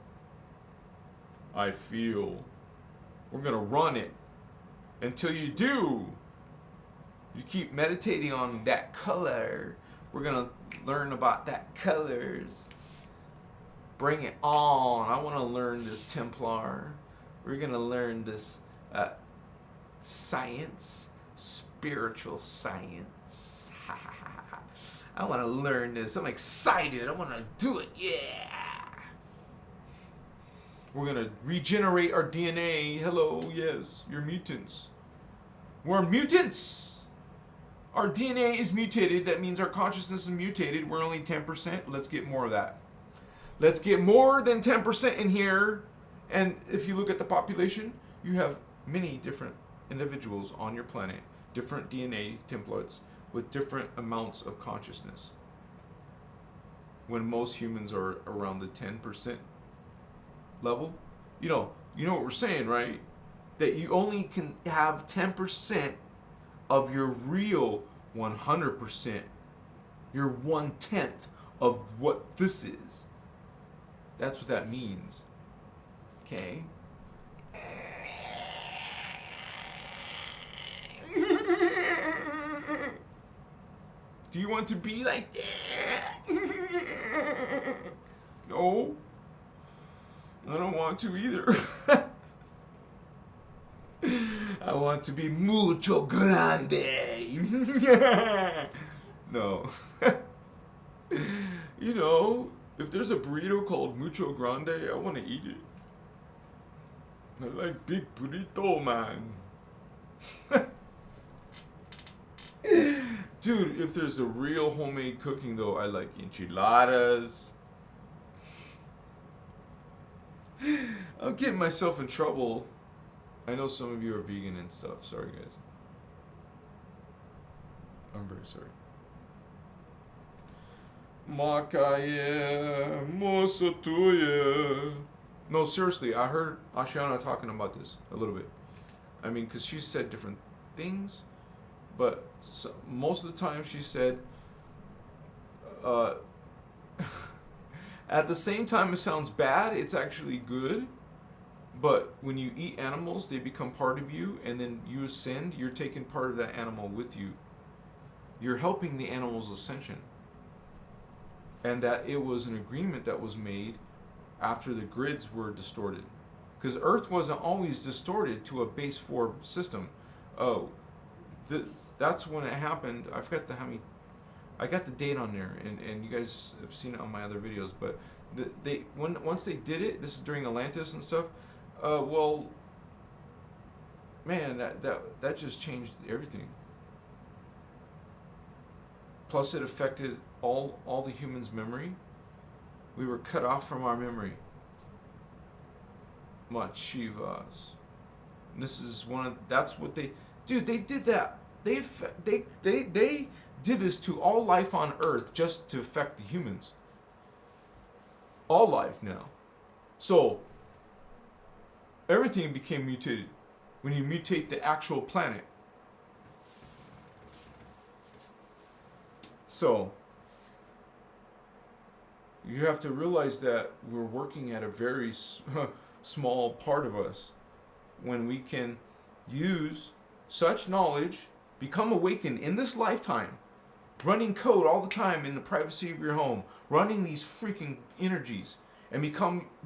[SPEAKER 1] I feel. We're gonna run it until you do. You keep meditating on that color. We're gonna learn about that colors. Bring it on. I want to learn this Templar. We're gonna learn this science, spiritual science. I want to learn this. I'm excited. I want to do it. Yeah. We're going to regenerate our DNA. Hello. Yes. You're mutants. We're mutants. Our DNA is mutated. That means our consciousness is mutated. We're only 10%. Let's get more of that. Let's get more than 10% in here. And if you look at the population, you have many different individuals on your planet, different DNA templates with different amounts of consciousness. When most humans are around the 10% level, you know what we're saying, right? That you only can have 10% of your real 100%, your 1/10 of what this is. That's what that means. Okay? Do you want to be like that? No. I don't want to either. I want to be mucho grande. No. You know, if there's a burrito called mucho grande, I want to eat it. I like big burrito, man. Dude, if there's a real homemade cooking though, I like enchiladas. I'm getting myself in trouble. I know some of you are vegan and stuff. Sorry, guys. I'm very sorry. Makaye, mosotuye. No, seriously, I heard Ashiana talking about this a little bit. I mean, because she said different things, but most of the time she said, at the same time it sounds bad, it's actually good. But when you eat animals, they become part of you, and then you ascend, you're taking part of that animal with you. You're helping the animal's ascension. And that it was an agreement that was made after the grids were distorted. Because Earth wasn't always distorted to a base 4 system. Oh, that's when it happened. I forgot I got the date on there, and you guys have seen it on my other videos, but once they did it, this is during Atlantis and stuff, well, man, that just changed everything. Plus it affected all the humans' memory. We were cut off from our memory. Machivas. And this is that's what they did that. They did this to all life on Earth just to affect the humans. All life now. So everything became mutated when you mutate the actual planet. So you have to realize that we're working at a very small part of us when we can use such knowledge, become awakened in this lifetime, running code all the time in the privacy of your home, running these freaking energies, and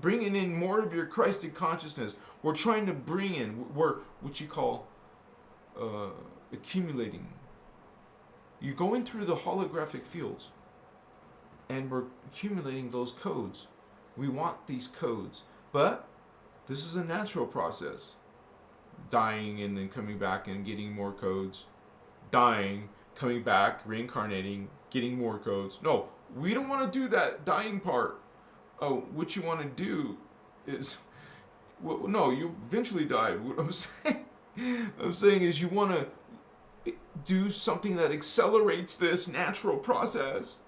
[SPEAKER 1] bringing in more of your Christic consciousness. We're trying to bring in, we're what you call accumulating. You're going through the holographic fields, and we're accumulating those codes. We want these codes, but this is a natural process. Dying and then coming back and getting more codes. Dying, coming back, reincarnating, getting more codes. No, we don't want to do that dying part. Oh, what you want to do is, well, no, you eventually die. What I'm saying is you want to
[SPEAKER 2] do something that accelerates this natural process.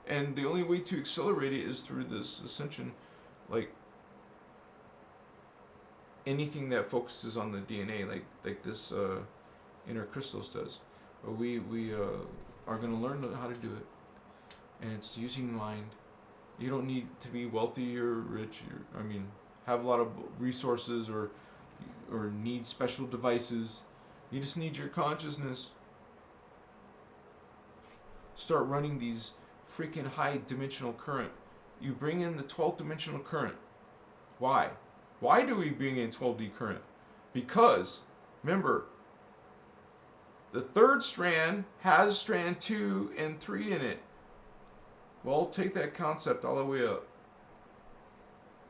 [SPEAKER 2] And the only way to accelerate it is through this ascension. Like anything that focuses on the DNA, like this innerchristos does. We are going to learn how to do it. And it's using mind. You don't need to be wealthy or rich. Have a lot of resources or need special devices. You just need your consciousness. Start running these freaking high dimensional current. You bring in the 12th dimensional current. Why? Why do we bring in 12D current? Because, remember, the third strand has strand 2 and 3 in it. Well, take that concept all the way up.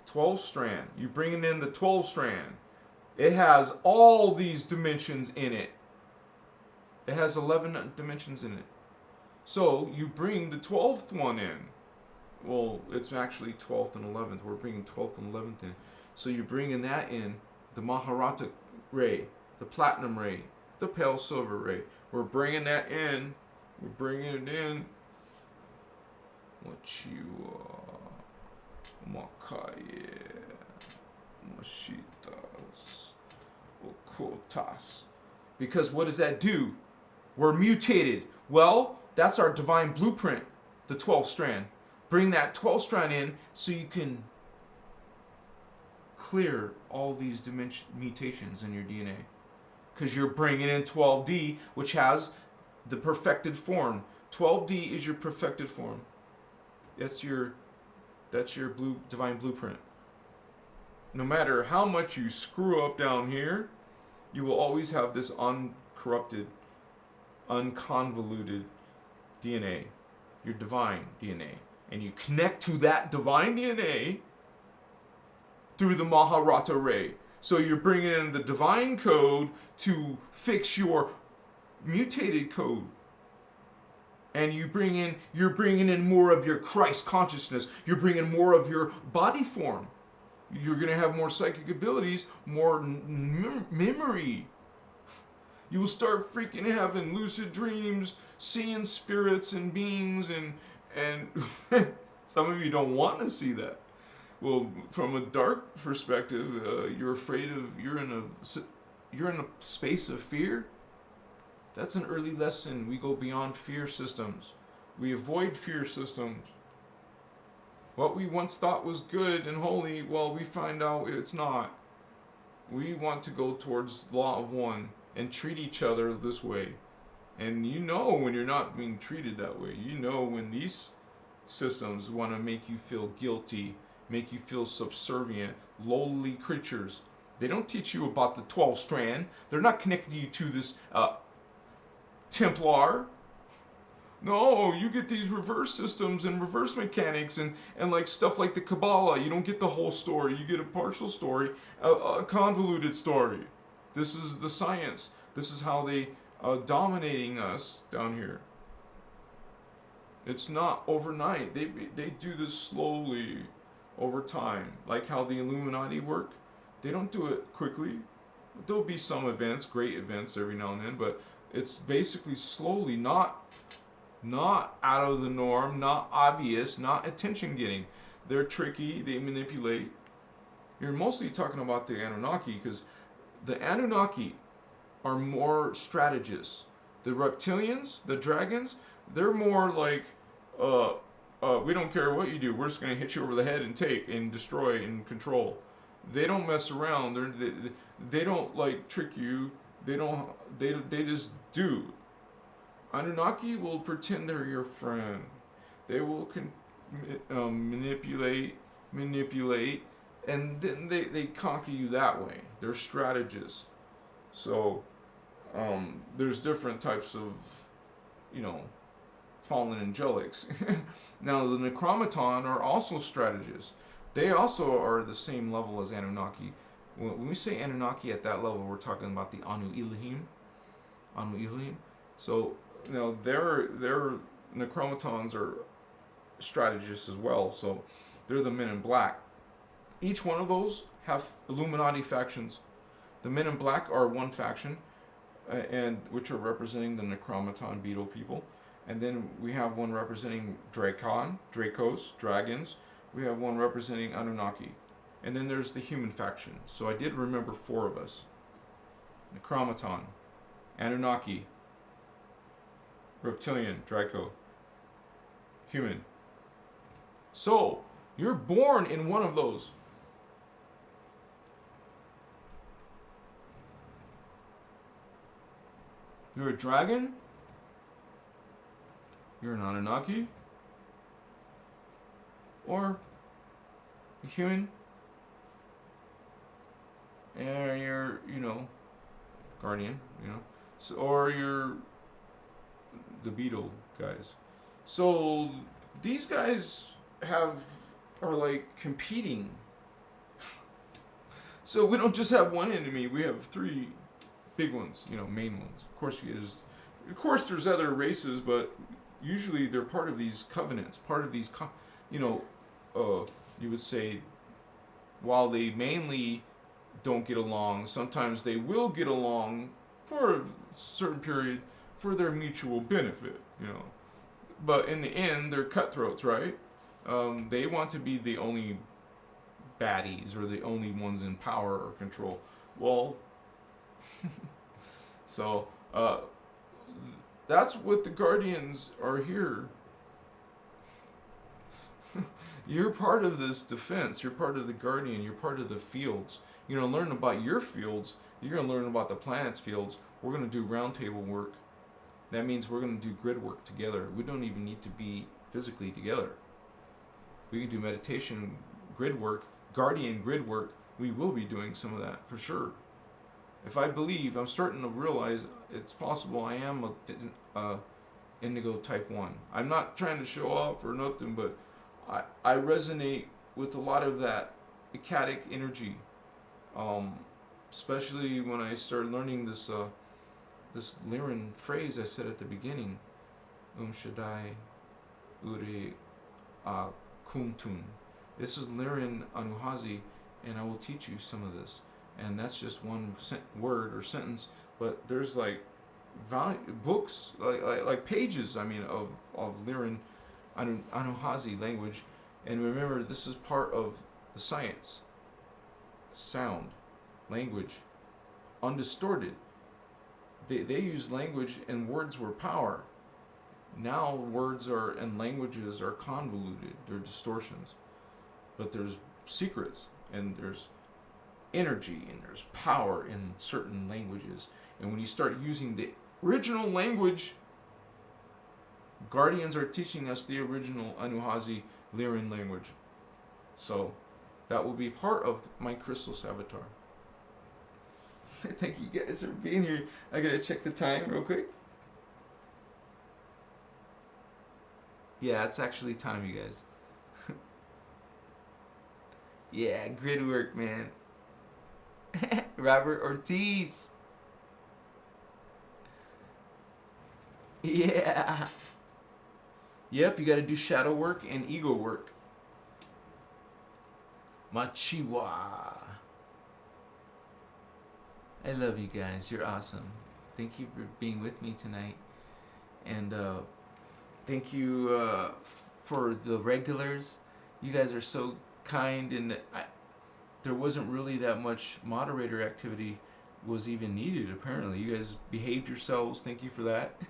[SPEAKER 2] 12 strand. You bring in the 12 strand. It has all these dimensions in it. It has 11 dimensions in it. So you bring the 12th one in. Well, it's actually 12th and 11th. We're bringing 12th and 11th in. So you're bringing that in, the Maharata ray, the platinum ray, the pale silver ray. We're bringing that in. We're bringing it in. What you Makaye, Mashitas, Okotas. Because what does that do? We're mutated. Well, that's our divine blueprint, the 12th strand. Bring that 12th strand in so you can clear all these mutations in your DNA. Because you're bringing in 12D, which has the perfected form. 12D is your perfected form. That's your divine blueprint. No matter how much you screw up down here, you will always have this uncorrupted, unconvoluted DNA, your divine DNA. And you connect to that divine DNA through the Maharata ray. So you're bringing in the divine code to fix your mutated code. And you're bringing in more of your Christ consciousness. You're bringing more of your body form. You're going to have more psychic abilities, more memory. You will start freaking having lucid dreams, seeing spirits and beings, and some of you don't want to see that. Well, from a dark perspective, you're afraid of you're in a space of fear. That's an early lesson. We go beyond fear systems. We avoid fear systems. What we once thought was good and holy, well, we find out it's not. We want to go towards law of one and treat each other this way. And you know when you're not being treated that way. You know when these systems want to make you feel guilty, make you feel subservient, lowly creatures. They don't teach you about the 12 strand. They're not connecting you to this Templar. No, you get these reverse systems and reverse mechanics and like stuff like the Kabbalah. You don't get the whole story. You get a partial story, a convoluted story. This is the science. This is how they dominating us down here. It's not overnight. They do this slowly over time. Like how the Illuminati work. They don't do it quickly. There'll be some events, great events every now and then, but it's basically slowly, not out of the norm, not obvious, not attention getting. They're tricky, they manipulate. You're mostly talking about the Anunnaki because the Anunnaki are more strategists. The reptilians, the dragons, they're more like, we don't care what you do, we're just going to hit you over the head and take and destroy and control. They don't mess around. They don't like trick you. They just do. Anunnaki will pretend they're your friend. They will manipulate, and then they conquer you that way. They're strategists. So there's different types of, fallen angelics. Now the Necromaton are also strategists. They also are the same level as Anunnaki. When we say Anunnaki at that level, we're talking about the Anu Elohim. So, their Necromatons are strategists as well. So, they're the Men in Black. Each one of those have Illuminati factions. The Men in Black are one faction.
[SPEAKER 1] and which are representing the Necromaton beetle people. And then we have one representing Dracos, dragons. We have one representing Anunnaki. And then there's the human faction. So I did remember 4 of us. Necromaton, Anunnaki, Reptilian, Draco, human. So, you're born in one of those. You're a dragon. You're an Anunnaki. Or a human. And you're, guardian, So, or you're the beetle guys. So these guys are like competing. So we don't just have one enemy, we have 3 big ones, main ones. Of course there's other races, but usually they're part of these covenants, part of these you would say, while they mainly don't get along, sometimes they will get along for a certain period for their mutual benefit, But in the end, they're cutthroats, right? They want to be the only baddies or the only ones in power or control. Well, so that's what the Guardians are here. You're part of this defense. You're part of the Guardian. You're part of the fields. You're going to learn about your fields. You're going to learn about the planet's fields. We're going to do roundtable work. That means we're going to do grid work together. We don't even need to be physically together. We can do meditation, grid work, Guardian grid work. We will be doing some of that for sure. If I believe, I'm starting to realize it's possible I am a indigo type 1. I'm not trying to show off or nothing, but I resonate with a lot of that ecstatic energy, especially when I started learning this Lyran phrase I said at the beginning, Shaddai Uri Kumtun. This is Lyran Anuhazi, and I will teach you some of this. And that's just one word or sentence, but there's like books, like pages, of Lyran Anuhazi language. And remember, this is part of the science. Sound, language, undistorted. They use language, and words were power. Now words and languages are convoluted. They're distortions. But there's secrets, and there's energy, and there's power in certain languages. And when you start using the original language, Guardians are teaching us the original Anuhazi Lyran language. So that will be part of my Christos avatar. Thank you guys for being here. I gotta check the time real quick. Yeah, it's actually time, you guys. Yeah, grid work, man. Robert Ortiz. Yeah. Yep, you gotta do shadow work and ego work. Machiwa. I love you guys. You're awesome. Thank you for being with me tonight. And thank you for the regulars. You guys are so kind, and there wasn't really that much moderator activity was even needed, apparently. You guys behaved yourselves. Thank you for that.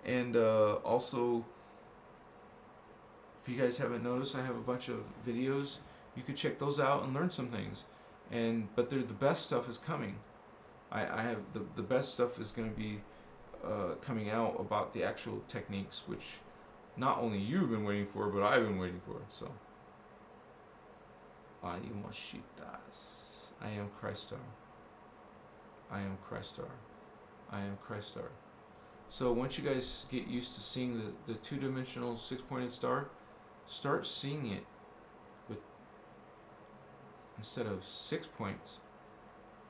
[SPEAKER 1] And also, if you guys haven't noticed, I have a bunch of videos. You could check those out and learn some things. But the best stuff is coming. I have the best stuff is going to be coming out about the actual techniques, which not only you've been waiting for, but I've been waiting for. So, Animoshitas. I am Christar. I am Christar. I am Christar. So once you guys get used to seeing the 2-dimensional 6-pointed star, start seeing it with, instead of 6 points,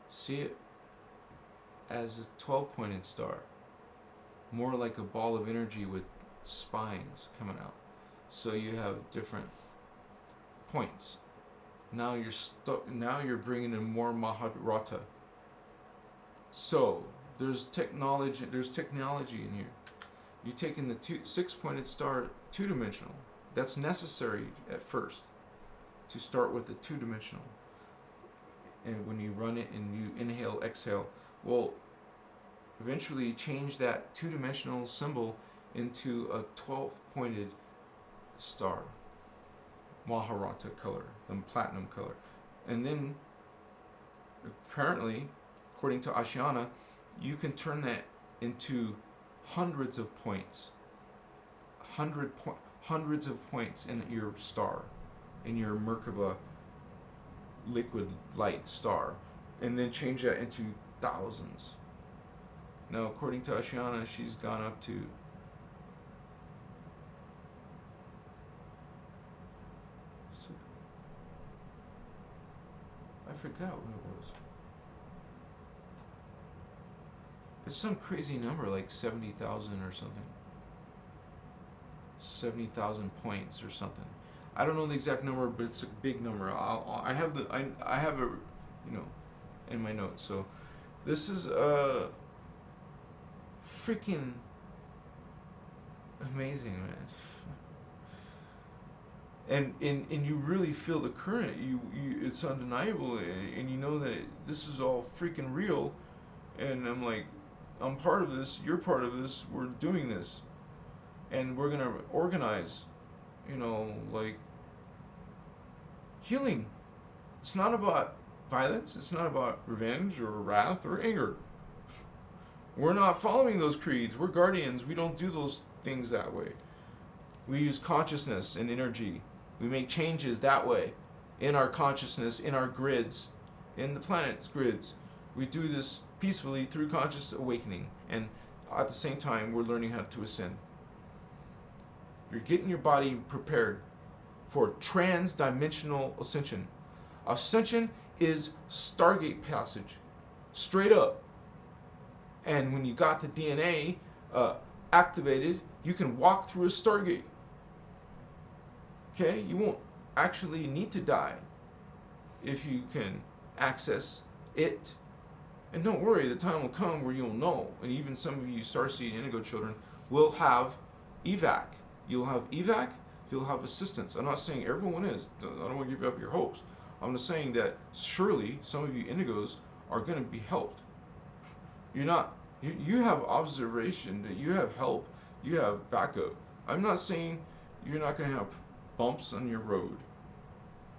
[SPEAKER 1] see it as a 12-pointed star, more like a ball of energy with spines coming out. So you have different points. Now you're bringing in more Maharata. So
[SPEAKER 2] There's technology in here. You're taking the 6-pointed star two-dimensional. That's necessary at first to start with the two-dimensional. And when you run it and you inhale, exhale, well, eventually change that two-dimensional symbol into a 12-pointed star, Maharata color, the platinum color. And then, apparently, according to Ashiana, you can turn that into hundreds of points. Hundreds of points in your star, in your Merkaba liquid light star, and then change that into thousands. Now, according to Ashiana, she's gone up to I forgot what it was. It's some crazy number, like 70,000 or something. 70,000 points or something. I don't know the exact number, but it's a big number. I have it, you know, in my notes. So this is freaking amazing, man. And you really feel the current. You it's undeniable, and you know that this is all freaking real. And I'm like, I'm part of this. You're part of this. We're doing this, and we're gonna organize. You know, like healing. It's not about violence. It's not about revenge or wrath or anger. We're not following those creeds. We're guardians. We don't do those things that way. We use consciousness and energy. We make changes that way in our consciousness, in our grids, in the planet's grids. We do this peacefully through conscious awakening, and at the same time, we're learning how to ascend. You're getting your body prepared for trans-dimensional ascension. Ascension is Stargate passage, straight up. And when you got the DNA activated, you can walk through a Stargate. Okay, you won't actually need to die if you can access it. And don't worry, the time will come where you'll know. And even some of you Starseed Indigo children will have evac. You'll have evac, you'll have assistance. I'm not saying everyone is. I don't want to give up your hopes. I'm just saying that surely some of you Indigos are going to be helped. You're not, you have observation, that you have help, you have backup. I'm not saying you're not going to have bumps on your road,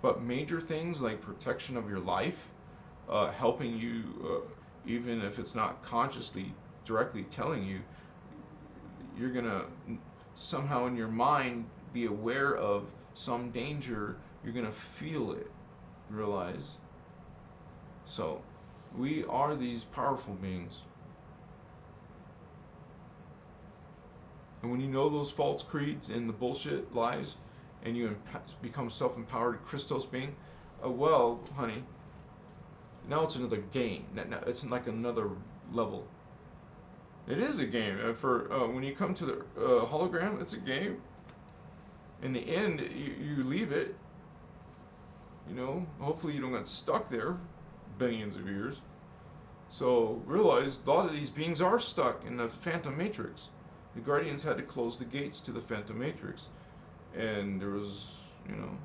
[SPEAKER 2] but major things like protection of your life, helping you, even if it's not consciously directly telling you, you're gonna somehow in your mind be aware of some danger. You're gonna feel it, realize. So we are these powerful beings, and when you know those false creeds and the bullshit lies, and you become self-empowered Christos being, well, honey, now it's another game. Now it's like another level. It is a game. When you come to the hologram, it's a game. In the end, you leave it. You know, hopefully you don't get stuck there billions of years. So realize a lot of these beings are stuck in the Phantom Matrix. The Guardians had to close the gates to the Phantom Matrix. And there was, you know,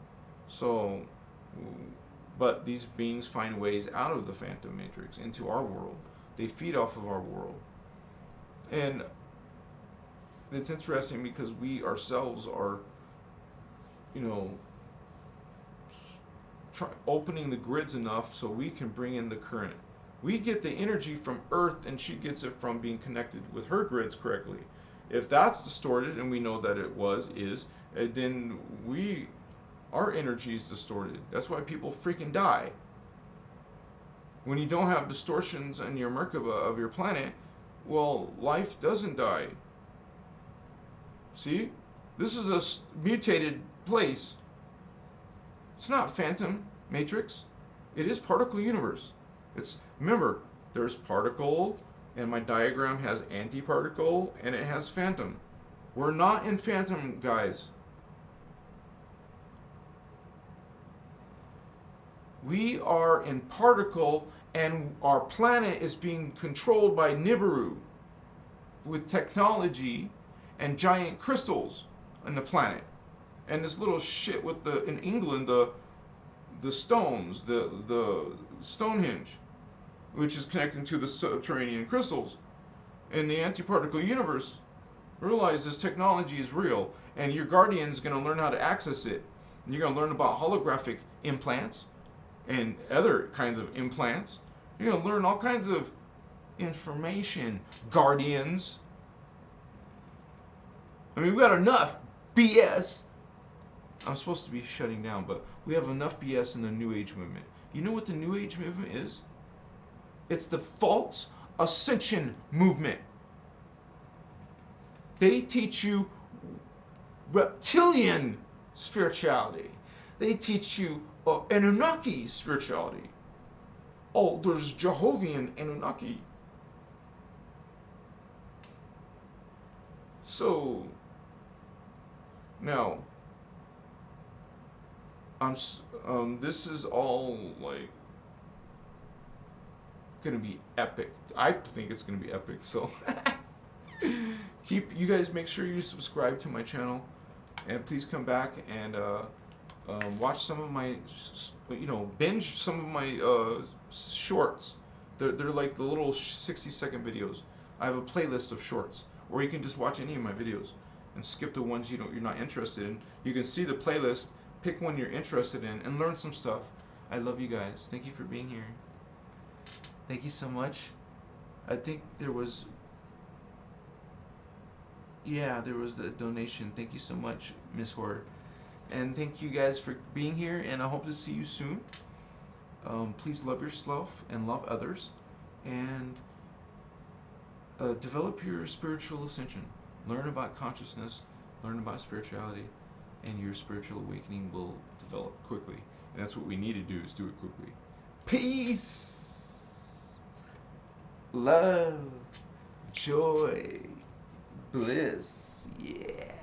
[SPEAKER 2] so, but these beings find ways out of the Phantom Matrix into our world. They feed off of our world. And it's interesting because we ourselves are, you know, opening the grids enough so we can bring in the current. We get the energy from Earth, and she gets it from being connected with her grids correctly. If that's distorted, and we know that it is, then our energy is distorted. That's why people freaking die. When you don't have distortions in your Merkaba of your planet, well, life doesn't die. See? This is a mutated place. It's not Phantom Matrix. It is particle universe. Remember, there's particle, and my diagram has antiparticle, and it has phantom. We're not in phantom, guys. We are in particle And our planet is being controlled by Nibiru with technology and giant crystals on the planet. And this little shit with in England, the stones, the Stonehenge, which is connecting to the subterranean crystals. In the antiparticle universe, realize this technology is real, and your guardian's going to learn how to access it. And you're going to learn about holographic implants and other kinds of implants. You're going to learn all kinds of information, guardians. I mean, we got enough BS. I'm supposed to be shutting down, but we have enough BS in the New Age movement. You know what the New Age movement is? It's the false Ascension movement. They teach you reptilian spirituality. They teach you Anunnaki spirituality. Oh, there's Jehovian Anunnaki. So, now, this is all like gonna be epic. I think it's gonna be epic. So, you guys make sure you subscribe to my channel, and please come back and watch some of my, binge some of my shorts. They're like the little 60-second videos. I have a playlist of shorts, or you can just watch any of my videos and skip the ones you're not interested in. You can see the playlist, pick one you're interested in, and learn some stuff. I love you guys. Thank you for being here. Thank you so much. I think there was the donation. Thank you so much, Miss Horror. And thank you guys for being here, and I hope to see you soon. Please love yourself and love others, and develop your spiritual ascension. Learn about consciousness, learn about spirituality, and your spiritual awakening will develop quickly. And that's what we need to do, is do it quickly. Peace, love, joy, bliss, yeah.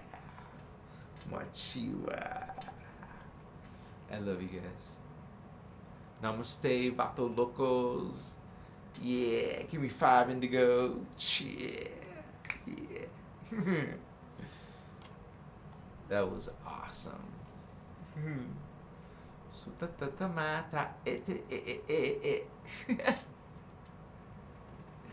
[SPEAKER 2] Machiwa. I love you guys. Namaste, Vato Locos. Yeah, give me 5 indigo. Yeah. That was awesome. So